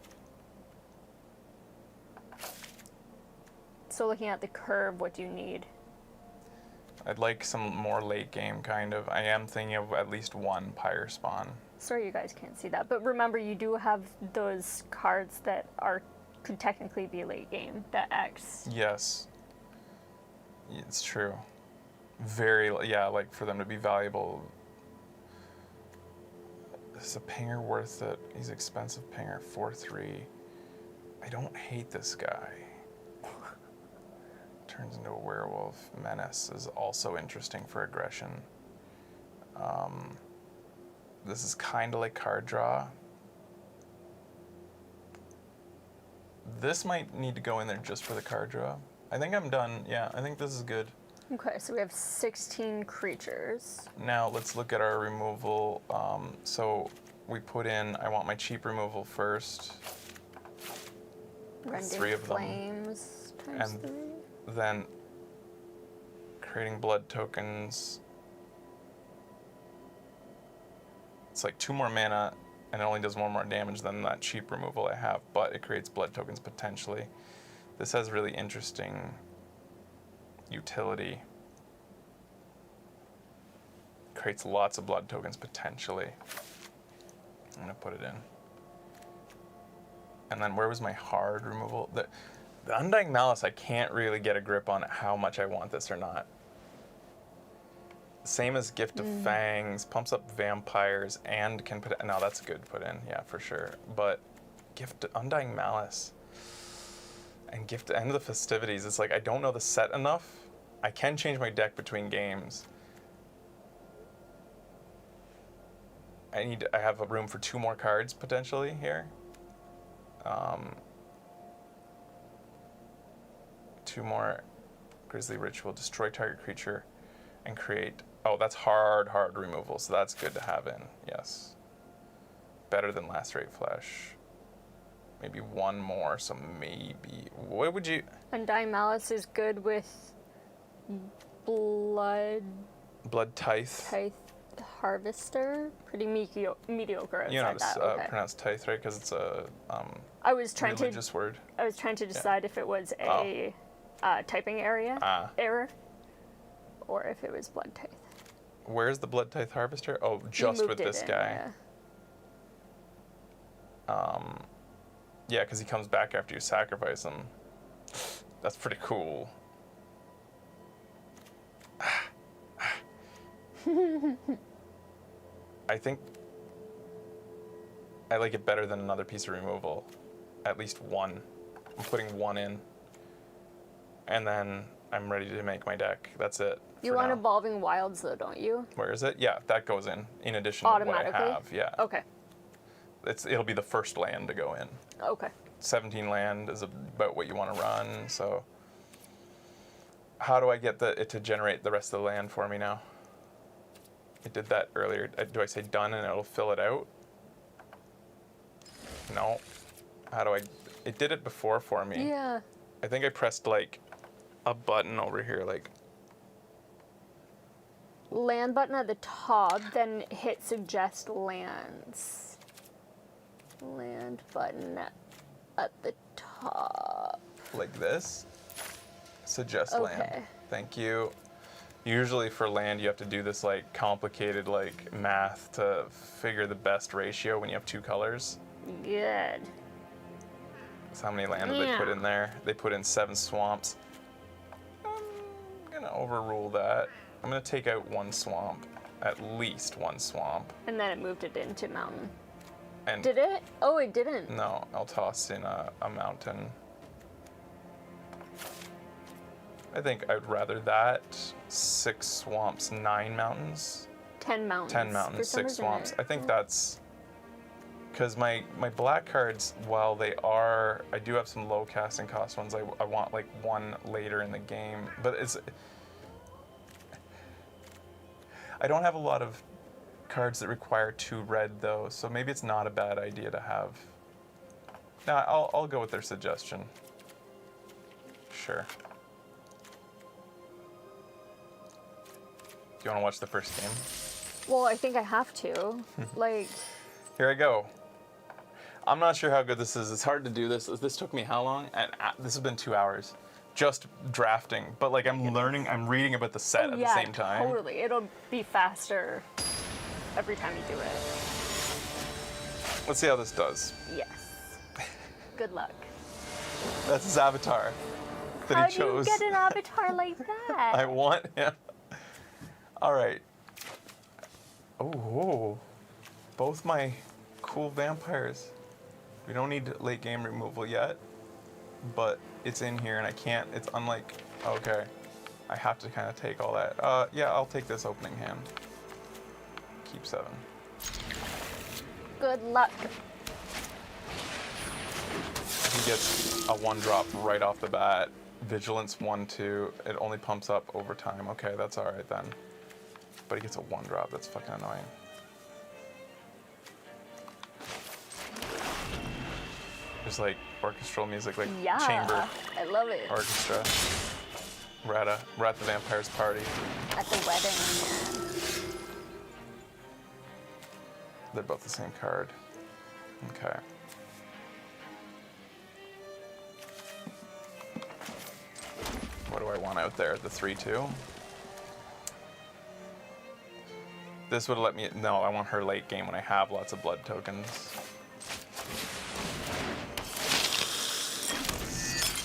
So looking at the curve, what do you need? I'd like some more late game kind of. I am thinking of at least one Pyre Spawn. Sorry you guys can't see that, but remember you do have those cards that are could technically be late game. The X. Yes. It's true. Very, yeah, like for them to be valuable. Is a pinger worth it? He's expensive pinger, 4/3. I don't hate this guy. Turns into a werewolf. Menace is also interesting for aggression. This is kind of like card draw. This might need to go in there just for the card draw. I think I'm done. Yeah, I think this is good. Okay, so we have 16 creatures. Now let's look at our removal. So we put in, I want my cheap removal first. Rending 3 of them. Flames times And 3. then creating blood tokens. It's like 2 more mana, and it only does 1 more damage than that cheap removal I have, but it creates blood tokens potentially. This has really interesting utility. Creates lots of blood tokens potentially. I'm gonna put it in. And then where was my hard removal? The Undying Malice, I can't really get a grip on how much I want this or not. Same as Gift of Fangs, pumps up vampires and can put, no, that's good to put in, yeah, for sure. But Undying Malice and Gift End of the Festivities, it's like I don't know the set enough. I can change my deck between games. I have a room for 2 more cards potentially here. 2 more Grisly Ritual, destroy target creature, and create. Oh, that's hard removal, so that's good to have in. Yes. Better than Lacerate Flesh. Maybe 1 more, so maybe. What would you? Undying Malice is good with Blood Tithe. Tithe Harvester. Pretty mediocre You know how outside to that. Okay. pronounce Tithe, right? Because it's a I was trying religious word. I was trying to decide if it was a typing error, or if it was Blood Tithe. Where's the Blood Tithe Harvester? Oh, just with this guy. Yeah, because he comes back after you sacrifice him. That's pretty cool. I think I like it better than another piece of removal. At least 1. I'm putting 1 in. And then I'm ready to make my deck. That's it. You want Evolving Wilds though, don't you? Where is it? Yeah, that goes in addition to what I have. Yeah. Okay. It'll be the first land to go in. Okay. 17 land is about what you want to run, so how do I get it to generate the rest of the land for me now? It did that earlier. Do I say done and it'll fill it out? No. How do I? It did it before for me. Yeah. I think I pressed like a button over here, like Land button at the top, then hit suggest lands. Land button at the top. like this. Suggest Okay. land. Thank you. Usually for land, you have to do this like complicated like math to figure the best ratio when you have 2 colors. Good. So how many land did they put in there? They put in 7 swamps. I'm gonna overrule that. I'm gonna take out 1 swamp, at least 1 swamp. And then it moved it into mountain. And Did it? Oh, it didn't. no, I'll toss in a mountain. I think I'd rather that. 6 swamps, 9 mountains. 10 mountains. 10 mountains, For some 6 reason swamps. it- I think that's because my black cards, while they are, I do have some low casting cost ones. I want like 1 later in the game, but I don't have a lot of cards that require 2 red though, so maybe it's not a bad idea to have. Nah, I'll go with their suggestion. Sure. Do you want to watch the first game? Well, I think I have to. Like, Here I go. I'm not sure how good this is. It's hard to do this. This took me how long? And this has been 2 hours. Just drafting. But like I'm learning, I'm reading about the set at the same time. Totally. It'll be faster every time you do it. Let's see how this does. Yes. Good luck. That's his avatar that How he do you chose. get an avatar like that? I want him. All right. Oh, both my cool vampires. We don't need late game removal yet, but it's in here and I can't. It's unlike. Okay, I have to kind of take all that. Yeah, I'll take this opening hand. Keep 7. Good luck. He gets a 1-drop right off the bat. Vigilance 1/2. It only pumps up over time. Okay, that's all right then. But he gets a 1-drop. That's fucking annoying. There's like orchestral music, like Yeah. chamber I love it. orchestra. We're at the vampire's party. At the wedding. They're both the same card. Okay. What do I want out there? The 3/2? This would let me. No, I want her late game when I have lots of blood tokens.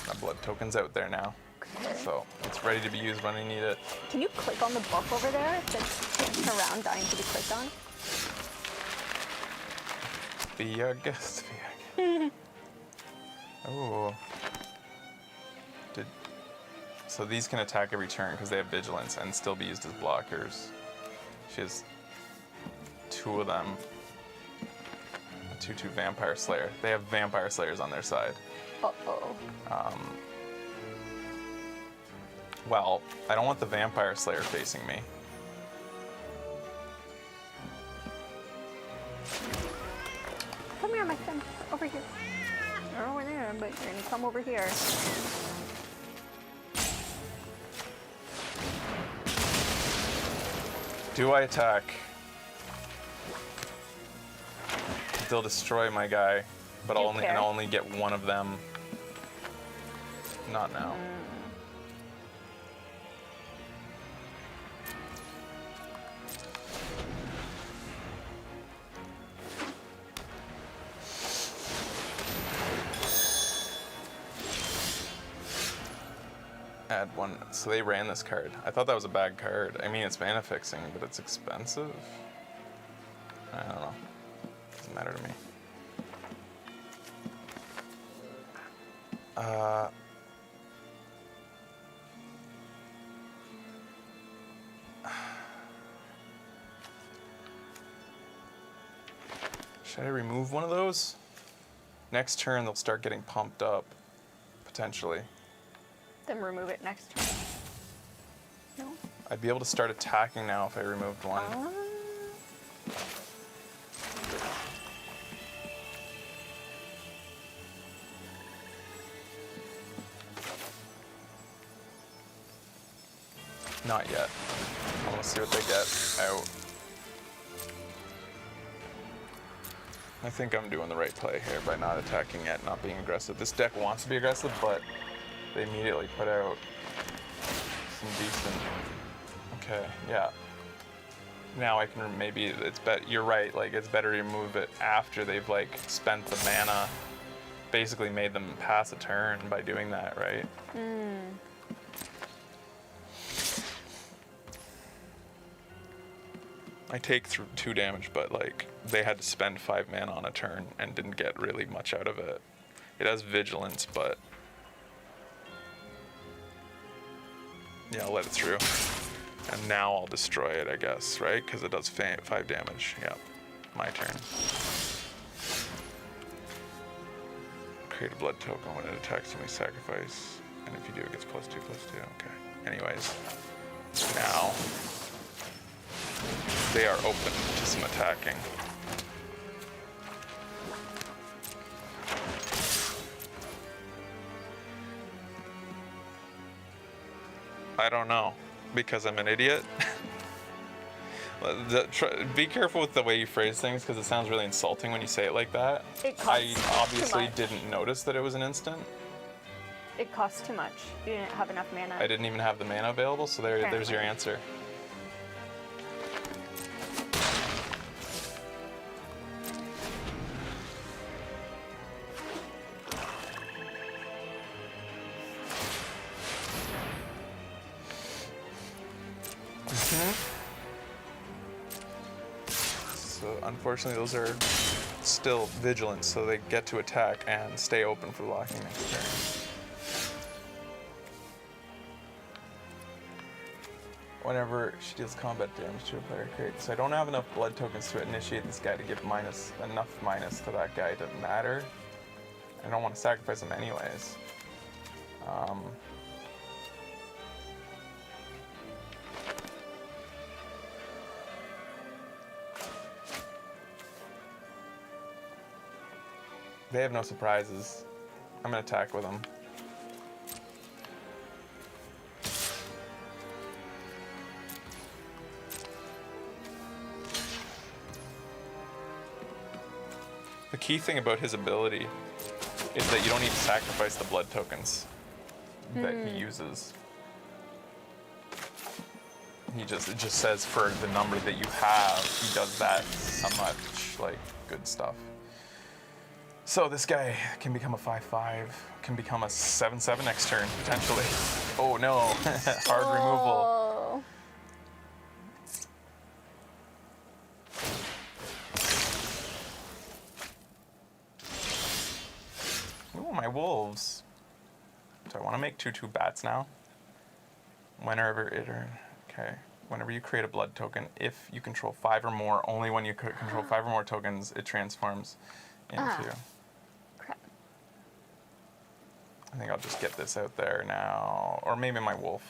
That blood token's out there now. So it's ready to be used when I need it. Can you click on the book over there that's taking around dying to be clicked on? Be our guest. Be our guest. Oh. So these can attack every turn because they have vigilance and still be used as blockers. She has 2 of them. A 2/2 Vampire Slayer. They have Vampire Slayers on their side. Uh-oh. Well, I don't want the Vampire Slayer facing me. Come here, my friend. Over here. You're over there, but you're gonna come over here. Do I attack? They'll destroy my guy, but Do you I'll care? only get 1 of them. Not now. Add 1. So they ran this card. I thought that was a bad card. I mean, it's mana fixing, but it's expensive. I don't know. Doesn't matter to me. Should I remove one of those? Next turn, they'll start getting pumped up, potentially. Then remove it next turn. No? I'd be able to start attacking now if I removed one. Not yet. I want to see what they get out. I think I'm doing the right play here by not attacking yet, not being aggressive. This deck wants to be aggressive, but they immediately put out some decent. Okay, yeah. Now I can maybe it's you're right. Like it's better to remove it after they've like spent the mana, basically made them pass a turn by doing that, right? I take through 2 damage, but like they had to spend 5 mana on a turn and didn't get really much out of it. It has vigilance, but yeah, I'll let it through. And now I'll destroy it, I guess, right? Because it does 5 damage. Yeah, my turn. Create a blood token when it attacks you, may sacrifice. And if you do, it gets +2/+2. Okay. Anyways, now they are open to some attacking. I don't know, because I'm an idiot. Be careful with the way you phrase things, because it sounds really insulting when you say it like that. It I costs obviously too much. didn't notice that it was an instant. It costs too much. You didn't have enough mana. I didn't even have the mana available, so there's your answer. unfortunately, those are still vigilant, so they get to attack and stay open for blocking next turn. Whenever she deals combat damage to a player create. So I don't have enough blood tokens to initiate this guy to give enough minus to that guy to matter. I don't want to sacrifice him anyways. They have no surprises. I'm gonna attack with them. The key thing about his ability is that you don't need to sacrifice the blood tokens that he uses. It just says for the number that you have, he does that so much, like, good stuff. So this guy can become a 5/5, can become a 7/7 next turn, potentially. Oh no, hard removal. Ooh, my wolves. Do I want to make 2/2 bats now? Whenever you create a blood token, if you control 5 or more, only when you control 5 or more tokens, it transforms into. Crap. I think I'll just get this out there now, or maybe my wolf.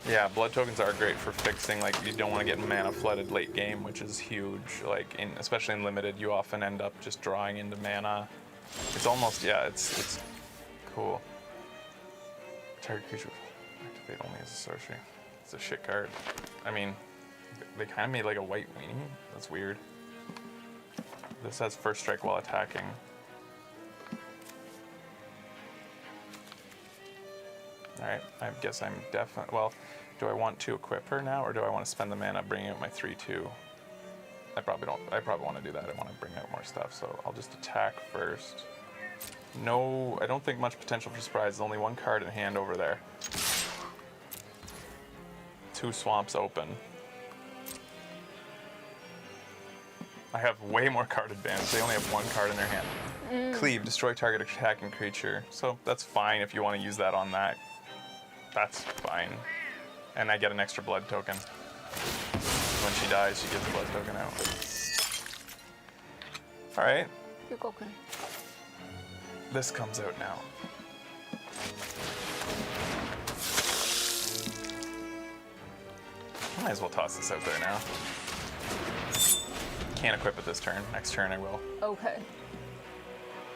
Yeah, blood tokens are great for fixing, like, you don't want to get mana flooded late game, which is huge. Like, especially in limited, you often end up just drawing into mana. It's almost, yeah, it's cool. Target creature activate only as a sorcery. It's a shit card. I mean, they kind of made like a white weenie. That's weird. This has first strike while attacking. Alright, I guess I'm definitely, well, do I want to equip her now, or do I want to spend the mana bringing out my 3/2? I probably want to do that. I want to bring out more stuff, so I'll just attack first. No, I don't think much potential for surprise. There's only one card in hand over there. 2 swamps open. I have way more card advantage. They only have 1 card in their hand. Cleave, destroy target attacking creature. So that's fine if you want to use that on that. That's fine. And I get an extra blood token. When she dies, she gets a blood token out. Alright. You're welcome. This comes out now. I might as well toss this out there now. Can't equip it this turn. Next turn I will. Okay.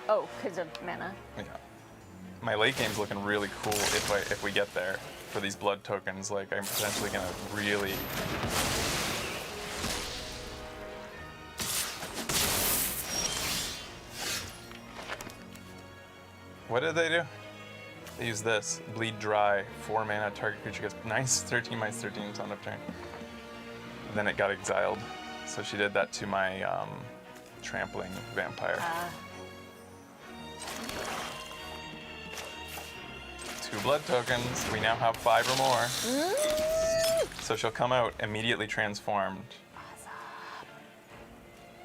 Oh, because of mana. Yeah. My late game's looking really cool if we get there for these blood tokens. Like, I'm potentially gonna really. What did they do? They use this. Bleed dry. 4 mana. Target creature gets -13, -13 until end of turn. And then it got exiled. So she did that to my trampling vampire. 2 blood tokens. We now have 5 or more. So she'll come out immediately transformed.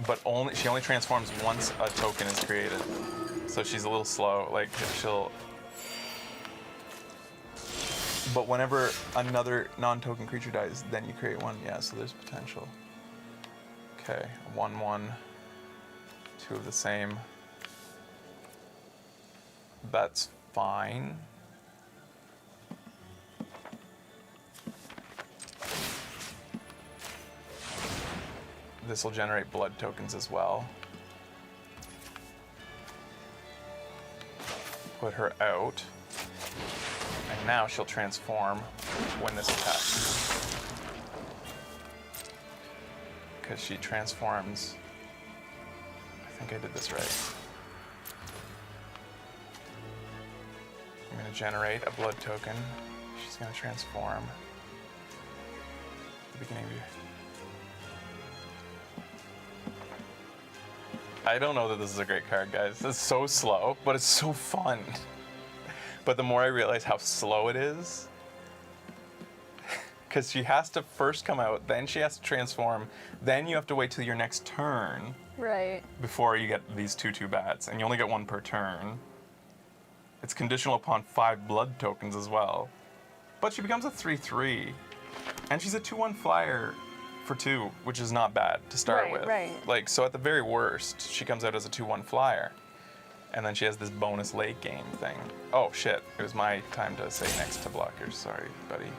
But she only transforms once a token is created. So she's a little slow. Like, she'll. But whenever another non-token creature dies, then you create one. Yeah, so there's potential. Okay, 1/1. 2 of the same. That's fine. This will generate blood tokens as well. Put her out. And now she'll transform when this attacks. Because she transforms. I think I did this right. I'm going to generate a blood token. She's going to transform. the beginning of your... I don't know that this is a great card, guys. It's so slow, but it's so fun. But the more I realize how slow it is, because she has to first come out, then she has to transform, then you have to wait till your next turn Right. before you get these 2/2 bats, and you only get one per turn. It's conditional upon 5 blood tokens as well. But she becomes a 3/3, and she's a 2/1 flyer for 2, which is not bad to start Right, with. right. Like, so at the very worst, she comes out as a 2/1 flyer. And then she has this bonus late game thing. Oh shit, it was my time to say next to blockers. Sorry, buddy.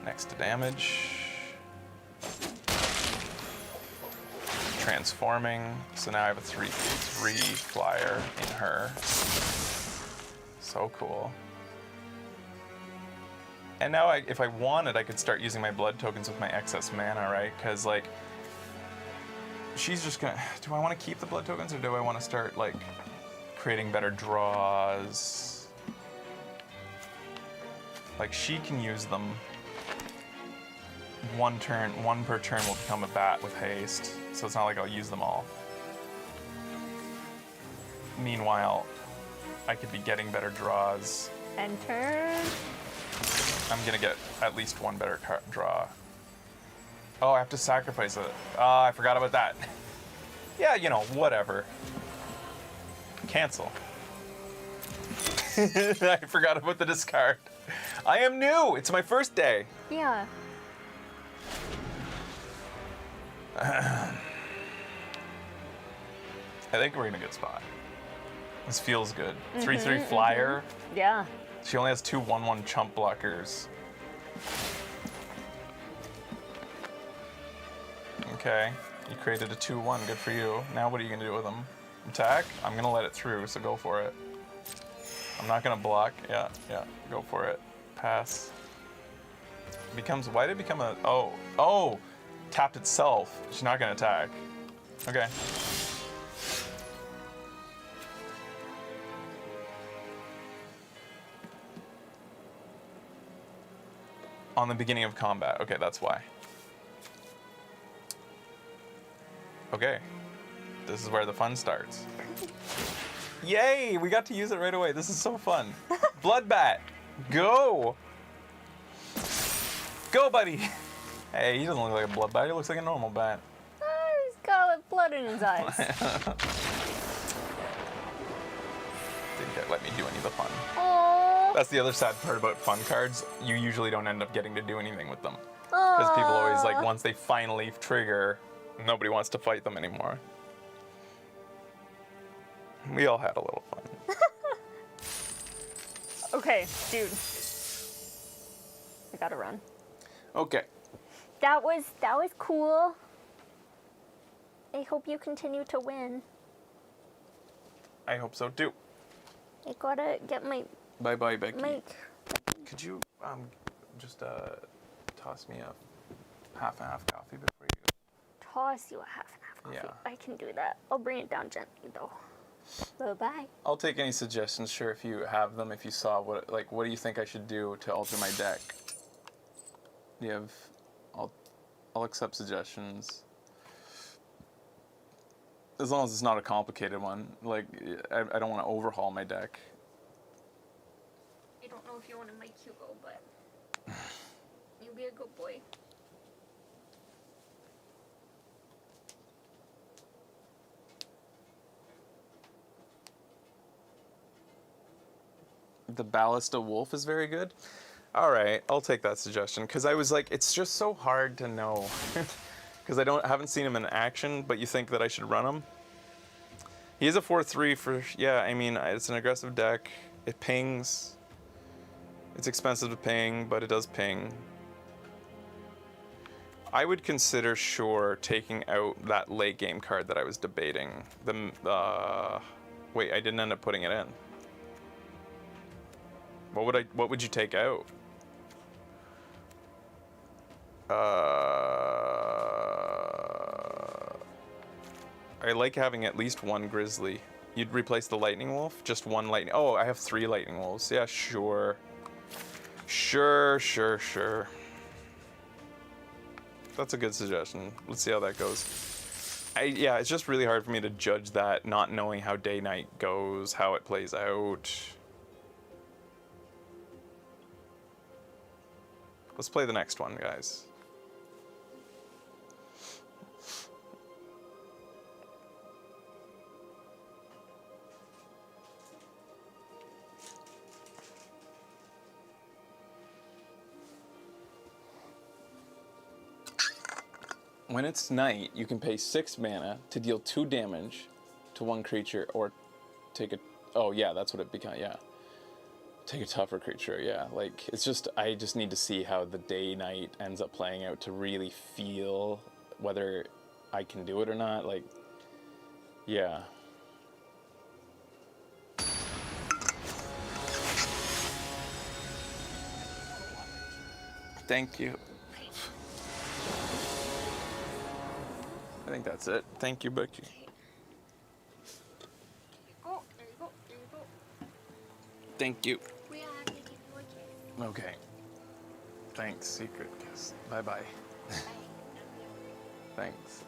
Next to damage. Transforming. So now I have a 3/3 flyer in her. So cool. And now if I wanted, I could start using my blood tokens with my excess mana, right? Because like, she's just gonna, do I want to keep the blood tokens or do I want to start like creating better draws? Like she can use them. One per turn will become a bat with haste. So it's not like I'll use them all. Meanwhile, I could be getting better draws. Enter. I'm gonna get at least one better draw. Oh, I have to sacrifice it. I forgot about that. Yeah, you know, whatever. Cancel. I forgot about the discard. I am new. It's my first day. Yeah. I think we're in a good spot. This feels good. 3/3 flyer. Yeah. She only has 2 1/1 chump blockers. Okay, you created a 2/1. Good for you. Now what are you gonna do with them? Attack? I'm gonna let it through, so go for it. I'm not gonna block. Yeah, go for it. Pass. Becomes. Why did it become a? Oh, tapped itself. She's not gonna attack. Okay. On the beginning of combat. Okay, that's why. Okay. This is where the fun starts. Yay! We got to use it right away. This is so fun. Bloodbat! Go! Go, buddy! Hey, he doesn't look like a bloodbat. He looks like a normal bat. He's got blood in his eyes. Didn't let me do any of the fun. Aww. That's the other sad part about fun cards. You usually don't end up getting to do anything with them. Because people always, like, once they finally trigger, nobody wants to fight them anymore. We all had a little fun. Okay, dude. I gotta run. Okay. That was cool. I hope you continue to win. I hope so too. I gotta get my Bye-bye, Becky. mic. Could you just toss me a half and half coffee before you go? Toss you a half and half coffee. Yeah. I can do that. I'll bring it down gently though. Bye-bye. I'll take any suggestions, sure, if you have them, if you saw what do you think I should do to alter my deck? Do you have, I'll accept suggestions. As long as it's not a complicated one. Like, I don't want to overhaul my deck. I don't know if you want to make Hugo, but you be a good boy. The Ballista Wolf is very good. All right, I'll take that suggestion because I was like, it's just so hard to know because I haven't seen him in action. But you think that I should run him? He is a 4/3 for yeah. I mean, it's an aggressive deck. It pings. It's expensive to ping, but it does ping. I would consider taking out that late game card that I was debating. Wait, I didn't end up putting it in. What would you take out? I like having at least one grizzly. You'd replace the lightning wolf? Just one lightning. Oh, I have 3 lightning wolves. Yeah, sure. Sure. That's a good suggestion. Let's see how that goes. Yeah, it's just really hard for me to judge that, not knowing how day-night goes, how it plays out. Let's play the next one, guys. When it's night, you can pay 6 mana to deal 2 damage to one creature or take a... Oh, yeah, that's what it becomes, yeah. Take a tougher creature, yeah. Like, it's just... I just need to see how the day-night ends up playing out to really feel whether I can do it or not. Like, yeah. Thank you. I think that's it. Thank you, Becky. Oh, there you go. There you go. Thank you. We are taking more kiss. Okay. Thanks, secret kiss. Bye-bye. Thanks.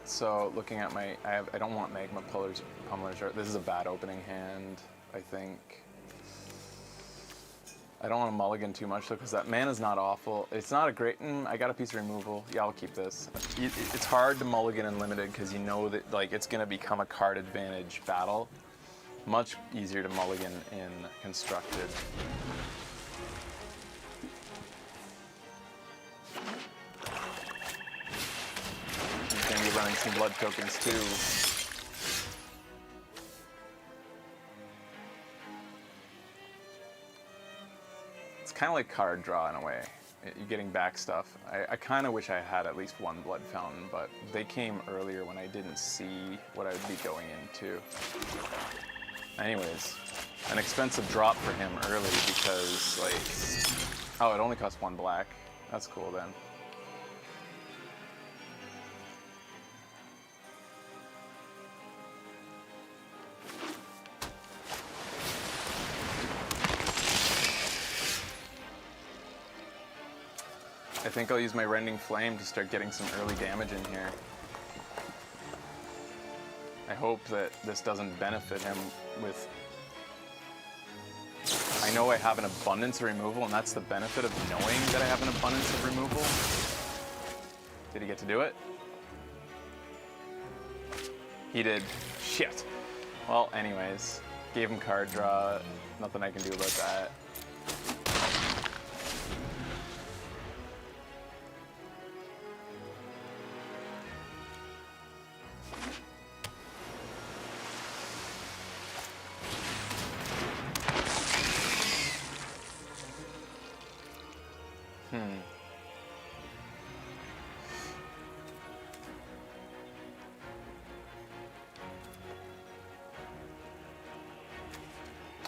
So looking at my, I don't want Magma Pummeler's Art. This is a bad opening hand, I think. I don't want to mulligan too much though, because that mana's not awful. It's not a great, I got a piece of removal. Yeah, I'll keep this. It's hard to mulligan in limited because you know that like it's gonna become a card advantage battle. Much easier to mulligan in constructed. You're gonna be running some blood tokens too. Kind of like card draw in a way. You're getting back stuff. I kind of wish I had at least one blood fountain, but they came earlier when I didn't see what I would be going into. Anyways, an expensive drop for him early because, like, oh, it only costs 1 black. That's cool then. I think I'll use my Rending Flame to start getting some early damage in here. I hope that this doesn't benefit him with... I know I have an abundance of removal, and that's the benefit of knowing that I have an abundance of removal. Did he get to do it? He did. Shit. Well, anyways, gave him card draw. Nothing I can do about that.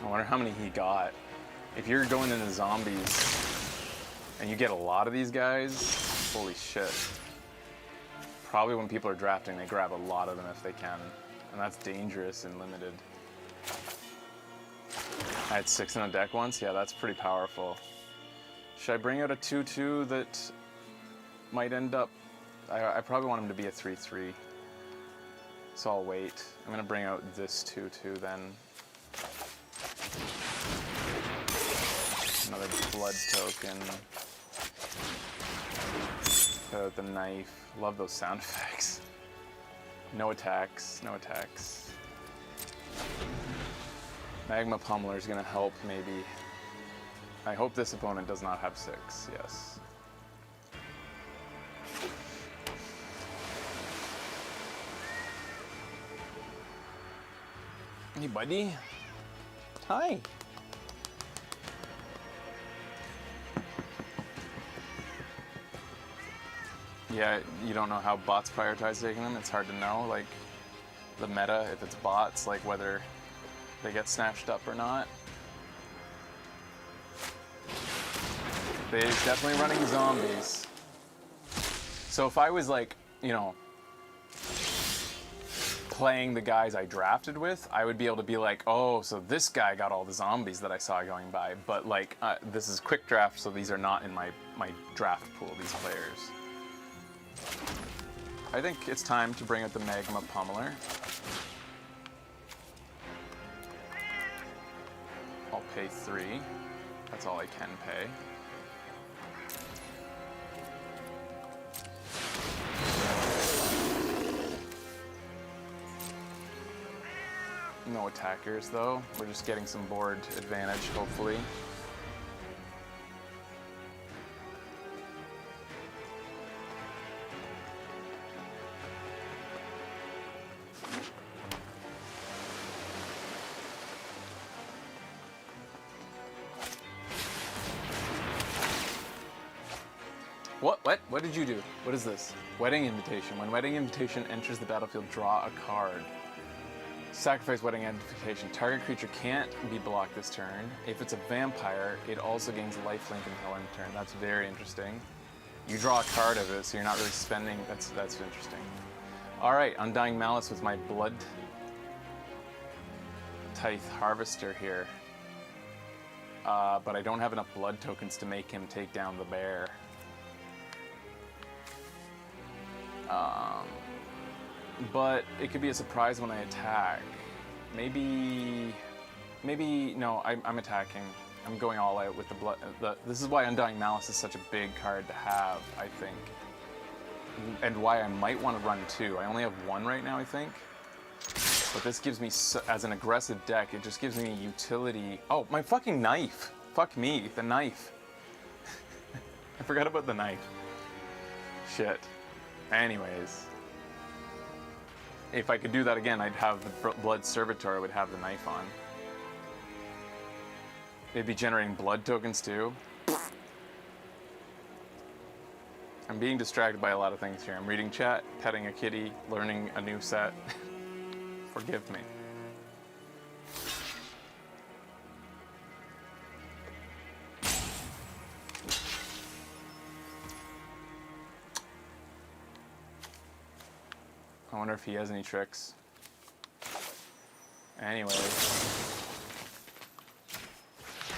I wonder how many he got. If you're going into zombies and you get a lot of these guys, holy shit. Probably when people are drafting, they grab a lot of them if they can. And that's dangerous in limited. I had 6 in a deck once? Yeah, that's pretty powerful. Should I bring out a 2-2 that might end up... I probably want him to be a 3-3. So I'll wait. I'm gonna bring out this 2-2 then. Another blood token. Put out the knife. Love those sound effects. No attacks, no attacks. Magma Pummeler is gonna help maybe. I hope this opponent does not have 6, yes. Hey buddy. Hi. Yeah, you don't know how bots prioritize taking them. It's hard to know, like, the meta, if it's bots, like whether they get snatched up or not. They're definitely running zombies. So if I was like, you know, playing the guys I drafted with, I would be able to be like, oh, so this guy got all the zombies that I saw going by. But like, this is quick draft, so these are not in my draft pool, these players. I think it's time to bring out the Magma Pummeler. I'll pay 3. That's all I can pay. No attackers though. We're just getting some board advantage, hopefully. What did you do? What is this? Wedding Invitation. When Wedding Invitation enters the battlefield, draw a card. Sacrifice Wedding Invitation. Target creature can't be blocked this turn. If it's a vampire, it also gains lifelink until end turn. That's very interesting. You draw a card of it, so you're not really spending. That's interesting. All right, Undying Malice with my Blood Tithe Harvester here. But I don't have enough blood tokens to make him take down the bear. But it could be a surprise when I attack. Maybe no. I'm attacking. I'm going all out with the blood. This is why Undying Malice is such a big card to have, I think, and why I might want to run 2. I only have 1 right now, I think. But this gives me, as an aggressive deck, it just gives me utility. Oh, my fucking knife! Fuck me, the knife. I forgot about the knife. Shit. Anyways. If I could do that again, I'd have the Blood Servitor, I would have the knife on. It'd be generating blood tokens too. I'm being distracted by a lot of things here. I'm reading chat, petting a kitty, learning a new set. Forgive me. I wonder if he has any tricks. Anyway.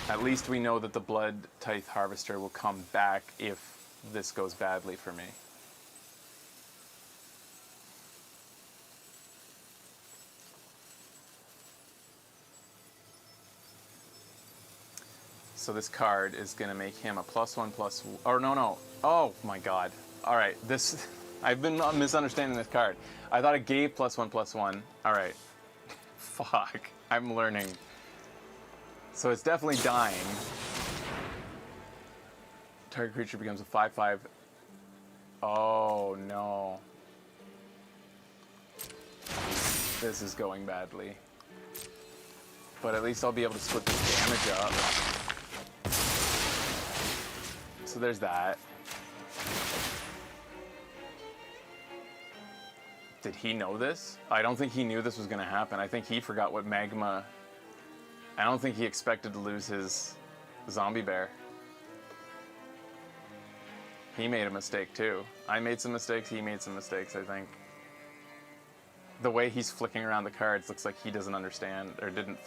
At least we know that the Blood Tithe Harvester will come back if this goes badly for me. So this card is going to make him a +1/+, or no. Oh my god. All right, this I've been misunderstanding this card. I thought it gave +1/+1. All right. Fuck. I'm learning. So it's definitely dying. Target creature becomes a 5/5. Oh no. This is going badly. But at least I'll be able to split this damage up. So there's that. Did he know this? I don't think he knew this was going to happen. I think he forgot what magma... I don't think he expected to lose his zombie bear. He made a mistake too. I made some mistakes, he made some mistakes, I think. The way he's flicking around the cards looks like he doesn't understand or didn't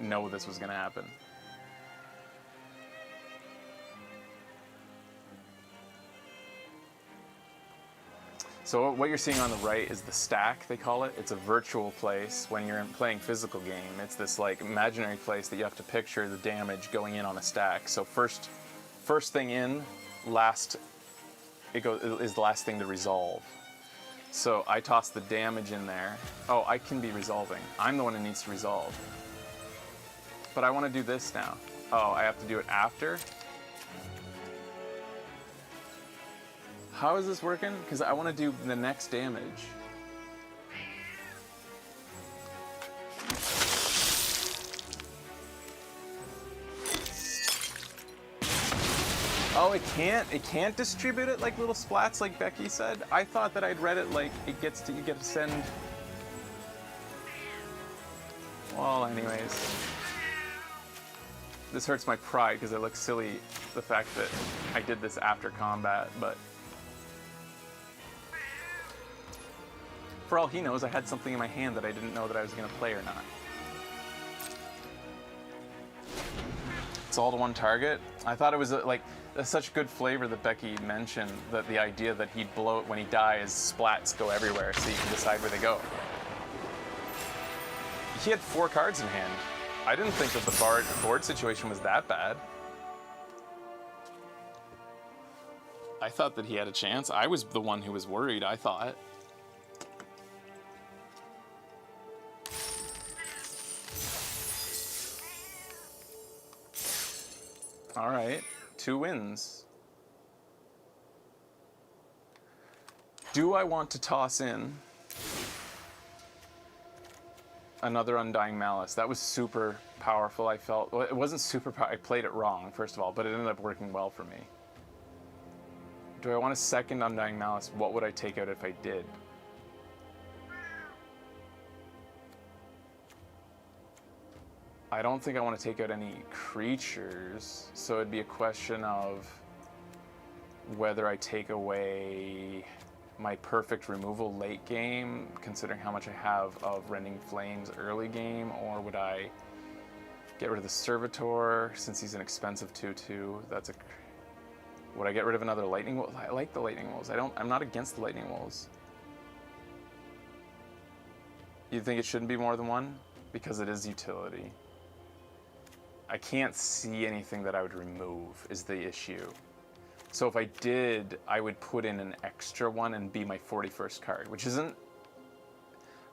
know this was going to happen. So what you're seeing on the right is the stack, they call it. It's a virtual place when you're playing physical game. It's this like imaginary place that you have to picture the damage going in on a stack. So first thing in, is the last thing to resolve. So I toss the damage in there. Oh, I can be resolving. I'm the one who needs to resolve. But I want to do this now. Oh, I have to do it after? How is this working? Because I want to do the next damage. Oh, it can't distribute it like little splats like Becky said? I thought that I'd read it like you get to send... Well, anyways. This hurts my pride because it looks silly, the fact that I did this after combat, but... For all he knows, I had something in my hand that I didn't know that I was going to play or not. It's all to one target. I thought it was like such good flavor that Becky mentioned, that the idea that he'd blow it when he dies, splats go everywhere, so you can decide where they go. He had 4 cards in hand. I didn't think that the board situation was that bad. I thought that he had a chance. I was the one who was worried, I thought. All right, 2 wins. Do I want to toss in another Undying Malice? That was super powerful, I felt. Well, it wasn't super powerful. I played it wrong, first of all, but it ended up working well for me. Do I want a second Undying Malice? What would I take out if I did? I don't think I want to take out any creatures, so it'd be a question of whether I take away my perfect removal late game, considering how much I have of Rending Flames early game, or would I get rid of the Servitor since he's an expensive 2/2? Would I get rid of another Lightning Wolf? I like the Lightning Wolves. I'm not against the Lightning Wolves. You think it shouldn't be more than one? Because it is utility. I can't see anything that I would remove is the issue. So if I did, I would put in an extra one and be my 41st card, which isn't...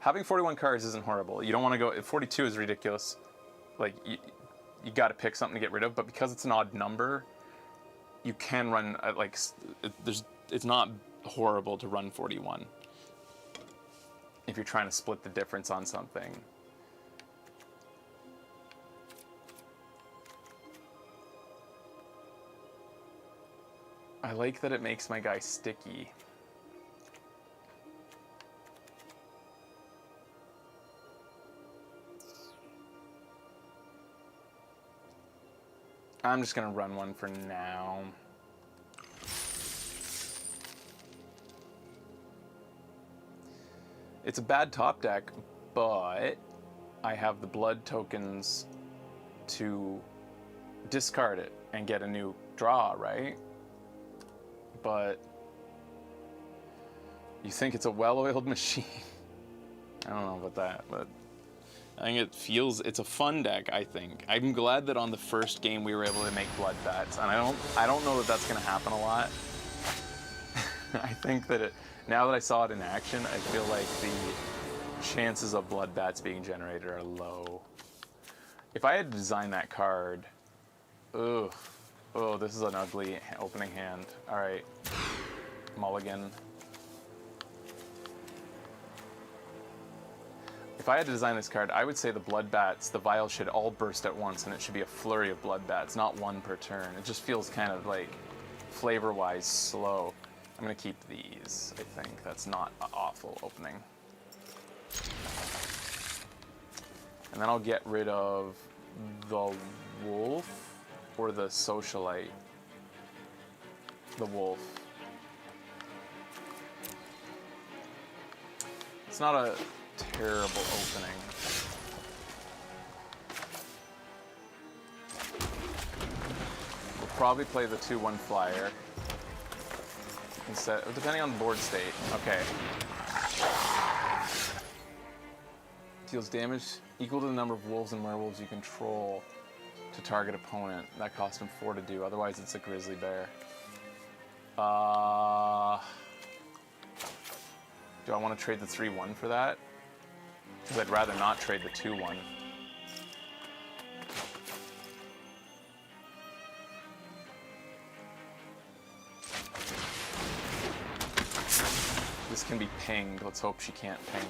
Having 41 cards isn't horrible. You don't want to go... 42 is ridiculous. Like, you got to pick something to get rid of, but because it's an odd number, you can run, like, it's not horrible to run 41 if you're trying to split the difference on something. I like that it makes my guy sticky. I'm just gonna run one for now. It's a bad top deck, but I have the blood tokens to discard it and get a new draw, right? But you think it's a well-oiled machine. I don't know about that, but I think it's a fun deck, I think. I'm glad that on the first game we were able to make blood bats, and I don't know that that's gonna happen a lot. I think that now that I saw it in action, I feel like the chances of blood bats being generated are low. If I had to design that card, ugh. Oh, this is an ugly opening hand. All right, mulligan. If I had to design this card, I would say the blood bats, the vials should all burst at once, and it should be a flurry of blood bats, not one per turn. It just feels kind of like flavor-wise slow. I'm gonna keep these. I think that's not an awful opening. And then I'll get rid of the wolf. Or the socialite. The wolf. It's not a terrible opening. We'll probably play the 2/1 flyer. Instead, depending on the board state. Okay. Deals damage equal to the number of wolves and werewolves you control to target opponent. That cost him 4 to do, otherwise it's a grizzly bear. Do I want to trade the 3/1 for that? Because I'd rather not trade the 2/1. This can be pinged. Let's hope she can't ping.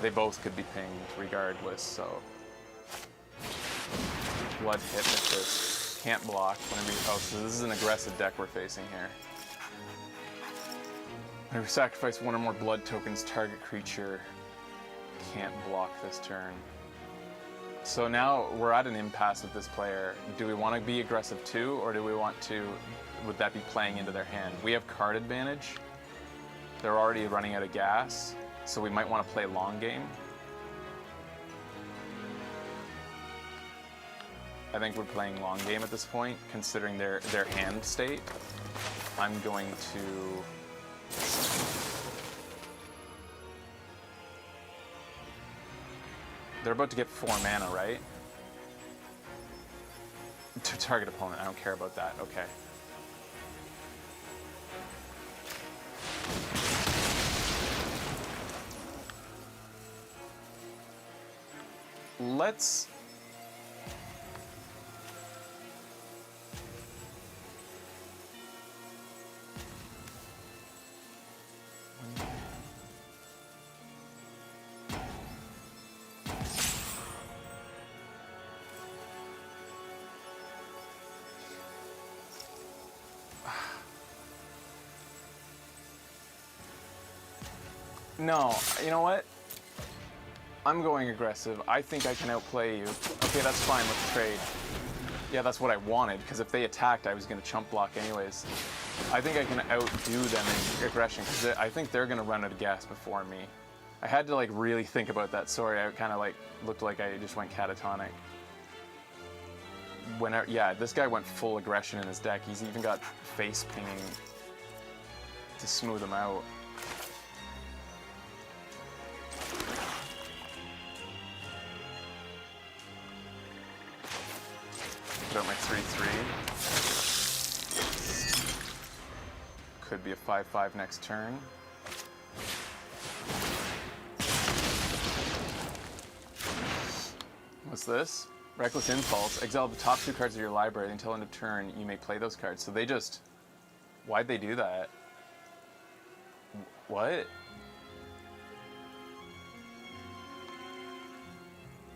They both could be pinged regardless, so... Blood Hypnotist. Can't block whenever you... Oh, so this is an aggressive deck we're facing here. Whenever you sacrifice 1 or more blood tokens, target creature can't block this turn. So now we're at an impasse with this player. Do we want to be aggressive too, or do we want to... Would that be playing into their hand? We have card advantage. They're already running out of gas, so we might want to play long game. I think we're playing long game at this point, considering their hand state. I'm going to... They're about to get 4 mana, right? To target opponent, I don't care about that. Okay. Let's... No, you know what? I'm going aggressive. I think I can outplay you. Okay, that's fine. Let's trade. Yeah, that's what I wanted, because if they attacked, I was going to chump block anyways. I think I can outdo them in aggression, because I think they're going to run out of gas before me. I had to, like, really think about that. Sorry, I kind of, like, looked like I just went catatonic. Yeah, this guy went full aggression in his deck. He's even got face pinging to smooth him out. Put out my 3/3. Could be a 5/5 next turn. What's this? Reckless Impulse. Exile the top 2 cards of your library until end of turn. You may play those cards. So they just... Why'd they do that? What?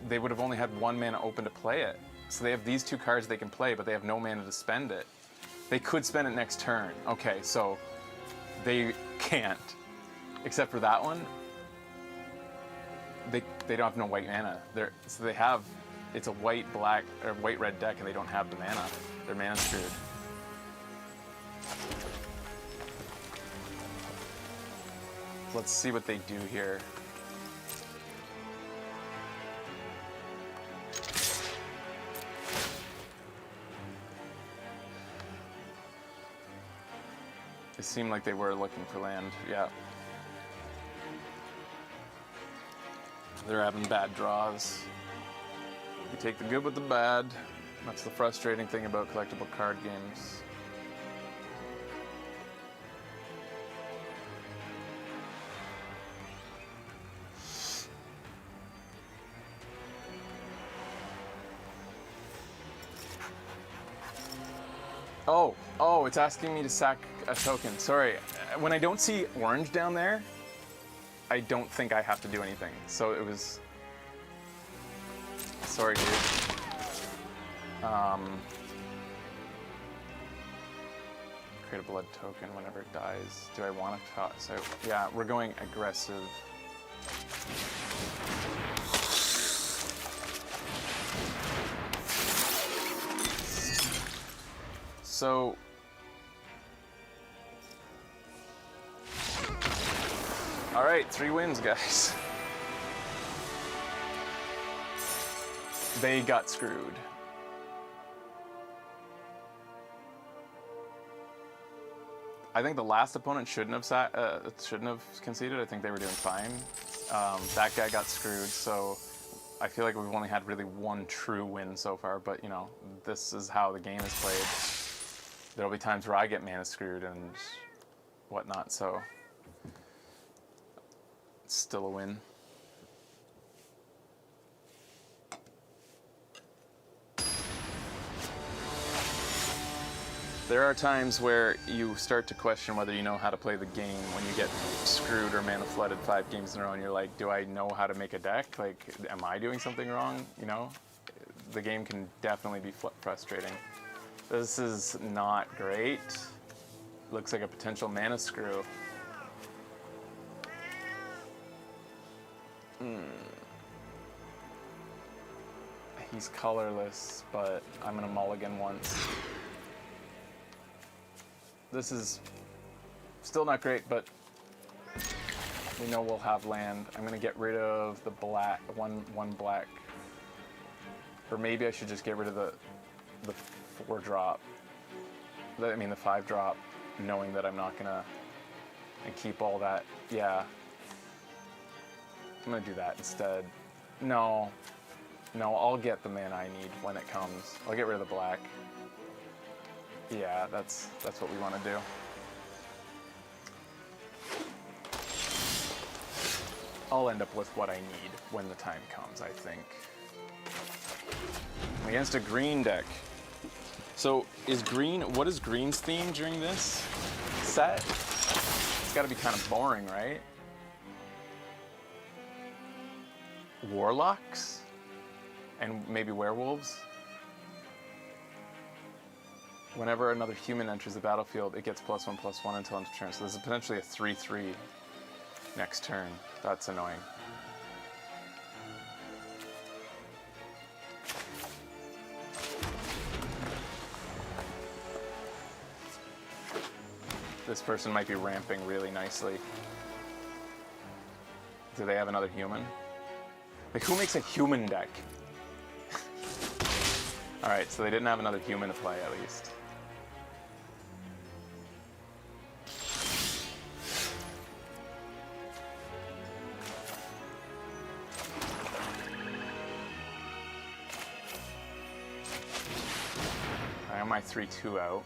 They would have only had 1 mana open to play it. So they have these 2 cards they can play, but they have no mana to spend it. They could spend it next turn. Okay, so they can't. Except for that one. They don't have no white mana. So they have... It's a white-black or white-red deck, and they don't have the mana. They're mana screwed. Let's see what they do here. It seemed like they were looking for land, yeah. They're having bad draws. You take the good with the bad. That's the frustrating thing about collectible card games. Oh, it's asking me to sack a token. Sorry, when I don't see orange down there, I don't think I have to do anything. So it was... Sorry, dude. Create a blood token whenever it dies. Do I want to toss? So, yeah, we're going aggressive. So... All right, 3 wins, guys. They got screwed. I think the last opponent shouldn't have conceded. I think they were doing fine. That guy got screwed, so I feel like we've only had really 1 true win so far. But you know, this is how the game is played. There'll be times where I get mana screwed and whatnot. So it's still a win. There are times where you start to question whether you know how to play the game when you get screwed or mana flooded 5 games in a row and you're like, do I know how to make a deck? Like, am I doing something wrong? You know? The game can definitely be frustrating. This is not great. Looks like a potential mana screw. He's colorless, but I'm gonna mulligan once. This is still not great, but We know we'll have land. I'm gonna get rid of the black, one black. Or maybe I should just get rid of the 4-drop. I mean the 5-drop, knowing that I'm not gonna, and keep all that. Yeah. I'm gonna do that instead. No, I'll get the mana I need when it comes. I'll get rid of the black. Yeah, that's what we want to do. I'll end up with what I need when the time comes, I think. Against a green deck. So what is green's theme during this set? It's gotta be kind of boring, right? Warlocks? And maybe werewolves? Whenever another human enters the battlefield, it gets +1/+1 until end of turn. So this is potentially a 3/3 next turn. That's annoying. This person might be ramping really nicely. Do they have another human? Like, who makes a human deck? Alright, so they didn't have another human to play, at least. I have my 3/2 out.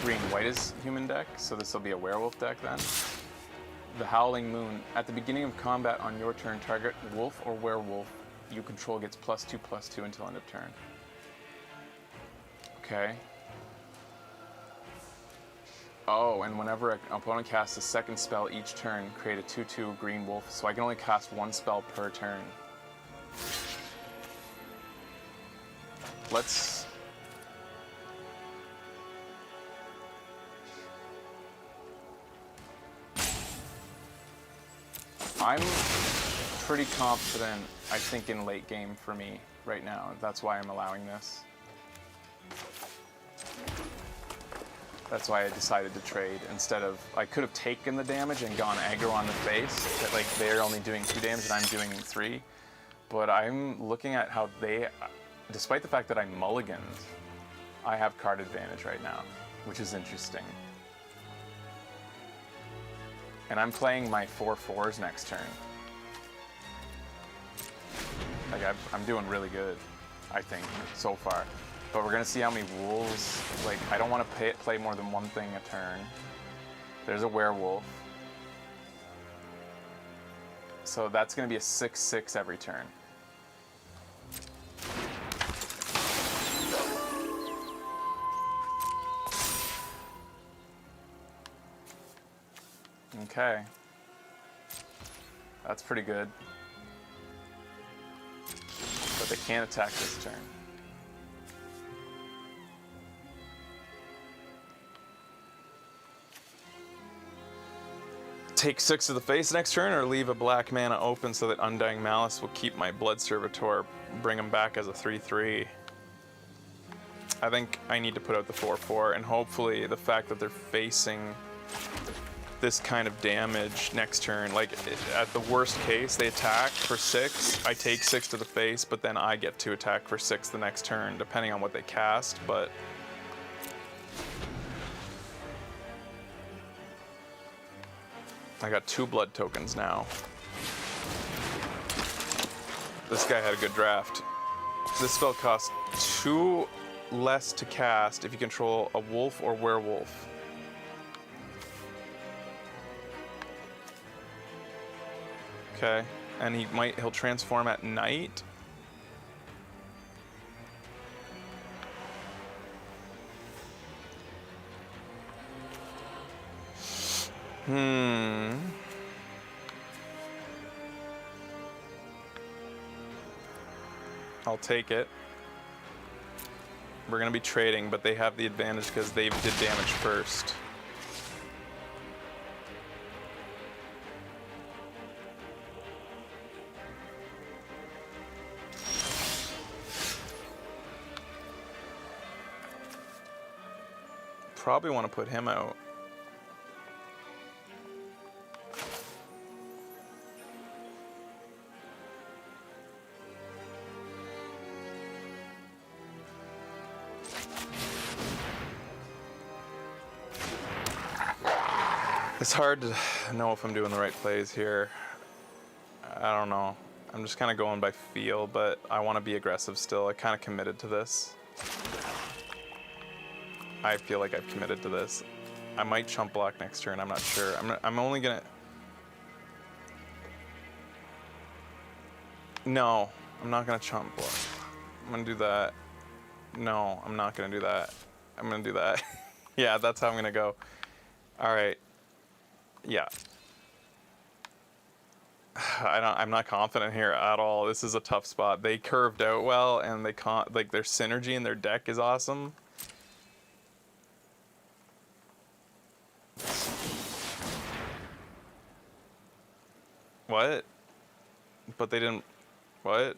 Green-white is human deck, so this will be a werewolf deck then. The Howling Moon. At the beginning of combat on your turn, target wolf or werewolf you control gets +2/+2 until end of turn. Okay. Oh, and whenever an opponent casts a second spell each turn, create a 2/2 green wolf, so I can only cast one spell per turn. Let's... I'm pretty confident, I think, in late game for me right now. That's why I'm allowing this. That's why I decided to trade instead of, I could have taken the damage and gone aggro on the face, that like they're only doing 2 damage and I'm doing 3. But I'm looking at how they, despite the fact that I mulliganed, I have card advantage right now, which is interesting. And I'm playing my 4/4s next turn. Like I'm doing really good, I think, so far. But we're gonna see how many wolves, like I don't want to play more than one thing a turn. There's a werewolf. So that's gonna be a 6/6 every turn. Okay. That's pretty good. But they can't attack this turn. Take 6 to the face next turn, or leave a black mana open so that Undying Malice will keep my Blood Servitor, bring him back as a 3/3. I think I need to put out the 4/4, and hopefully the fact that they're facing this kind of damage next turn, like at the worst case, they attack for 6, I take 6 to the face, but then I get to attack for 6 the next turn, depending on what they cast, but... I got 2 blood tokens now. This guy had a good draft. This spell costs 2 less to cast if you control a wolf or werewolf. Okay, and he'll transform at night. I'll take it. We're gonna be trading, but they have the advantage because they did damage first. probably want to put him out. It's hard to know if I'm doing the right plays here. I don't know. I'm just kind of going by feel, but I want to be aggressive still. I kind of committed to this. I feel like I've committed to this. I might chump block next turn. I'm not sure. I'm only gonna. No, I'm not gonna chump block. I'm gonna do that. No, I'm not gonna do that. I'm gonna do that. Yeah, that's how I'm gonna go. All right. Yeah. I'm not confident here at all. This is a tough spot. They curved out well, and they like their synergy in their deck is awesome. What? But they didn't. What?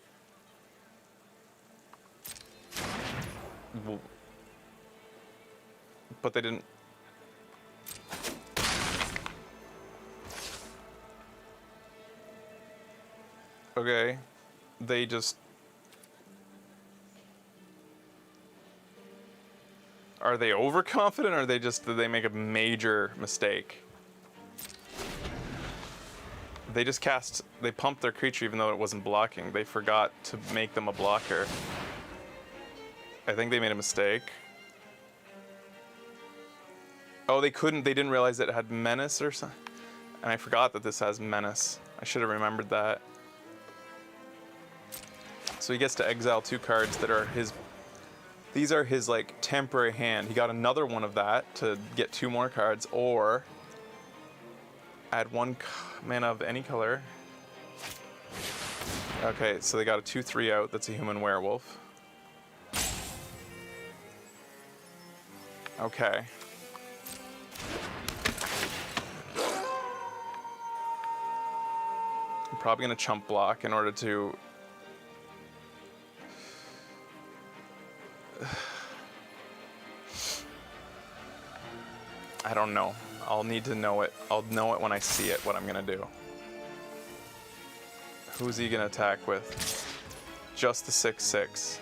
But they didn't. Okay, they just. Are they overconfident, or did they make a major mistake? They just they pumped their creature even though it wasn't blocking. They forgot to make them a blocker. I think they made a mistake. Oh, they didn't realize it had menace or something. And I forgot that this has menace. I should have remembered that. So he gets to exile 2 cards that are his. These are his like temporary hand. He got another one of that to get 2 more cards, or add 1 mana of any color. Okay, so they got a 2/3 out. That's a human werewolf. Okay. I'm probably gonna chump block in order to. I don't know. I'll need to know it. I'll know it when I see it, what I'm gonna do. Who's he gonna attack with? Just the 6/6.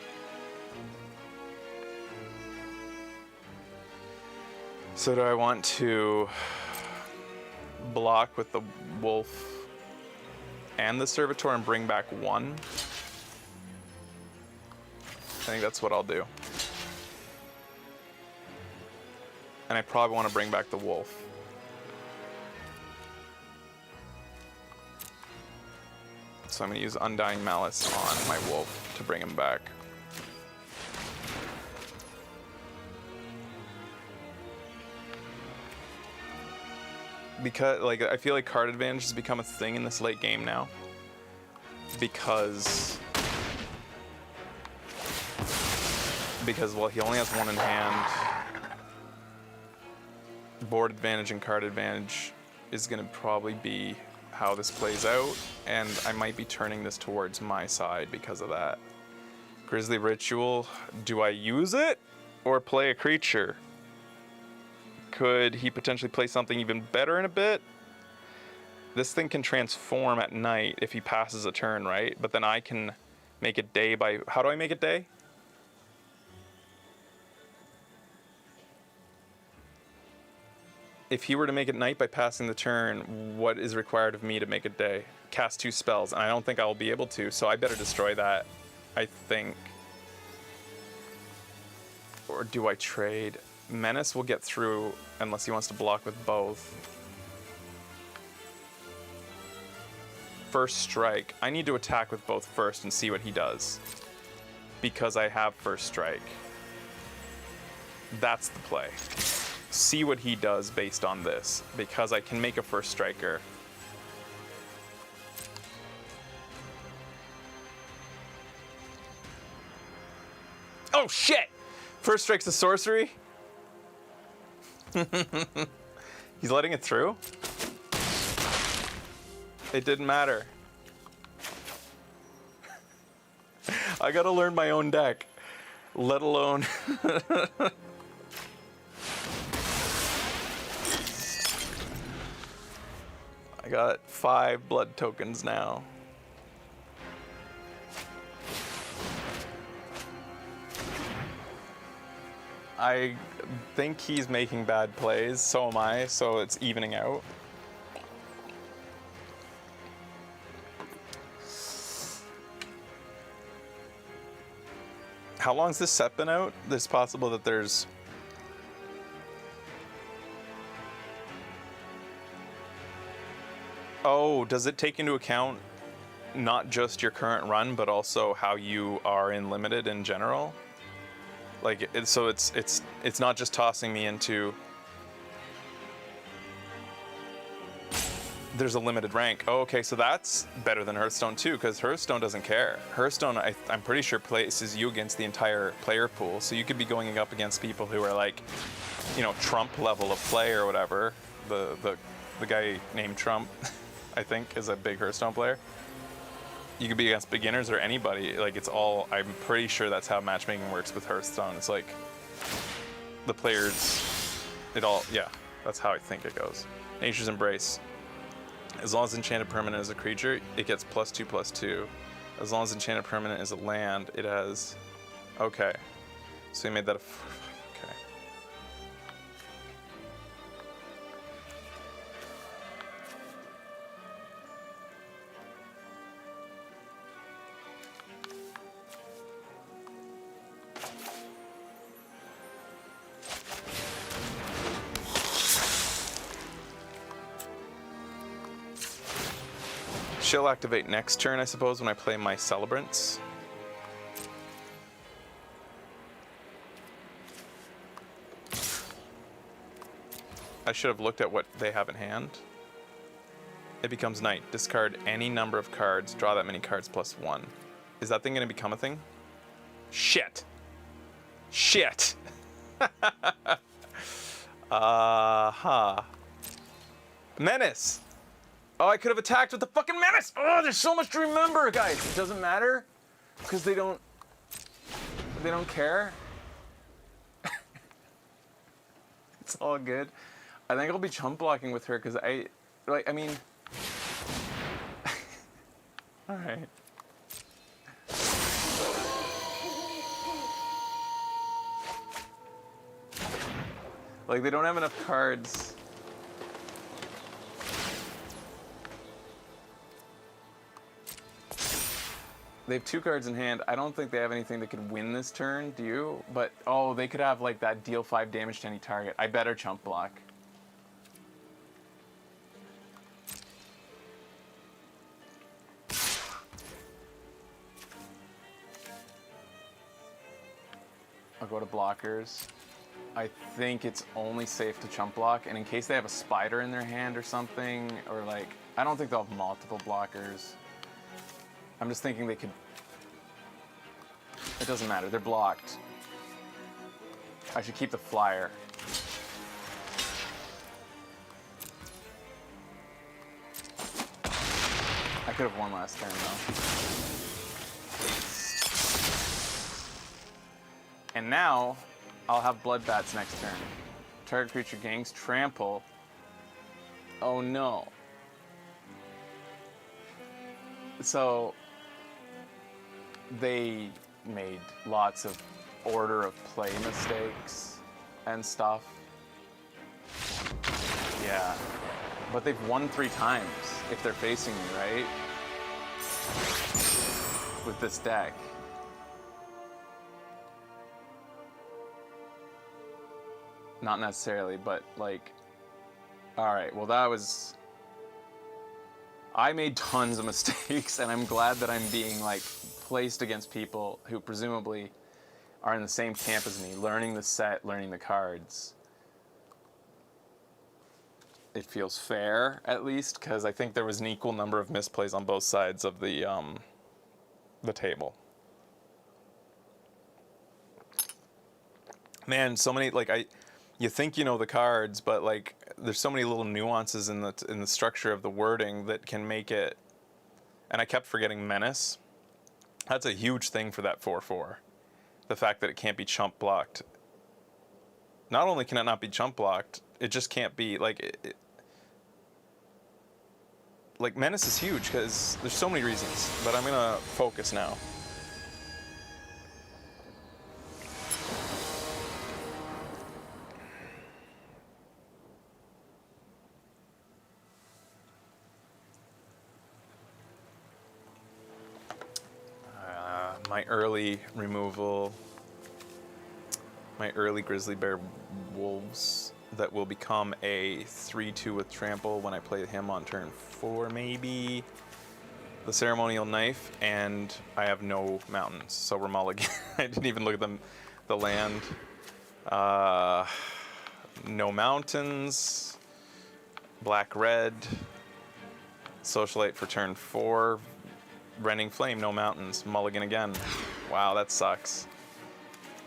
So do I want to block with the wolf and the servitor and bring back 1? I think that's what I'll do. And I probably want to bring back the wolf. So I'm going to use Undying Malice on my wolf to bring him back. Because, like, I feel like card advantage has become a thing in this late game now. Because, well, he only has 1 in hand. Board advantage and card advantage is going to probably be how this plays out, and I might be turning this towards my side because of that. Grisly Ritual, do I use it or play a creature? Could he potentially play something even better in a bit? This thing can transform at night if he passes a turn, right? But then I can make it day by... How do I make it day? If he were to make it night by passing the turn, what is required of me to make it day? Cast 2 spells, and I don't think I'll be able to, so I better destroy that, I think. Or do I trade? Menace will get through unless he wants to block with both. First Strike. I need to attack with both first and see what he does. Because I have First Strike. That's the play. See what he does based on this, because I can make a First Striker. Oh shit! First Strike's a sorcery? He's letting it through? It didn't matter. I gotta learn my own deck, let alone... I got 5 blood tokens now. I think he's making bad plays, so am I, so it's evening out. How long's this set been out? It's possible that there's... Oh, does it take into account not just your current run, but also how you are in limited in general? Like, so it's not just tossing me into... There's a limited rank. Oh, okay, so that's better than Hearthstone too, because Hearthstone doesn't care. Hearthstone, I'm pretty sure, places you against the entire player pool, so you could be going up against people who are like, you know, Trump level of play or whatever. The guy named Trump, I think, is a big Hearthstone player. You could be against beginners or anybody. Like, it's all... I'm pretty sure that's how matchmaking works with Hearthstone. It's like the players... It all... Yeah, that's how I think it goes. Nature's Embrace. As long as Enchanted Permanent is a creature, it gets +2/+2. As long as Enchanted Permanent is a land, it has... Okay. So we made that a... Okay. She'll activate next turn, I suppose, when I play my Celebrants. I should have looked at what they have in hand. It becomes night. Discard any number of cards. Draw that many cards +1. Is that thing going to become a thing? Shit. Shit. Menace. Oh, I could have attacked with the fucking Menace! Oh, there's so much to remember, guys! It doesn't matter, because they don't care. It's all good. I think I'll be chump blocking with her, because I mean... Alright. Like, they don't have enough cards... They have 2 cards in hand. I don't think they have anything that could win this turn, do you? But, oh, they could have, like, that deal 5 damage to any target. I better chump block. I'll go to blockers. I think it's only safe to chump block, and in case they have a spider in their hand or something, or, like, I don't think they'll have multiple blockers. I'm just thinking they could... It doesn't matter, they're blocked. I should keep the flyer. I could have won last turn, though. And now, I'll have Bloodbats next turn. Target creature gains trample. Oh no. So... They made lots of order of play mistakes and stuff. Yeah. But they've won 3 times if they're facing me, right? With this deck. Not necessarily, but like... Alright, well that was... I made tons of mistakes, and I'm glad that I'm being, like, placed against people who presumably are in the same camp as me, learning the set, learning the cards. It feels fair, at least, because I think there was an equal number of misplays on both sides of the table. Man, so many, like, you think you know the cards, but, like, there's so many little nuances in the structure of the wording that can make it... And I kept forgetting Menace. That's a huge thing for that 4/4. The fact that it can't be chump blocked. Not only can it not be chump blocked, it just can't be, like... like, Menace is huge because there's so many reasons, but I'm gonna focus now. My early removal, my early Grizzly Bear Wolves that will become a 3/2 with trample when I play him on turn 4, maybe. The Ceremonial Knife, and I have no mountains, so we're mulligan. I didn't even look at the land. No mountains. Black-red. Socialite for turn 4. Rending Flame, no mountains. Mulligan again. Wow, that sucks.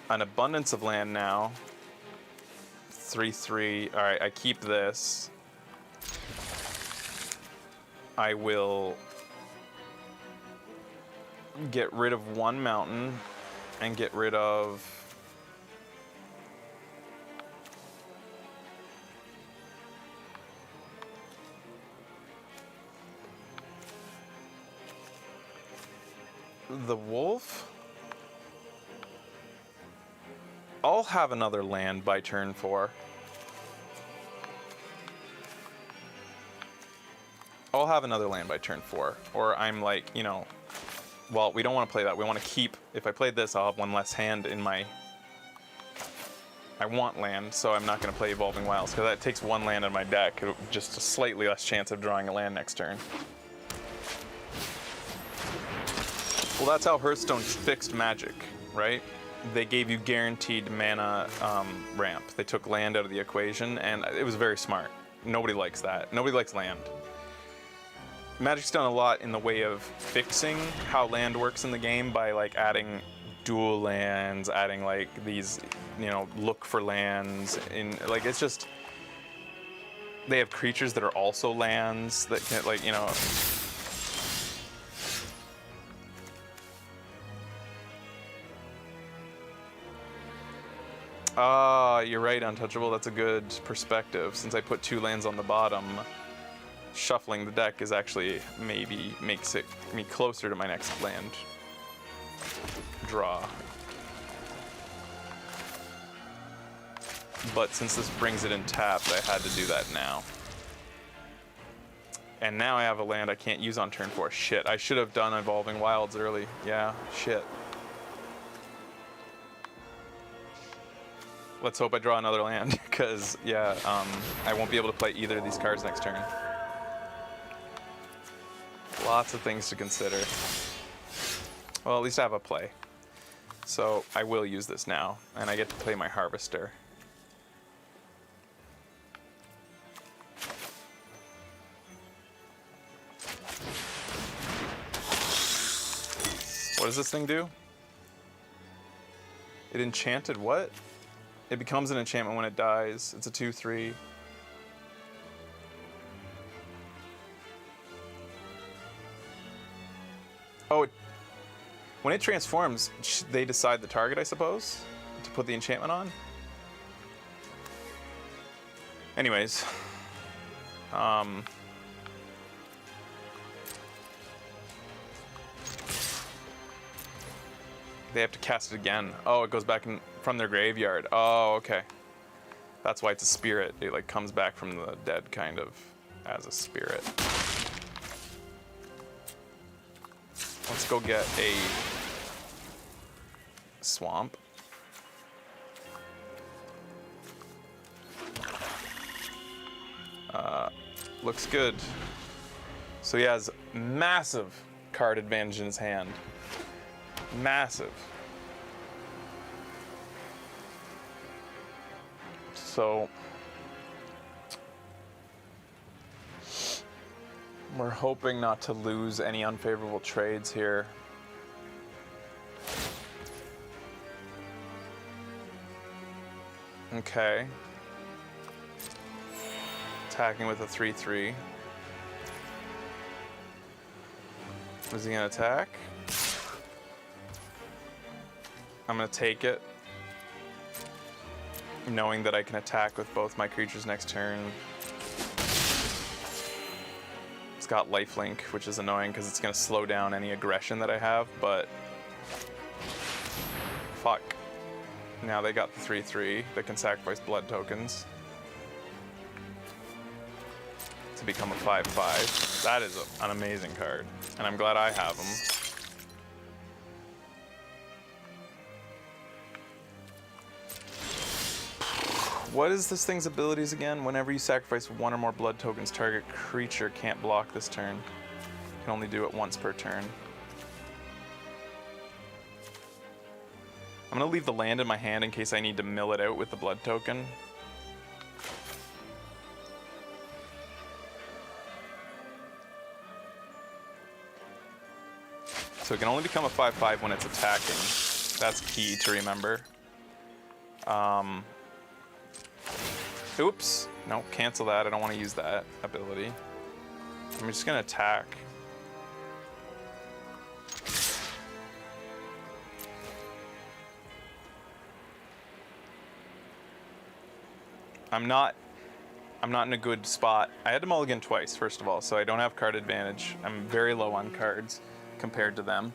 An abundance of land now. 3/3. All right, I keep this. I will get rid of one mountain and get rid of the wolf. I'll have another land by turn 4. I'll have another land by turn 4. Or I'm like, you know, well, we don't want to play that. We want to keep, if I played this, I'll have one less hand in my, I want land, so I'm not going to play Evolving Wilds, because that takes one land in my deck. Just a slightly less chance of drawing a land next turn. Well, that's how Hearthstone fixed Magic, right? They gave you guaranteed mana ramp. They took land out of the equation, and it was very smart. Nobody likes that. Nobody likes land. Magic's done a lot in the way of fixing how land works in the game by like adding dual lands, adding like these, you know, look for lands. In like, it's just, they have creatures that are also lands that can, like, you know. Ah, you're right, Untouchable. That's a good perspective. Since I put 2 lands on the bottom, shuffling the deck is actually maybe makes it me closer to my next land draw. But since this brings it in tapped, I had to do that now. And now I have a land I can't use on turn 4. Shit, I should have done Evolving Wilds early. Yeah, shit. Let's hope I draw another land, because, yeah, I won't be able to play either of these cards next turn. Lots of things to consider. Well, at least I have a play. So I will use this now, and I get to play my Harvester. What does this thing do? It enchanted what? It becomes an enchantment when it dies. It's a 2/3. Oh, when it transforms, they decide the target, I suppose, to put the enchantment on. Anyways, they have to cast it again. Oh, it goes back in from their graveyard. Oh, okay. That's why it's a spirit. It like comes back from the dead kind of as a spirit. Let's go get a swamp. Looks good. So he has massive card advantage in his hand. Massive. So we're hoping not to lose any unfavorable trades here. Okay. Attacking with a 3/3. Is he gonna attack? I'm gonna take it, knowing that I can attack with both my creatures next turn. It's got lifelink, which is annoying because it's going to slow down any aggression that I have, but fuck. Now they got the 3/3 that can sacrifice blood tokens to become a 5/5. That is an amazing card, and I'm glad I have them. What is this thing's abilities again? Whenever you sacrifice one or more blood tokens, target creature can't block this turn. Can only do it once per turn. I'm gonna leave the land in my hand in case I need to mill it out with the blood token. So it can only become a 5/5 when it's attacking. That's key to remember. Oops. No, cancel that. I don't want to use that ability. I'm just gonna attack. I'm not in a good spot. I had to mulligan twice, first of all, so I don't have card advantage. I'm very low on cards compared to them.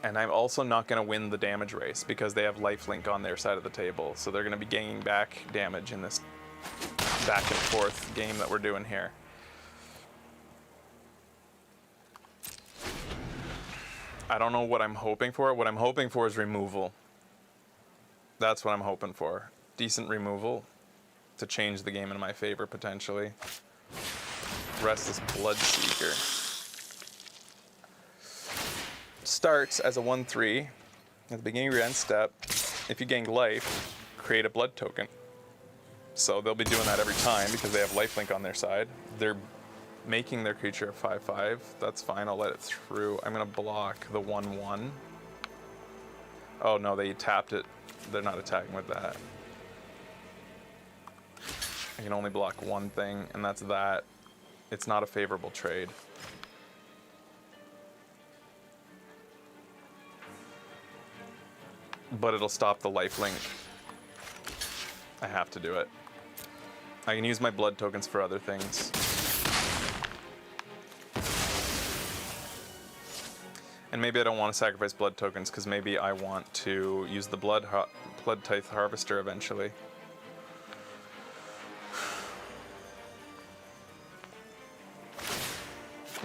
And I'm also not going to win the damage race because they have lifelink on their side of the table. So they're going to be gaining back damage in this back and forth game that we're doing here. I don't know what I'm hoping for. What I'm hoping for is removal. That's what I'm hoping for. Decent removal to change the game in my favor, potentially. Restless Bloodseeker. Starts as a 1/3. At the beginning of your end step, if you gain life, create a blood token. So they'll be doing that every time because they have lifelink on their side. They're making their creature a 5/5. That's fine, I'll let it through. I'm gonna block the 1/1. Oh no, they tapped it. They're not attacking with that. I can only block one thing, and that's that. It's not a favorable trade. But it'll stop the lifelink. I have to do it. I can use my blood tokens for other things. And maybe I don't want to sacrifice blood tokens because maybe I want to use the blood tithe harvester eventually.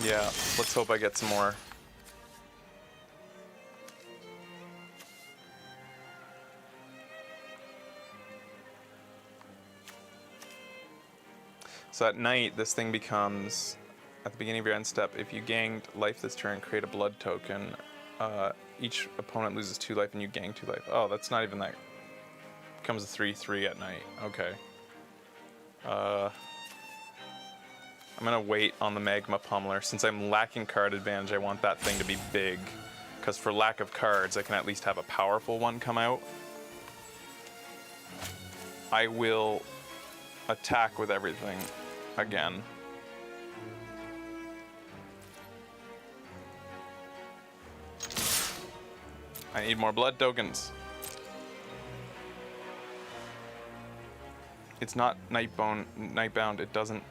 Yeah, let's hope I get some more. So at night, this thing becomes, at the beginning of your end step, if you gained life this turn, create a blood token. Each opponent loses 2 life and you gain 2 life. Oh, that's not even that. Becomes a 3/3 at night. Okay. I'm gonna wait on the Magma Pummeler. Since I'm lacking card advantage, I want that thing to be big. Because for lack of cards, I can at least have a powerful one come out. I will attack with everything again. I need more blood tokens. It's not nightbound. It doesn't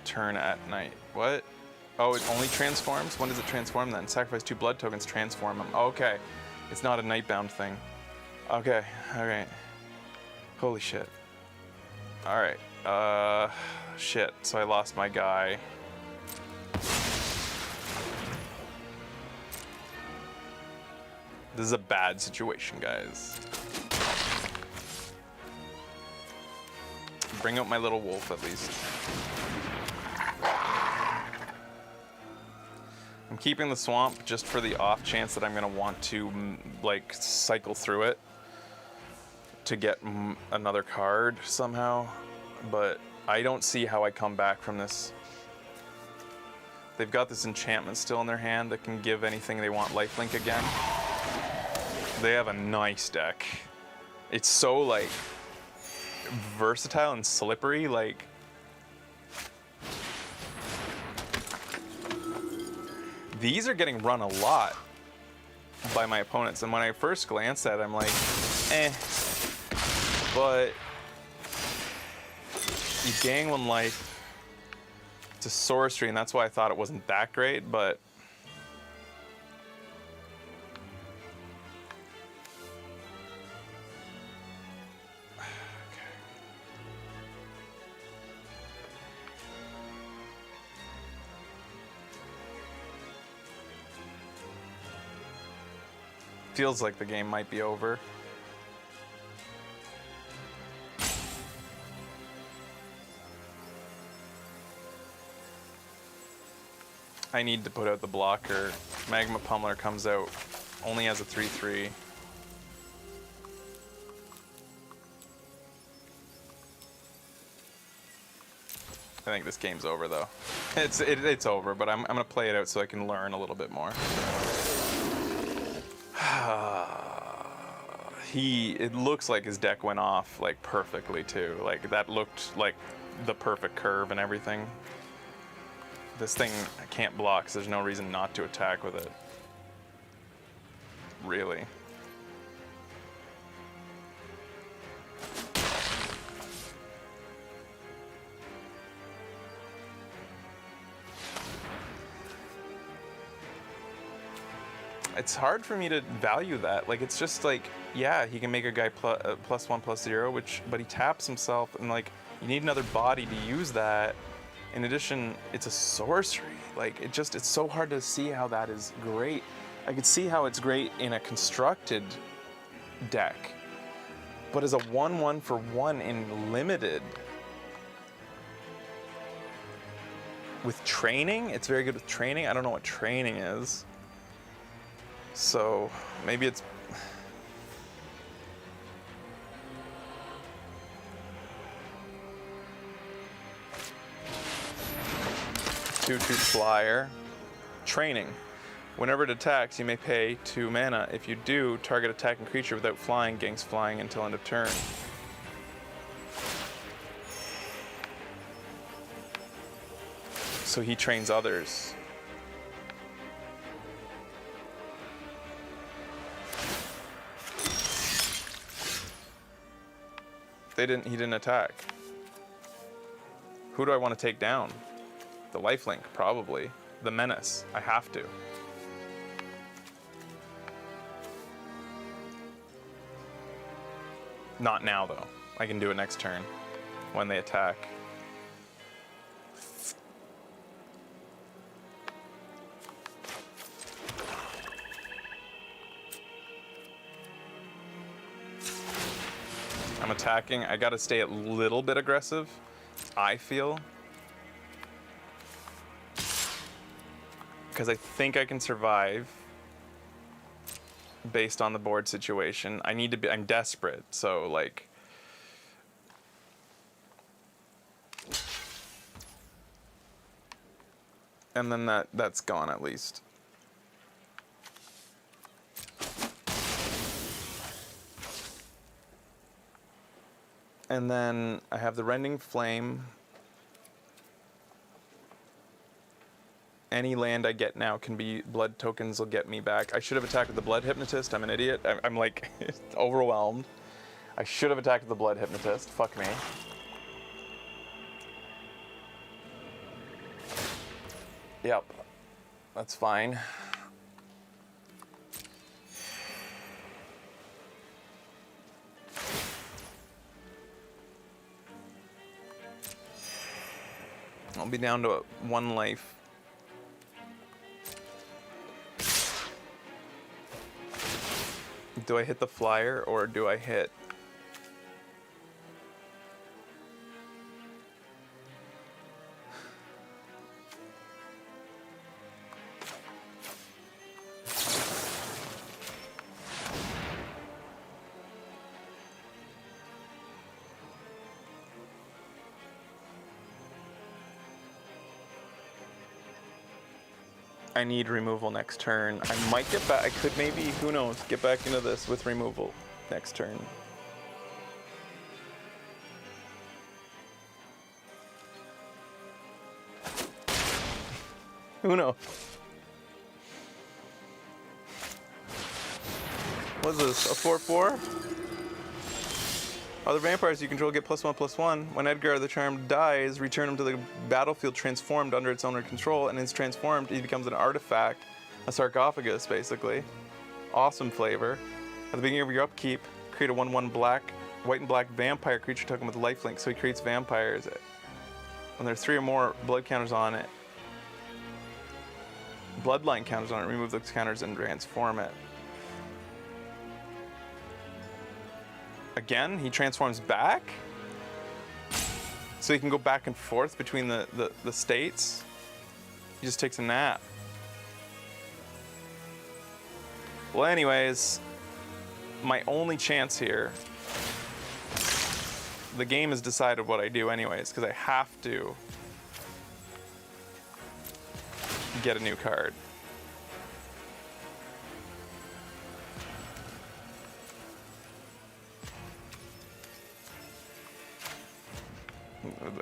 turn at night. What? Oh, it only transforms? When does it transform then? Sacrifice 2 blood tokens, transform them. Okay. It's not a nightbound thing. Okay, alright. Holy shit. Alright. Shit. So I lost my guy. This is a bad situation, guys. Bring out my little wolf at least. I'm keeping the swamp just for the off chance that I'm gonna want to like cycle through it to get another card somehow, but I don't see how I come back from this. They've got this enchantment still in their hand that can give anything they want lifelink again. They have a nice deck. It's so like versatile and slippery, like these are getting run a lot by my opponents, and when I first glanced at it, I'm like, eh. But you gain 1 life, It's a sorcery, and that's why I thought it wasn't that great, but... Feels like the game might be over. I need to put out the blocker. Magma Pummeler comes out only as a 3/3. I think this game's over though. It's over, but I'm gonna play it out so I can learn a little bit more. It looks like his deck went off like perfectly too. Like that looked like the perfect curve and everything. This thing I can't block, so there's no reason not to attack with it. Really. It's hard for me to value that. Like, it's just like, yeah, he can make a guy +1/+0, but he taps himself, and like, you need another body to use that. In addition, it's a sorcery. Like, it's so hard to see how that is great. I could see how it's great in a constructed deck, but as a 1/1 for 1 in limited, with training, it's very good with training. I don't know what training is. So maybe it's... Two flyer. Training. Whenever it attacks, you may pay 2 mana. If you do, target attacking creature without flying gains flying until end of turn. So he trains others. He didn't attack. Who do I want to take down? The lifelink, probably. The menace. I have to. Not now, though. I can do it next turn when they attack. I'm attacking. I gotta stay a little bit aggressive, I feel. Because I think I can survive based on the board situation. I need to be, I'm desperate, so like... And then that's gone at least. And then I have the Rending Flame. Any land I get now can be blood tokens will get me back. I should have attacked with the Blood Hypnotist. I'm an idiot. I'm like overwhelmed. I should have attacked with the Blood Hypnotist. Fuck me. Yep. That's fine. I'll be down to 1 life. Do I hit the flyer or do I hit? I need removal next turn. I might get back. I could maybe, who knows, get back into this with removal next turn. Who knows? What's this, a 4/4? Other vampires you control get +1/+1. When Edgar the Charmed dies, return him to the battlefield transformed under its owner control, and is transformed, he becomes an artifact, a sarcophagus, basically. Awesome flavor. At the beginning of your upkeep, create a 1/1 white and black vampire creature token with lifelink, so he creates vampires. When there's 3 or more blood counters on it, bloodline counters on it, remove those counters and transform it. Again, he transforms back? So he can go back and forth between the states? He just takes a nap. Well, anyways, my only chance here, the game has decided what I do anyways, because I have to get a new card.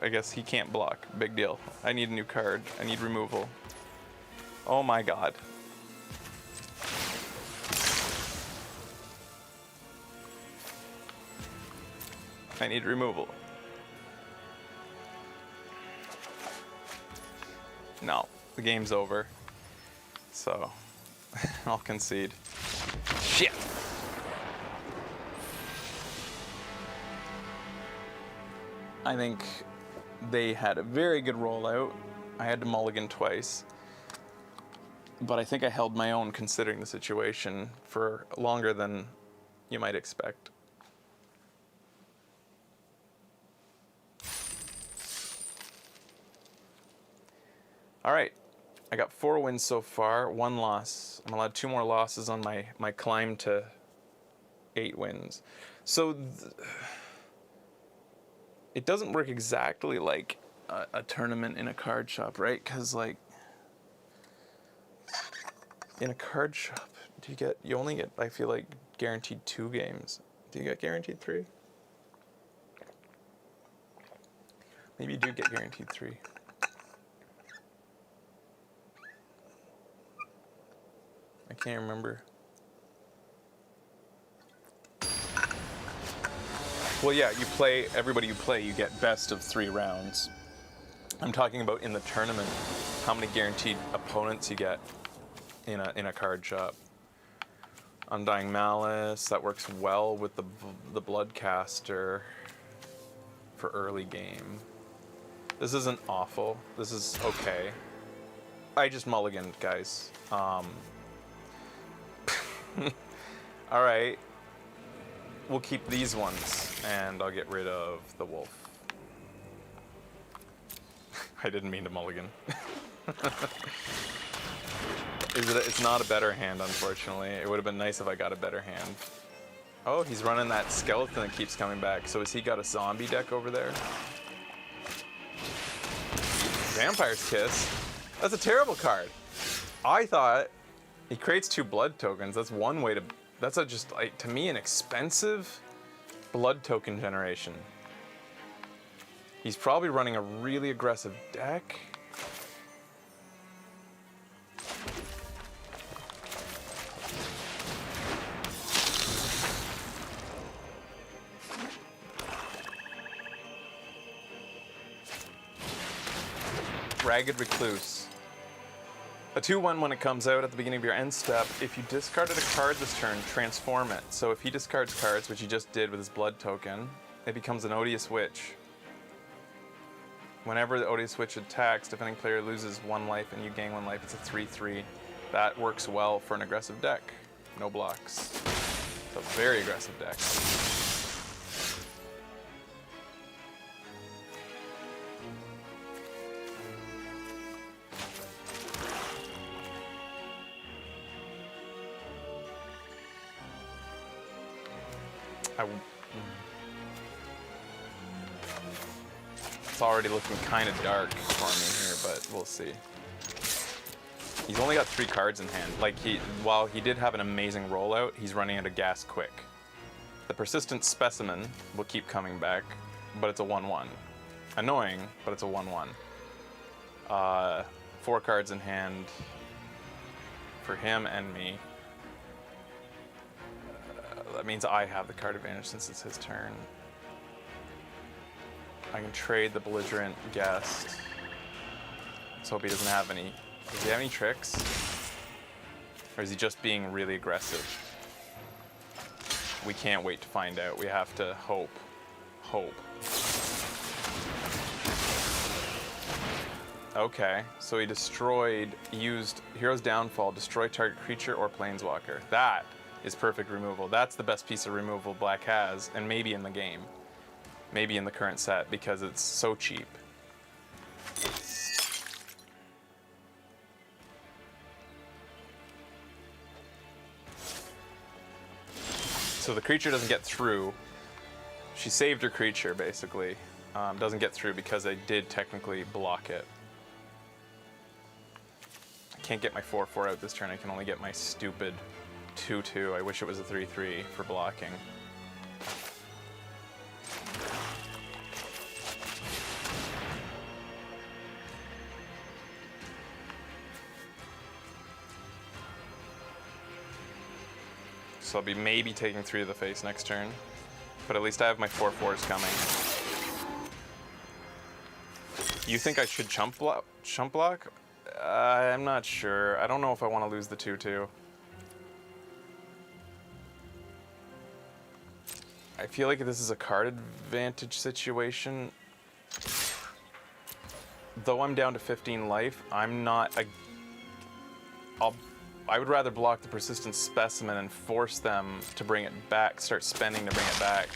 I guess he can't block. Big deal. I need a new card. I need removal. Oh my god. I need removal. No, the game's over. So, I'll concede. Shit! I think they had a very good rollout. I had to mulligan twice. But I think I held my own considering the situation for longer than you might expect. All right, I got 4 wins so far, 1 loss. I'm allowed 2 more losses on my climb to 8 wins. So it doesn't work exactly like a tournament in a card shop, right? Because like in a card shop, you only get, I feel like, guaranteed 2 games. Do you get guaranteed 3? Maybe you do get guaranteed 3. I can't remember. Well, yeah, you play, everybody you play, you get best of 3 rounds. I'm talking about in the tournament, how many guaranteed opponents you get in a card shop. Undying Malice, that works well with the Bloodcaster for early game. This isn't awful. This is okay. I just mulliganed, guys. All right. We'll keep these ones, and I'll get rid of the wolf. I didn't mean to mulligan. It's not a better hand, unfortunately. It would have been nice if I got a better hand. Oh, he's running that skeleton that keeps coming back. So has he got a zombie deck over there? Vampire's Kiss? That's a terrible card. I thought he creates 2 blood tokens. That's one way to... That's just, like, to me, an expensive blood token generation. He's probably running a really aggressive deck. Ragged Recluse. A 2/1 when it comes out at the beginning of your end step. If you discarded a card this turn, transform it. So if he discards cards, which he just did with his blood token, it becomes an Odious Witch. Whenever the Odious Witch attacks, defending player loses 1 life and you gain 1 life. It's a 3/3. That works well for an aggressive deck. No blocks. It's a very aggressive deck. It's already looking kind of dark for me here, but we'll see. He's only got 3 cards in hand. Like, while he did have an amazing rollout, he's running out of gas quick. The Persistent Specimen will keep coming back, but it's a 1/1. Annoying, but it's a 1/1. 4 cards in hand for him and me. That means I have the card advantage since it's his turn. I can trade the belligerent guest. Let's hope he doesn't have any. Does he have any tricks? Or is he just being really aggressive? We can't wait to find out. We have to hope. Hope. Okay, so he used Hero's Downfall, destroy target creature or planeswalker. That is perfect removal. That's the best piece of removal Black has, and maybe in the game. Maybe in the current set, because it's so cheap. So the creature doesn't get through. She saved her creature, basically. Doesn't get through because I did technically block it. I can't get my 4/4 out this turn. I can only get my stupid 2/2. I wish it was a 3/3 for blocking. So I'll be maybe taking 3 to the face next turn. But at least I have my 4/4s coming. You think I should chump block? I'm not sure. I don't know if I want to lose the 2/2. I feel like this is a card advantage situation. Though I'm down to 15 life, I'm not I would rather block the Persistent Specimen and force them to bring it back, start spending to bring it back.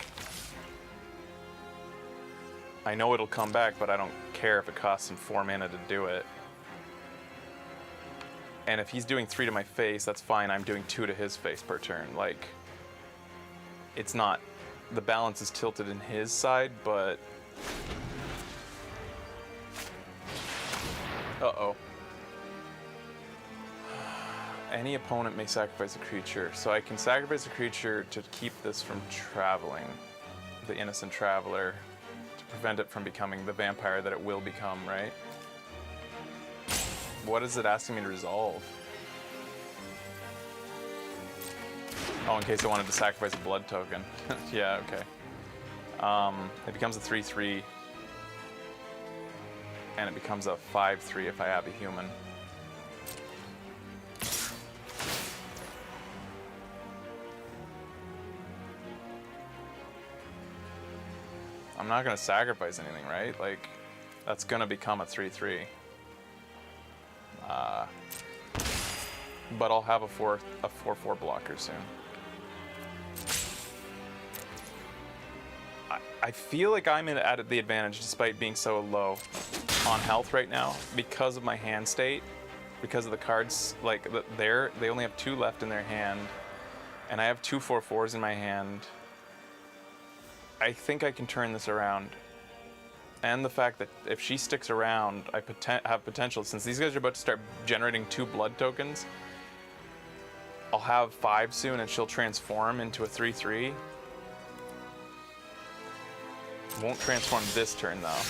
I know it'll come back, but I don't care if it costs him 4 mana to do it. And if he's doing 3 to my face, that's fine. I'm doing 2 to his face per turn. Like, it's not, the balance is tilted in his side, but... Uh-oh. Any opponent may sacrifice a creature. So I can sacrifice a creature to keep this from traveling. The Innocent Traveler. To prevent it from becoming the vampire that it will become, right? What is it asking me to resolve? Oh, in case I wanted to sacrifice a blood token. Yeah, okay. It becomes a 3/3. And it becomes a 5/3 if I have a human. I'm not gonna sacrifice anything, right? Like, that's gonna become a 3/3. But I'll have a 4/4 blocker soon. I feel like I'm at the advantage despite being so low on health right now because of my hand state, because of the cards. Like, they only have 2 left in their hand, and I have 2 4/4s in my hand. I think I can turn this around. And the fact that if she sticks around, I have potential. Since these guys are about to start generating 2 blood tokens, I'll have 5 soon and she'll transform into a 3/3. Won't transform this turn though.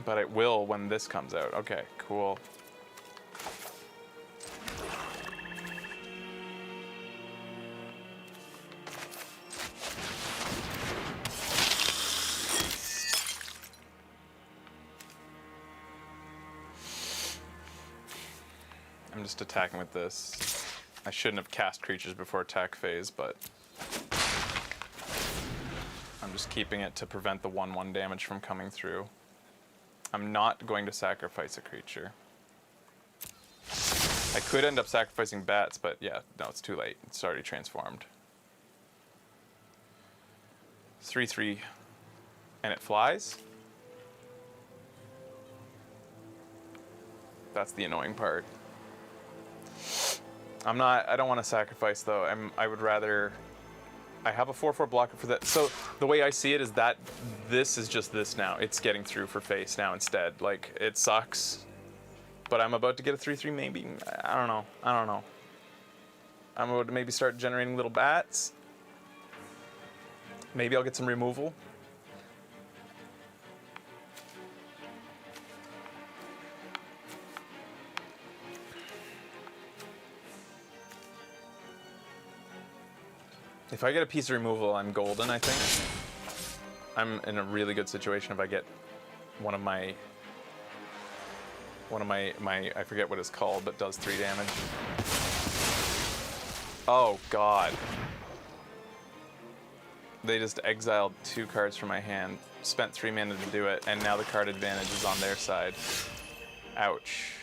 But it will when this comes out. Okay, cool. I'm just attacking with this. I shouldn't have cast creatures before attack phase, but I'm just keeping it to prevent the 1/1 damage from coming through. I'm not going to sacrifice a creature. I could end up sacrificing bats, but yeah, no, it's too late. It's already transformed. 3/3, and it flies? That's the annoying part. I don't want to sacrifice though. I would rather, I have a 4/4 blocker for that. So the way I see it is that this is just this now. It's getting through for face now instead. Like, it sucks, but I'm about to get a 3/3 maybe. I don't know. I'm about to maybe start generating little bats. Maybe I'll get some removal. If I get a piece of removal, I'm golden, I think. I'm in a really good situation if I get one of my I forget what it's called, but does 3 damage. Oh god. They just exiled 2 cards from my hand, spent 3 mana to do it, and now the card advantage is on their side. Ouch.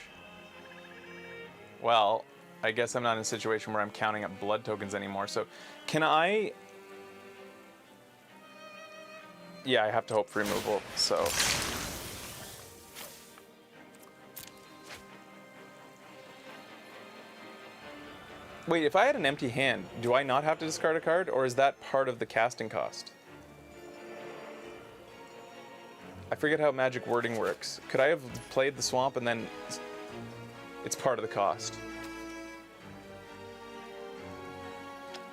Well, I guess I'm not in a situation where I'm counting up blood tokens anymore, so can I... Yeah, I have to hope for removal, so... Wait, if I had an empty hand, do I not have to discard a card, or is that part of the casting cost? I forget how magic wording works. Could I have played the swamp and then it's part of the cost?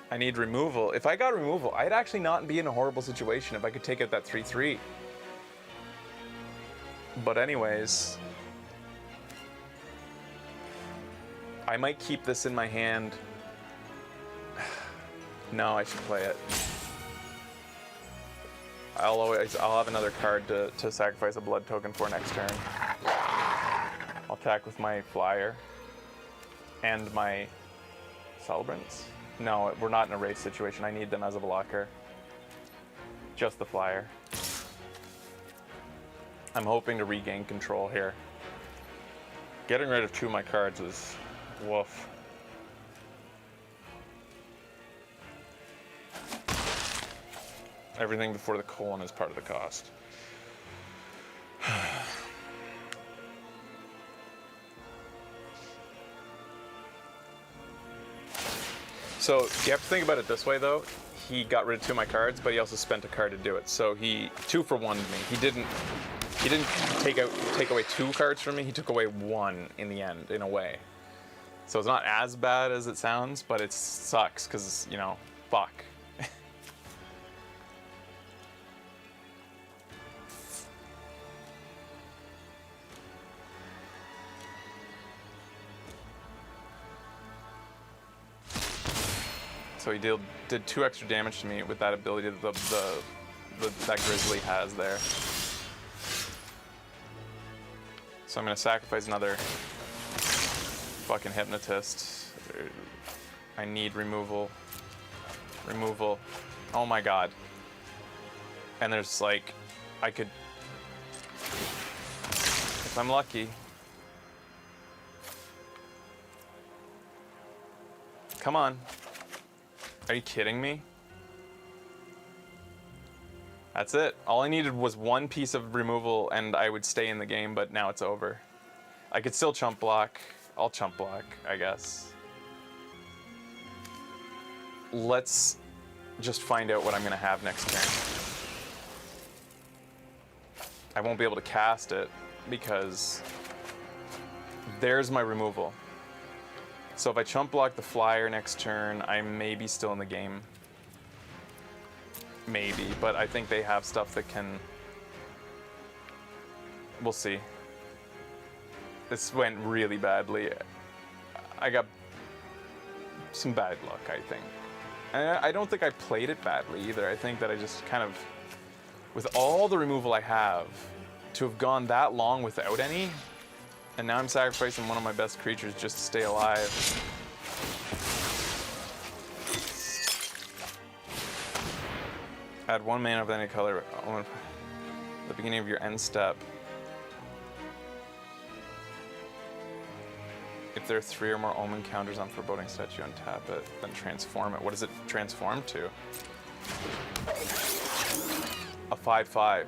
I need removal. If I got removal, I'd actually not be in a horrible situation if I could take out that 3/3. But anyways, I might keep this in my hand. No, I should play it. I'll have another card to sacrifice a blood token for next turn. I'll attack with my flyer and my celebrants. No, we're not in a race situation. I need them as a blocker. Just the flyer. I'm hoping to regain control here. Getting rid of 2 of my cards is woof. Everything before the colon is part of the cost. So you have to think about it this way, though. He got rid of 2 of my cards, but he also spent a card to do it. So he 2-for-1'd me. He didn't take away 2 cards from me. He took away 1 in the end, in a way. So it's not as bad as it sounds, but it sucks because, you know, fuck. So he did 2 extra damage to me with that ability that that Grizzly has there. So I'm gonna sacrifice another fucking Hypnotist. I need removal. Removal. Oh my god. And there's like, I could, if I'm lucky. Come on. Are you kidding me? That's it. All I needed was 1 piece of removal and I would stay in the game, but now it's over. I could still chump block. I'll chump block, I guess. Let's just find out what I'm gonna have next turn. I won't be able to cast it because there's my removal. So if I chump block the flyer next turn, I may be still in the game. Maybe, but I think they have stuff that can... We'll see. This went really badly. I got some bad luck, I think. And I don't think I played it badly either. I think that I just kind of, with all the removal I have, to have gone that long without any, and now I'm sacrificing one of my best creatures just to stay alive. Add 1 mana of any color at the beginning of your end step. If there are 3 or more omen counters on foreboding statue, untap it, then transform it. What does it transform to? A 5/5.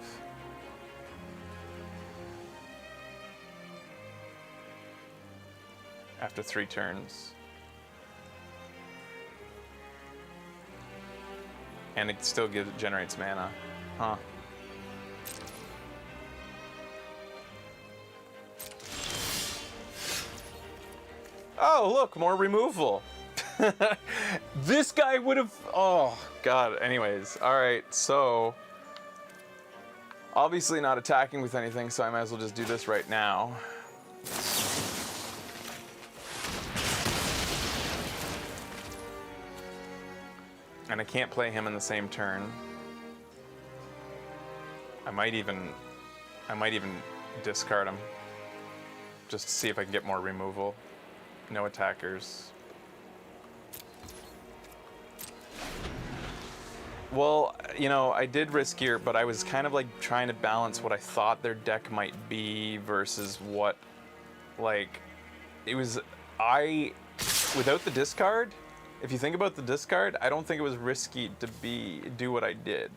After 3 turns. And it still generates mana. Huh. Oh, look, more removal. This guy would have... Oh, God. Anyways, all right, so... Obviously not attacking with anything, so I might as well just do this right now. And I can't play him in the same turn. I might even discard him. Just to see if I can get more removal. No attackers. Well, you know, I did riskier, but I was kind of like trying to balance what I thought their deck might be versus what, like, it was, without the discard, if you think about the discard, I don't think it was risky to do what I did.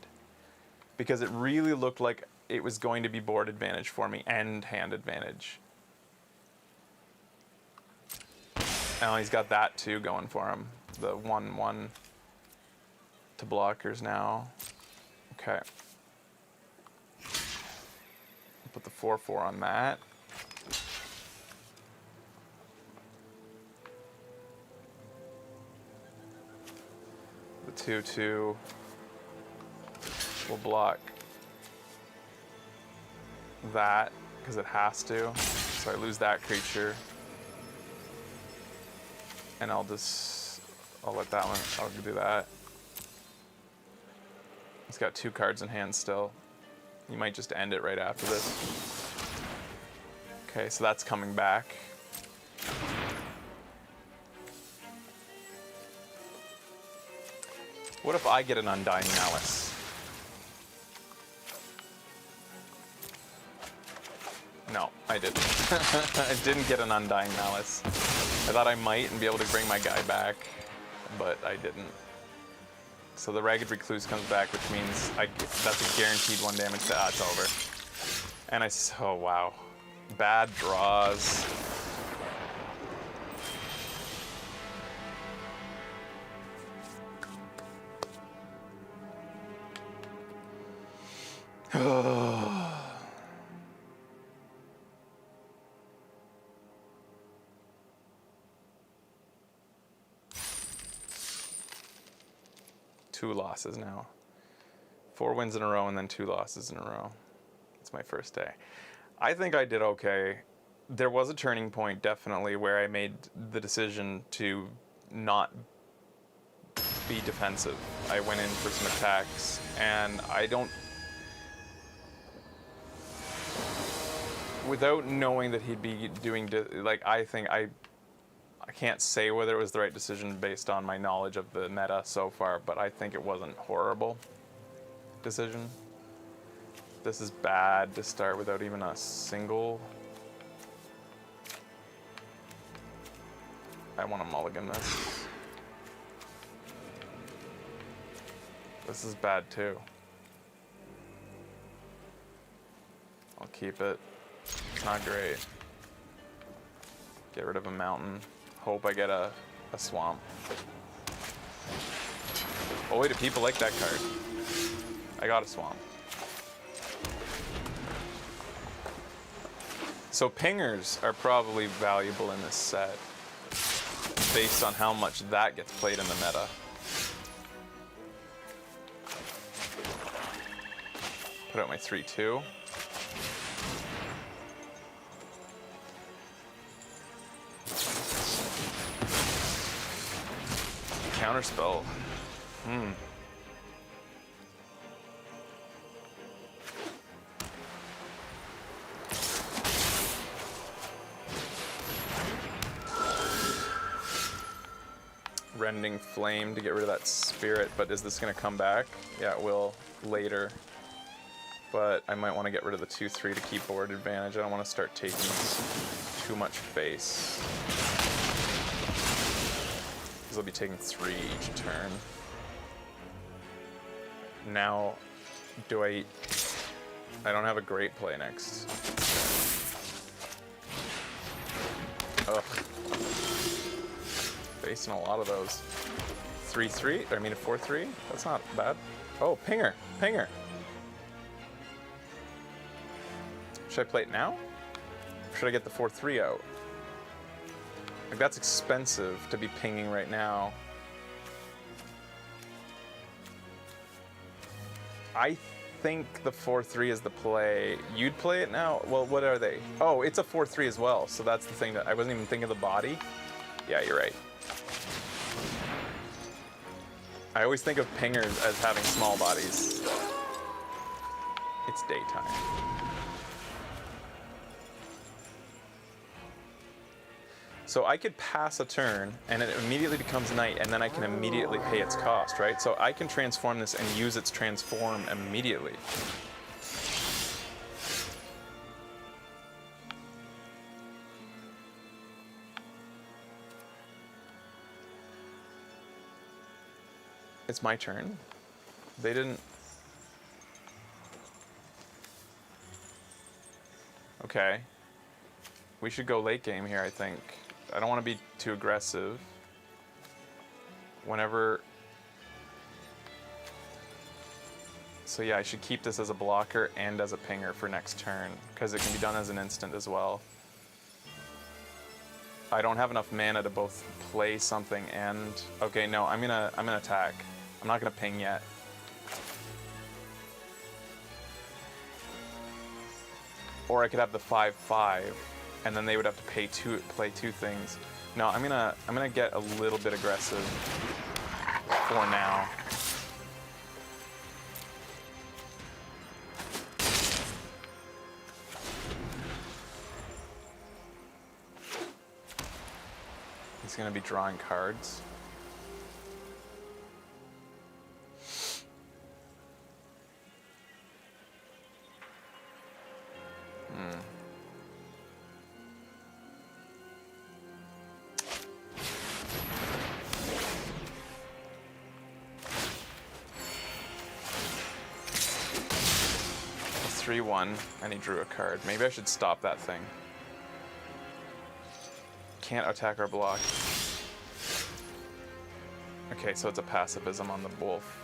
Because it really looked like it was going to be board advantage for me and hand advantage. Now he's got that too going for him. The 1/1 to blockers now. Okay. Put the 4/4 on that. The 2/2 will block that because it has to. So I lose that creature. And I'll let that one, I'll do that. He's got 2 cards in hand still. You might just end it right after this. Okay, so that's coming back. What if I get an Undying Malice? No, I didn't. I didn't get an Undying Malice. I thought I might and be able to bring my guy back, but I didn't. So the Ragged Recluse comes back, which means that's a guaranteed 1 damage to it's over. And oh wow. Bad draws. Two losses now. 4 wins in a row and then 2 losses in a row. It's my first day. I think I did okay. There was a turning point, definitely, where I made the decision to not be defensive. I went in for some attacks, and I don't... Without knowing that he'd be doing... I think I can't say whether it was the right decision based on my knowledge of the meta so far, but I think it wasn't horrible decision. This is bad to start without even a single. I want to mulligan this. This is bad too. I'll keep it. It's not great. Get rid of a mountain. Hope I get a swamp. Oh wait, do people like that card? I got a swamp. So pingers are probably valuable in this set based on how much that gets played in the meta. Put out my 3/2. Counterspell. Rending Flame to get rid of that spirit, but is this going to come back? Yeah, it will later. But I might want to get rid of the 2/3 to keep board advantage. I don't want to start taking too much face. Because I'll be taking 3 each turn. Now, I don't have a great play next. Ugh. Facing a lot of those. 3/3, I mean a 4/3? That's not bad. Oh, Pinger, Pinger. Should I play it now? Or should I get the 4/3 out? Like, that's expensive to be pinging right now. I think the 4/3 is the play. You'd play it now? Well, what are they? Oh, it's a 4/3 as well, so that's the thing that I wasn't even thinking of the body. Yeah, you're right. I always think of pingers as having small bodies. It's daytime. So I could pass a turn, and it immediately becomes night, and then I can immediately pay its cost, right? So I can transform this and use its transform immediately. It's my turn. They didn't... Okay. We should go late game here, I think. I don't want to be too aggressive. Whenever... So yeah, I should keep this as a blocker and as a pinger for next turn, because it can be done as an instant as well. I don't have enough mana to both play something and... Okay, no, I'm gonna attack. I'm not gonna ping yet. Or I could have the 5/5, and then they would have to play two things. No, I'm gonna get a little bit aggressive for now. He's gonna be drawing cards. It's 3/1, and he drew a card. Maybe I should stop that thing. Can't attack or block. Okay, so it's a pacifism on the wolf.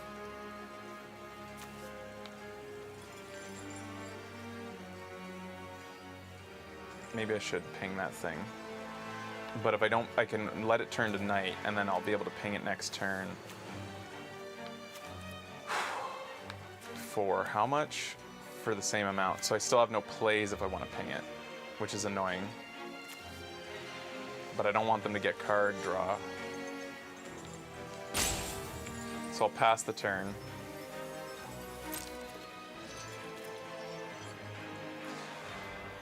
Maybe I should ping that thing. But if I don't, I can let it turn to night, and then I'll be able to ping it next turn. For how much? For the same amount. So I still have no plays if I want to ping it, which is annoying. But I don't want them to get card draw. So I'll pass the turn.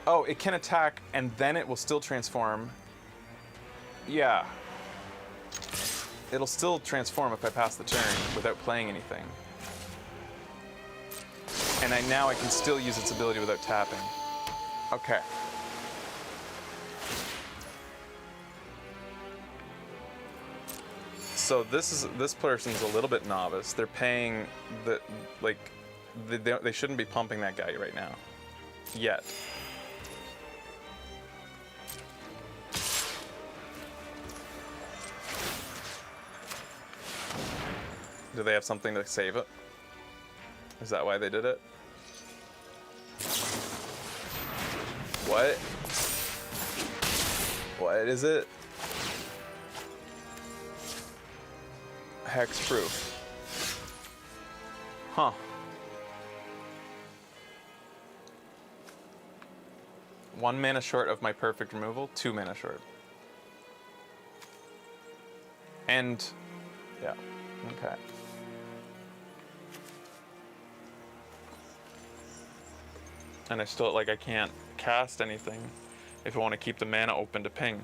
Oh, it can attack and then it will still transform. Yeah. It'll still transform if I pass the turn without playing anything. And now I can still use its ability without tapping. Okay. So this person's a little bit novice. They're paying they shouldn't be pumping that guy right now. Yet. Do they have something to save it? Is that why they did it? What? What is it? Hexproof. Huh. One mana short of my perfect removal, 2 mana short. And, yeah, okay. And I still, I can't cast anything if I want to keep the mana open to ping.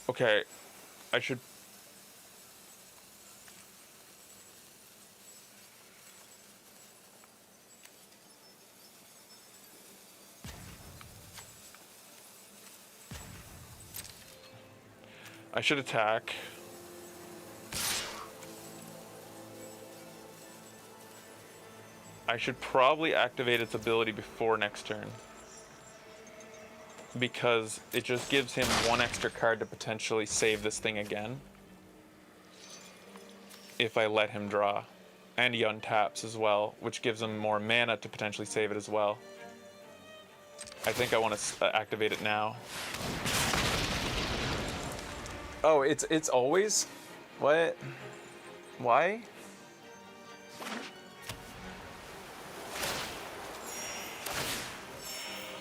Okay, I should... I should attack. I should probably activate its ability before next turn, because it just gives him 1 extra card to potentially save this thing again if I let him draw. And he untaps as well, which gives him more mana to potentially save it as well. I think I want to activate it now. Oh, it's always... What? Why?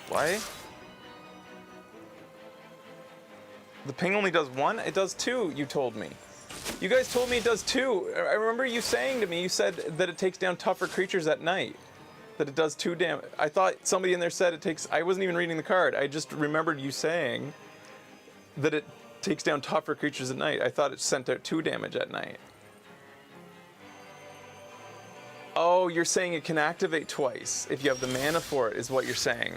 Why? The ping only does 1? It does 2, you told me. You guys told me it does 2. I remember you saying to me, you said that it takes down tougher creatures at night. That it does 2 damage. I thought somebody in there said it takes... I wasn't even reading the card. I just remembered you saying that it takes down tougher creatures at night. I thought it sent out 2 damage at night. Oh, you're saying it can activate twice if you have the mana for it, is what you're saying.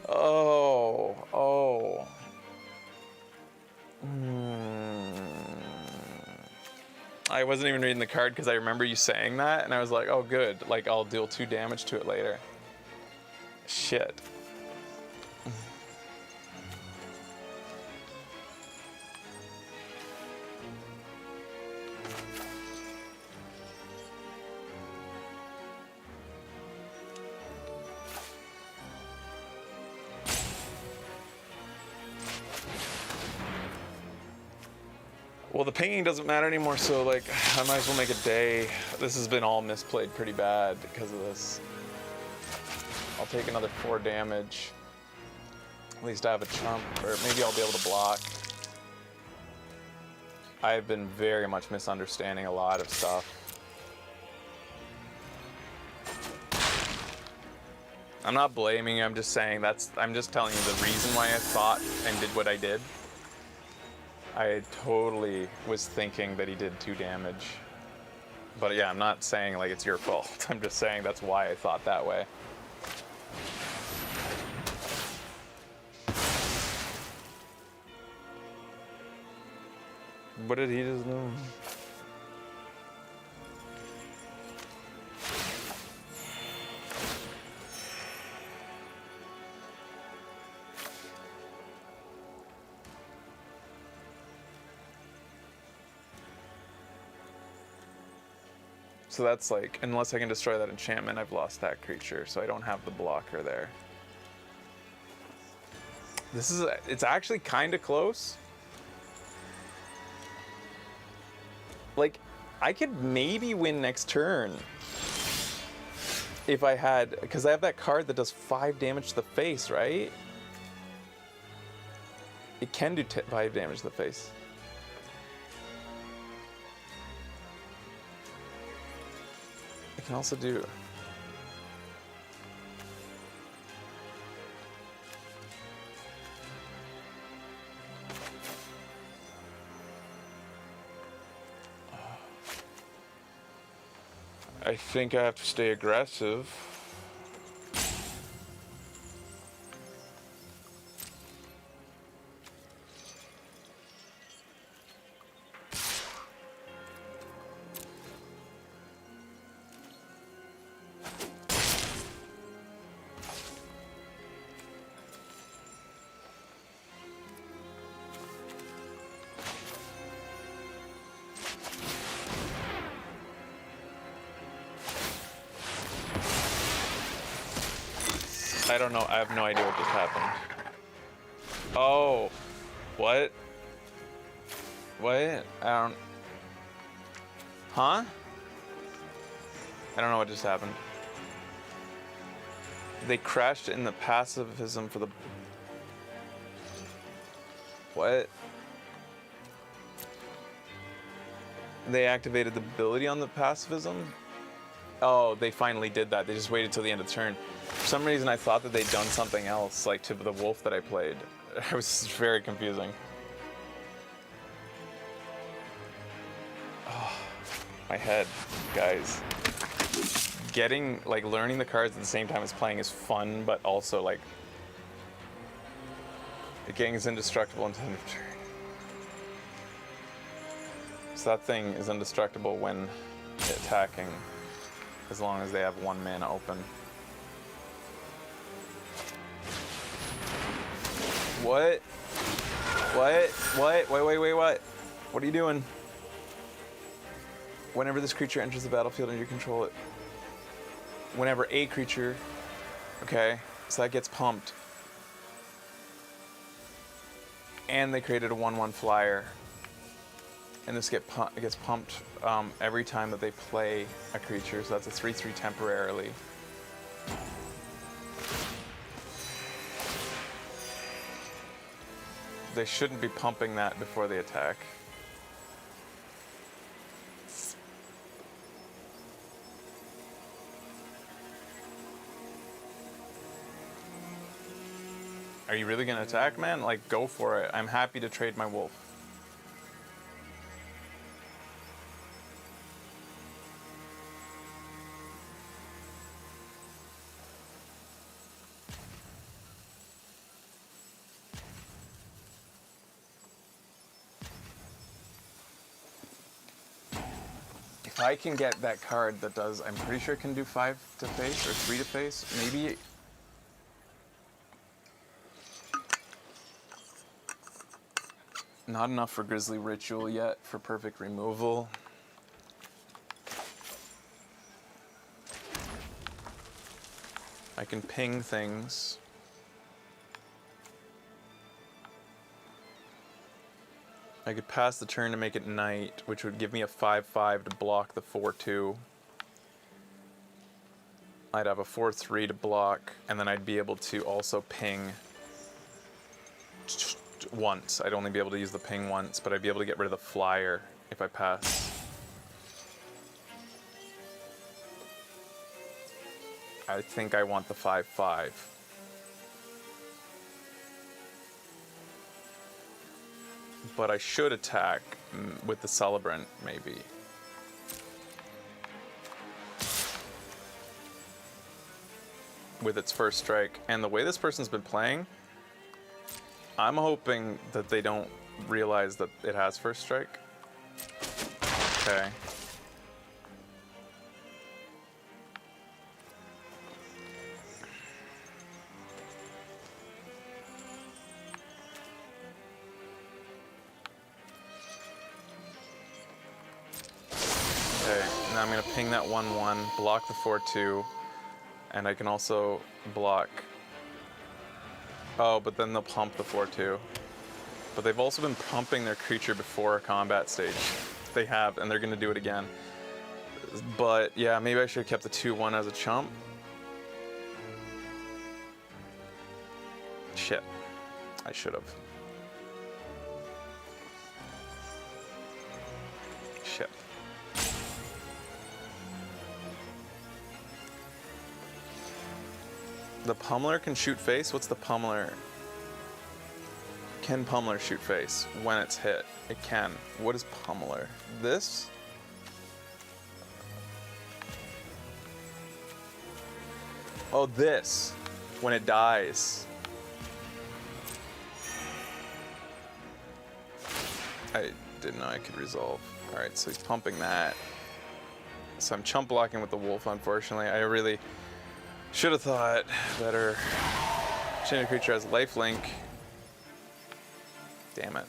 Oh. I wasn't even reading the card because I remember you saying that, and I was like, oh good, like I'll deal 2 damage to it later. Shit. Well, the pinging doesn't matter anymore, so like, I might as well make a day. This has been all misplayed pretty bad because of this. I'll take another 4 damage. At least I have a chump, or maybe I'll be able to block. I've been very much misunderstanding a lot of stuff. I'm not blaming you, I'm just saying I'm just telling you the reason why I thought and did what I did. I totally was thinking that he did 2 damage. But yeah, I'm not saying like it's your fault. I'm just saying that's why I thought that way. What did he just do? So that's like, unless I can destroy that enchantment, I've lost that creature, so I don't have the blocker there. It's actually kind of close. Like, I could maybe win next turn if I had, because I have that card that does 5 damage to the face, right? It can do 5 damage to the face. It can also do... I think I have to stay aggressive. I don't know. I have no idea what just happened. Oh. What? What? I don't... Huh? I don't know what just happened. They crashed in the pacifism for the... What? They activated the ability on the pacifism? Oh, they finally did that. They just waited till the end of the turn. For some reason, I thought that they'd done something else, like to the wolf that I played. It was very confusing. Oh, my head, guys. Getting, like, learning the cards at the same time as playing is fun, but also, like, the gang is indestructible until end of turn. So that thing is indestructible when attacking, as long as they have 1 mana open. What? What? What? Wait, what? What are you doing? Whenever this creature enters the battlefield and you control it. Whenever a creature... Okay, so that gets pumped. And they created a 1/1 flyer. And this gets pumped every time that they play a creature, so that's a 3/3 temporarily. They shouldn't be pumping that before they attack. Are you really gonna attack, man? Like, go for it. I'm happy to trade my wolf. If I can get that card that does, I'm pretty sure it can do 5 to face or 3 to face, maybe. Not enough for Grizzly Ritual yet for perfect removal. I can ping things. I could pass the turn to make it night, which would give me a 5/5 to block the 4/2. I'd have a 4/3 to block, and then I'd be able to also ping once. I'd only be able to use the ping once, but I'd be able to get rid of the flyer if I pass. I think I want the 5/5. But I should attack with the Celebrant, maybe. With its first strike. And the way this person's been playing, I'm hoping that they don't realize that it has first strike. Okay. Okay, now I'm gonna ping that 1/1, block the 4/2, and I can also block. Oh, but then they'll pump the 4/2. But they've also been pumping their creature before a combat stage. They have, and they're gonna do it again. But yeah, maybe I should have kept the 2/1 as a chump. Shit, I should have. Shit. The Pummeler can shoot face? What's the Pummeler? Can Pummeler shoot face when it's hit? It can. What is Pummeler? This? Oh, this. When it dies. I didn't know I could resolve. Alright, so he's pumping that. So I'm chump blocking with the wolf, unfortunately. I really should have thought better. Chain creature has lifelink. Damn it.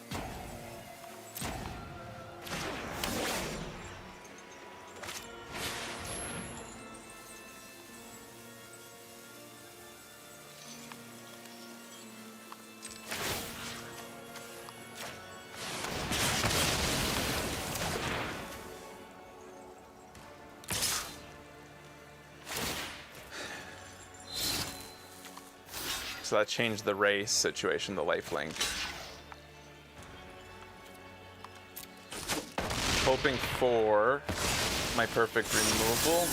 So that changed the race situation, the lifelink. Hoping for my perfect removal.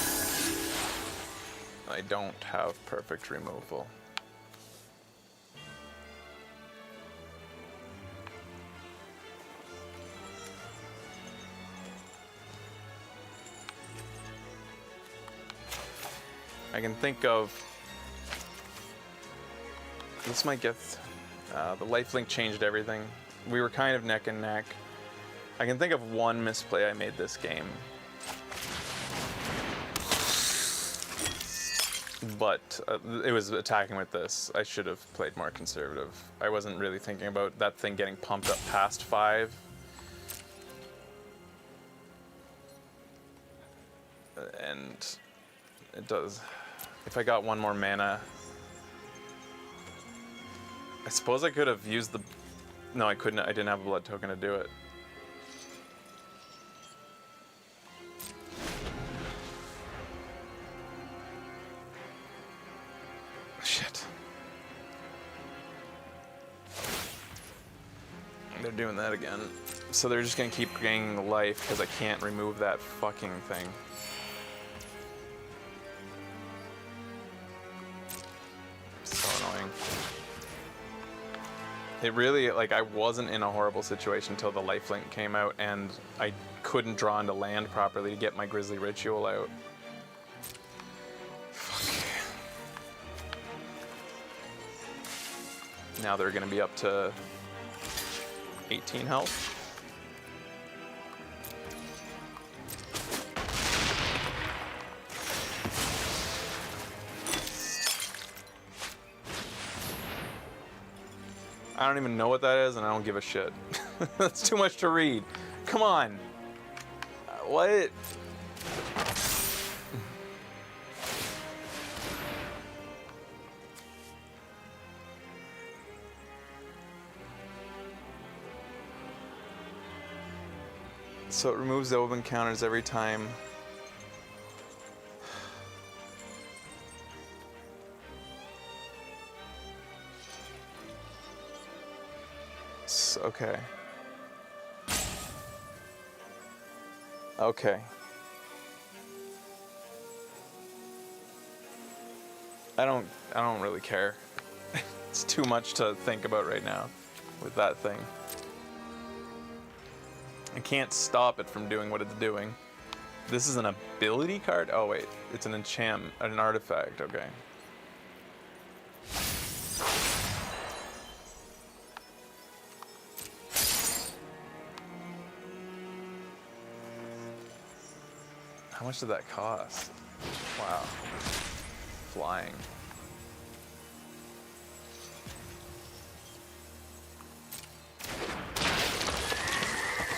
I don't have perfect removal. I can think of this might get the lifelink changed everything. We were kind of neck and neck. I can think of one misplay I made this game. But it was attacking with this. I should have played more conservative. I wasn't really thinking about that thing getting pumped up past 5. And it does. If I got one more mana, I suppose I could have used the... No, I couldn't. I didn't have a blood token to do it. Shit. They're doing that again. So they're just gonna keep gaining the life because I can't remove that fucking thing. So annoying. It really, like, I wasn't in a horrible situation until the lifelink came out and I couldn't draw into land properly to get my Grizzly Ritual out. Fuck. Now they're gonna be up to 18 health. I don't even know what that is, and I don't give a shit. That's too much to read. Come on. What? So it removes the open counters every time. Okay. Okay. I don't really care. It's too much to think about right now with that thing. I can't stop it from doing what it's doing. This is an ability card? Oh wait, it's an enchantment, an artifact, okay. How much did that cost? Wow. Flying.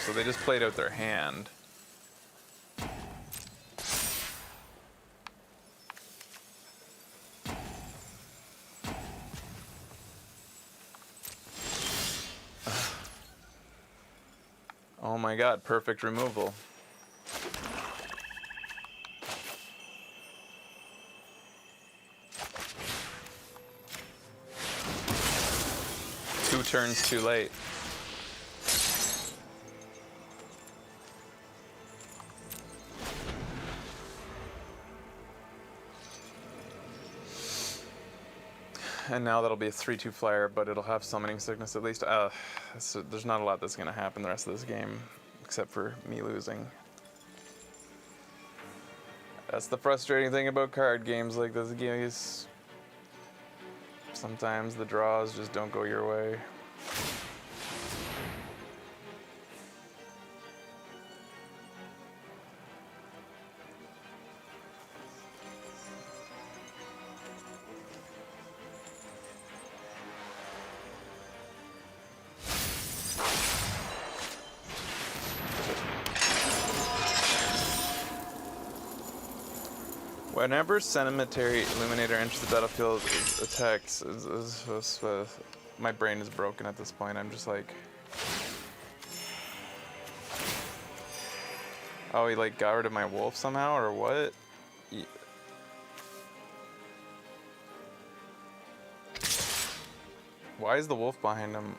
So they just played out their hand. Oh my god, perfect removal. Two turns too late. And now that'll be a 3/2 flyer, but it'll have summoning sickness at least. So there's not a lot that's gonna happen the rest of this game, except for me losing. That's the frustrating thing about card games like this. Games. Sometimes the draws just don't go your way. Whenever Cemetery Illuminator enters the battlefield, attacks. My brain is broken at this point. I'm just like, oh, he like got rid of my wolf somehow, or what? Why is the wolf behind him?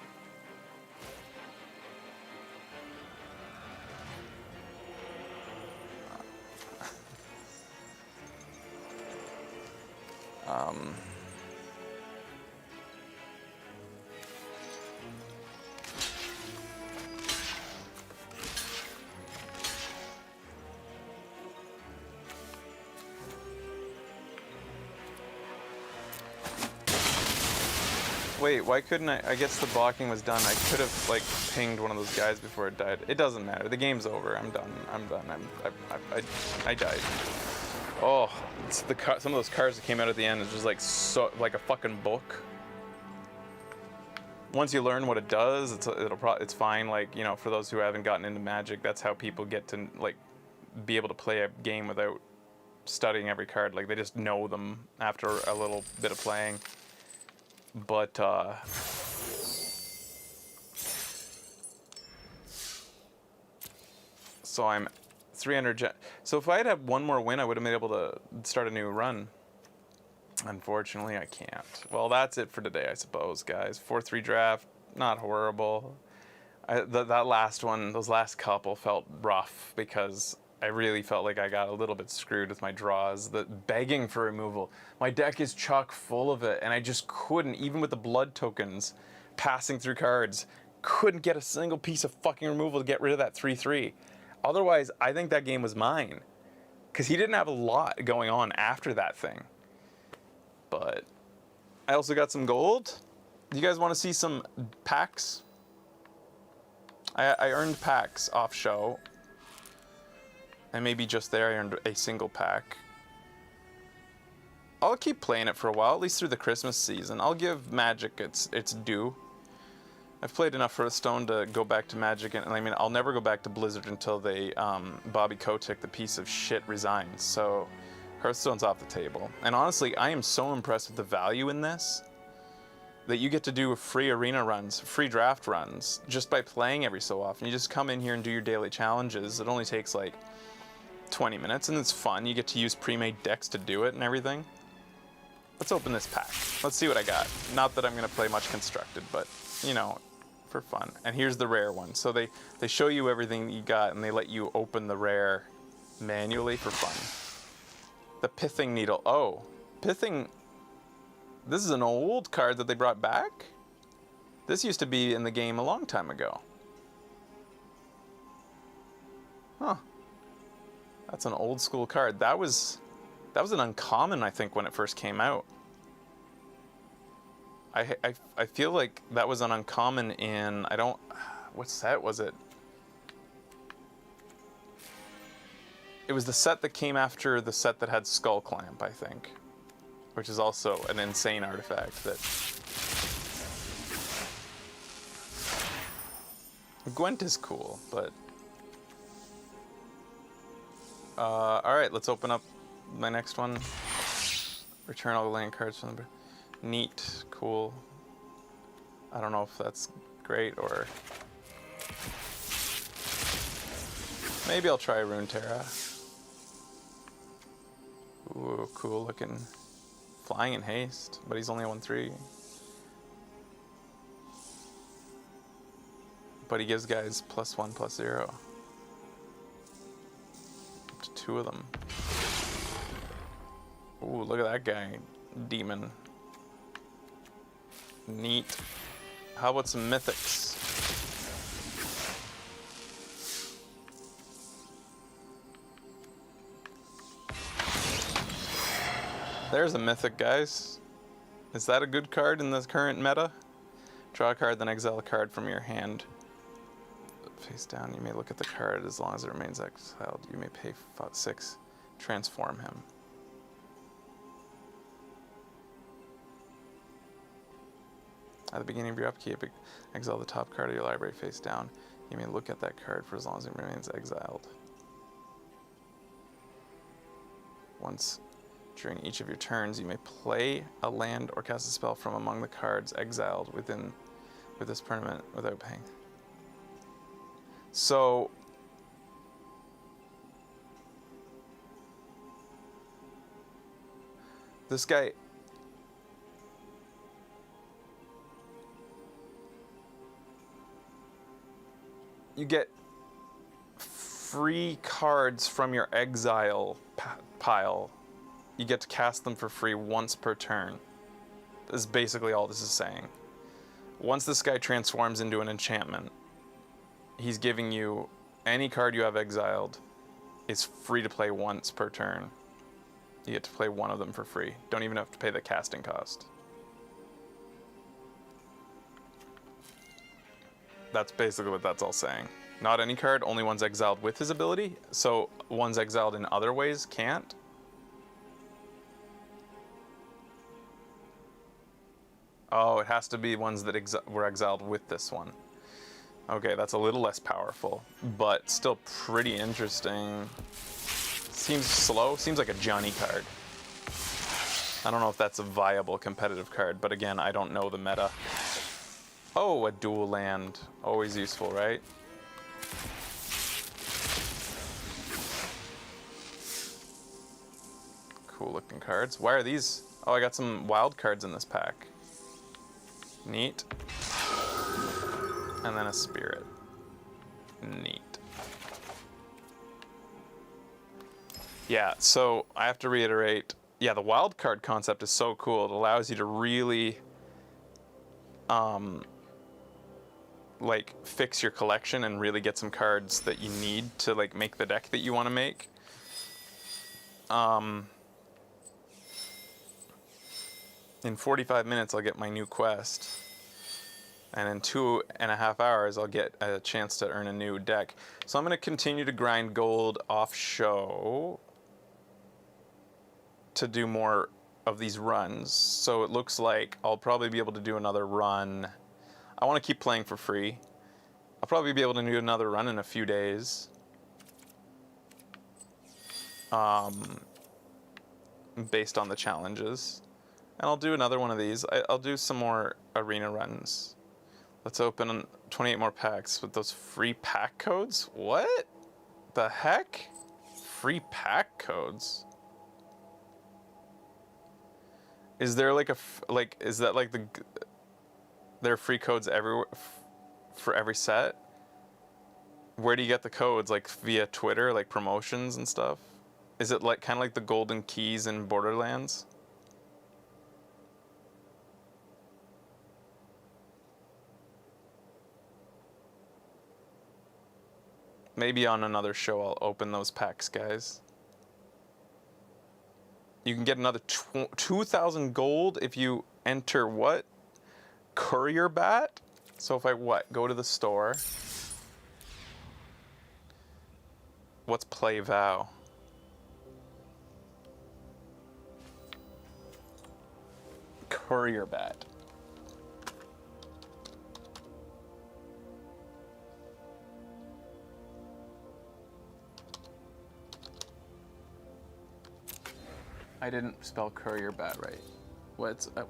Wait, why couldn't I guess the blocking was done. I could have like pinged one of those guys before it died. It doesn't matter. The game's over. I'm done. I died. Oh, it's some of those cards that came out at the end is just like so like a fucking book. Once you learn what it does, it's fine. Like, you know, for those who haven't gotten into Magic, that's how people get to like be able to play a game without studying every card. Like they just know them after a little bit of playing. But so I'm 300. So if I had one more win, I would have been able to start a new run. Unfortunately, I can't. Well, that's it for today, I suppose, guys. 4-3 draft, not horrible. That last one, those last couple felt rough because I really felt like I got a little bit screwed with my draws. The begging for removal. My deck is chock full of it, and I just couldn't, even with the blood tokens passing through cards, couldn't get a single piece of fucking removal to get rid of that 3/3. Otherwise, I think that game was mine. Because he didn't have a lot going on after that thing. But I also got some gold. Do you guys want to see some packs? I earned packs off show. And maybe just there I earned a single pack. I'll keep playing it for a while, at least through the Christmas season. I'll give Magic its due. I've played enough Hearthstone to go back to Magic, and I mean, I'll never go back to Blizzard until they, Bobby Kotick, the piece of shit, resigns. So Hearthstone's off the table. And honestly, I am so impressed with the value in this that you get to do free arena runs, free draft runs, just by playing every so often. You just come in here and do your daily challenges. It only takes like 20 minutes, and it's fun. You get to use pre-made decks to do it and everything. Let's open this pack. Let's see what I got. Not that I'm going to play much Constructed, but, you know, for fun. And here's the rare one. So they show you everything that you got, and they let you open the rare manually for fun. The Pithing Needle. Oh, Pithing... This is an old card that they brought back? This used to be in the game a long time ago. Huh. That's an old school card. That was an uncommon, I think, when it first came out. I feel like that was an uncommon in, what set was it? It was the set that came after the set that had Skull Clamp, I think. Which is also an insane artifact that... Gwent is cool, but... Alright, let's open up my next one. Return all the land cards from the... Neat, cool. I don't know if that's great or... Maybe I'll try Runeterra. Ooh, cool looking. Flying in haste, but he's only a 1/3. But he gives guys +1/+0. Up to 2 of them. Ooh, look at that guy. Demon. Neat. How about some mythics? There's a mythic, guys. Is that a good card in the current meta? Draw a card, then exile a card from your hand. Face down, you may look at the card as long as it remains exiled. You may pay 6. Transform him. At the beginning of your upkeep, exile the top card of your library face down. You may look at that card for as long as it remains exiled. Once during each of your turns, you may play a land or cast a spell from among the cards exiled with this permanent without paying. So this guy, you get free cards from your exile pile. You get to cast them for free once per turn. This is basically all this is saying. Once this guy transforms into an enchantment, he's giving you any card you have exiled is free to play once per turn. You get to play one of them for free. Don't even have to pay the casting cost. That's basically what that's all saying. Not any card, only ones exiled with his ability. So ones exiled in other ways can't. Oh, it has to be ones that were exiled with this one. Okay, that's a little less powerful, but still pretty interesting. Seems slow, seems like a Johnny card. I don't know if that's a viable competitive card, but again, I don't know the meta. Oh, a dual land. Always useful, right? Cool looking cards. Why are these? Oh, I got some wild cards in this pack. Neat. And then a spirit. Neat. Yeah, so I have to reiterate, yeah, the wild card concept is so cool. It allows you to really like fix your collection and really get some cards that you need to like make the deck that you want to make. In 45 minutes I'll get my new quest, and in 2.5 hours I'll get a chance to earn a new deck. So I'm going to continue to grind gold off show to do more of these runs. So it looks like I'll probably be able to do another run. I want to keep playing for free. I'll probably be able to do another run in a few days. Based on the challenges. And I'll do another one of these. I'll do some more arena runs. Let's open 28 more packs with those free pack codes. What the heck? Free pack codes? Is there like is that like there are free codes everywhere for every set? Where do you get the codes? Like via Twitter, like promotions and stuff? Is it like kind of like the golden keys in Borderlands? Maybe on another show I'll open those packs, guys. You can get another 2,000 gold if you enter what? Courier Bat? So if I go to the store. What's Play Vow? Courier Bat. I didn't spell courier bat right.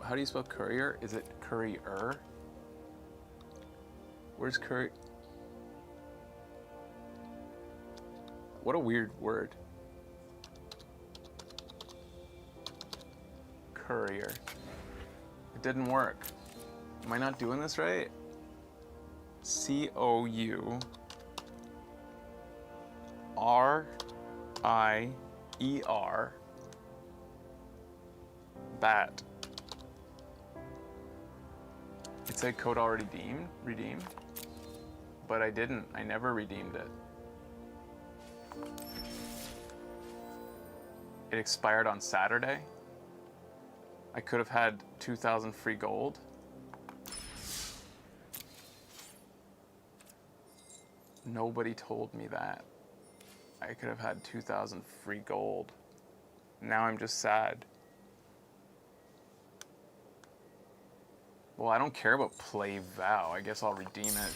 How do you spell courier? Is it courier? Where's courier? What a weird word. Courier. It didn't work. Am I not doing this right? C-O-U-R-I-E-R bat. It said code already redeemed, but I didn't. I never redeemed it. It expired on Saturday. I could have had 2,000 free gold. Nobody told me that. I could have had 2,000 free gold. Now I'm just sad. Well, I don't care about Play Vow. I guess I'll redeem it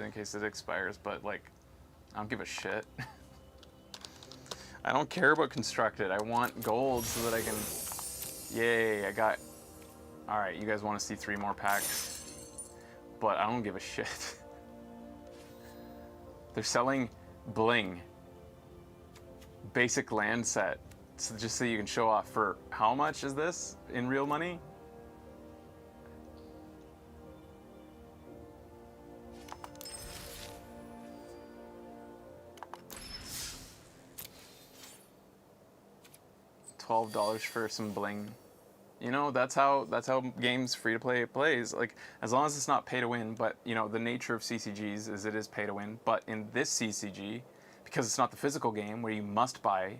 in case it expires, but like, I don't give a shit. I don't care about Constructed. I want gold so that I can... Yay, I got... Alright, you guys want to see 3 more packs? But I don't give a shit. They're selling bling. Basic land set. So just so you can show off for... How much is this in real money? $12 for some bling. You know, that's how games free to play plays. Like, as long as it's not pay to win, but you know, the nature of CCGs is it is pay to win. But in this CCG, because it's not the physical game where you must buy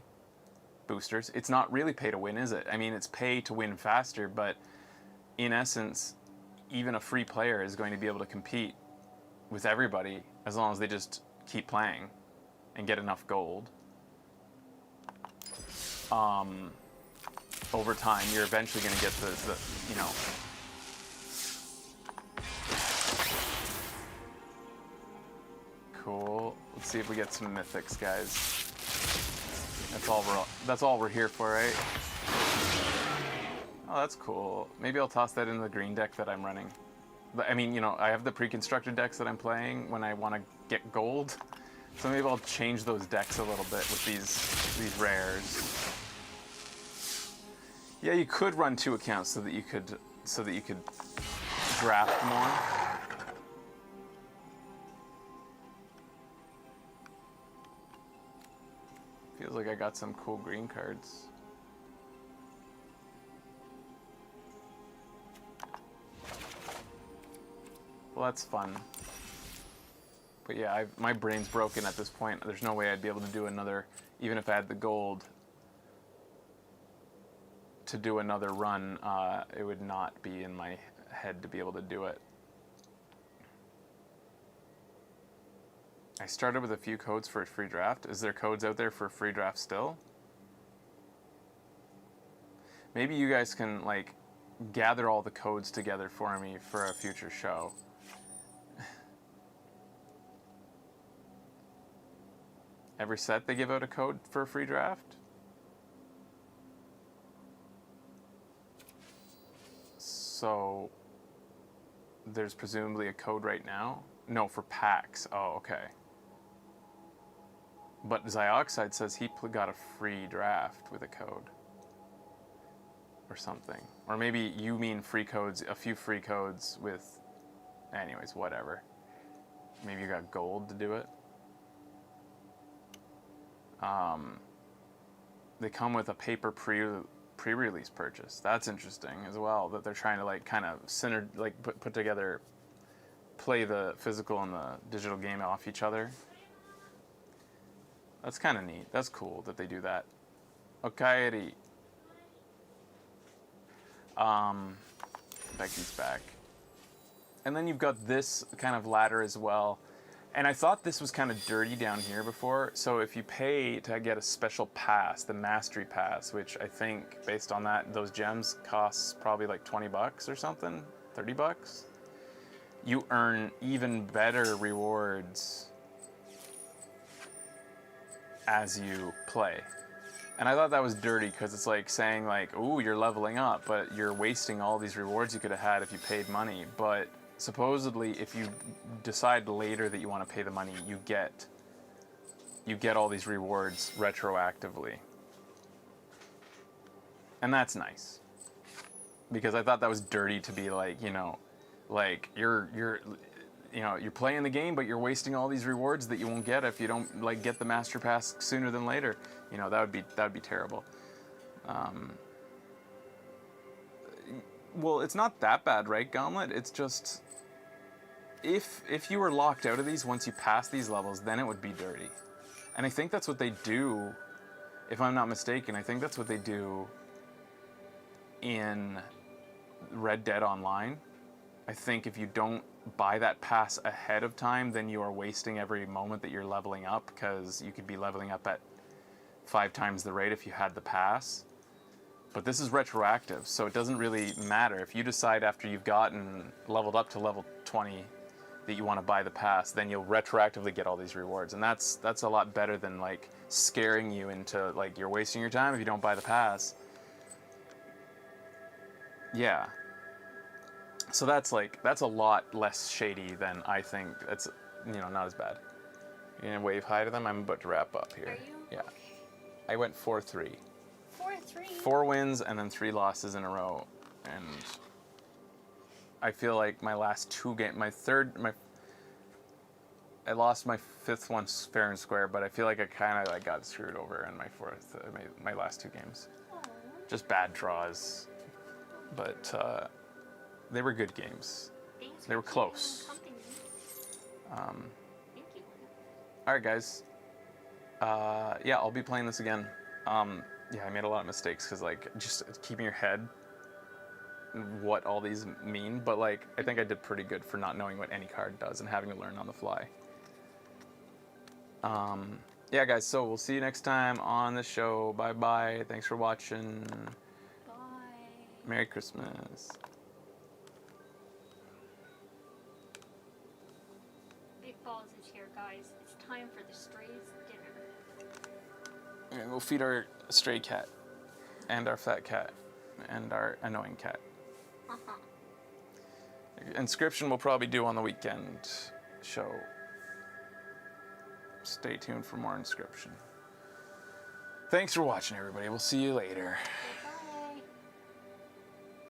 boosters, it's not really pay to win, is it? I mean, it's pay to win faster, but in essence, even a free player is going to be able to compete with everybody as long as they just keep playing and get enough gold. Over time, you're eventually going to get the, you know. Cool. Let's see if we get some mythics, guys. That's all we're here for, right? Oh, that's cool. Maybe I'll toss that in the green deck that I'm running. But I mean, you know, I have the pre-constructed decks that I'm playing when I want to get gold. So maybe I'll change those decks a little bit with these rares. Yeah, you could run 2 accounts so that you could draft more. Feels like I got some cool green cards. Well, that's fun. But yeah, my brain's broken at this point. There's no way I'd be able to do another, even if I had the gold to do another run, it would not be in my head to be able to do it. I started with a few codes for a free draft. Is there codes out there for a free draft still? Maybe you guys can like gather all the codes together for me for a future show. Every set they give out a code for a free draft? So there's presumably a code right now? No, for packs. Oh, okay. But Zioxide says he got a free draft with a code. Or something. Or maybe you mean free codes, a few free codes with... Anyways, whatever. Maybe you got gold to do it. They come with a paper pre-release purchase. That's interesting as well, that they're trying to like kind of put together, play the physical and the digital game off each other. That's kind of neat. That's cool that they do that. Okaeri. Becky's back. And then you've got this kind of ladder as well. And I thought this was kind of dirty down here before. So if you pay to get a special pass, the Mastery Pass, which I think based on that, those gems costs probably like 20 bucks or something, 30 bucks. You earn even better rewards as you play. And I thought that was dirty because it's like saying like, ooh, you're leveling up, but you're wasting all these rewards you could have had if you paid money. But supposedly, if you decide later that you want to pay the money, you get all these rewards retroactively. And that's nice. Because I thought that was dirty to be like, like you're playing the game, but you're wasting all these rewards that you won't get if you don't like get the Master Pass sooner than later. That would be terrible. Well, it's not that bad, right, Gauntlet? It's just if you were locked out of these once you pass these levels, then it would be dirty. And I think that's what they do, if I'm not mistaken. I think that's what they do in Red Dead Online. I think if you don't buy that pass ahead of time, then you are wasting every moment that you're leveling up, because you could be leveling up at 5 times the rate if you had the pass. But this is retroactive, so it doesn't really matter. If you decide after you've gotten leveled up to level 20 that you want to buy the pass, then you'll retroactively get all these rewards. And that's a lot better than like scaring you into like you're wasting your time if you don't buy the pass. Yeah. So that's a lot less shady than I think. It's not as bad. You're gonna wave hi to them? I'm about to wrap up here. Are you? Yeah. Okay. I went 4-3. 4-3. 4 wins and then 3 losses in a row. And I feel like my last 2 games, I lost my 5th one fair and square, but I feel like I kind of got screwed over in my 4th, my last 2 games. Aww. Just bad draws. But they were good games. Thanks They were for close. keeping me company. Thank you. All right, guys. Yeah, I'll be playing this again. Yeah, I made a lot of mistakes because just keeping your head what all these mean, but I think I did pretty good for not knowing what any card does and having to learn on the fly. Yeah, guys, so we'll see you next time on the show. Bye-bye. Thanks for watching. Bye. Merry Christmas. Big Balls is here, guys. It's time for the strays' dinner. Yeah, we'll feed our stray cat, and our fat cat, and our annoying cat. Uh-huh. Inscription we'll probably do on the weekend show. Stay tuned for more Inscription. Thanks for watching, everybody. We'll see you later. Bye.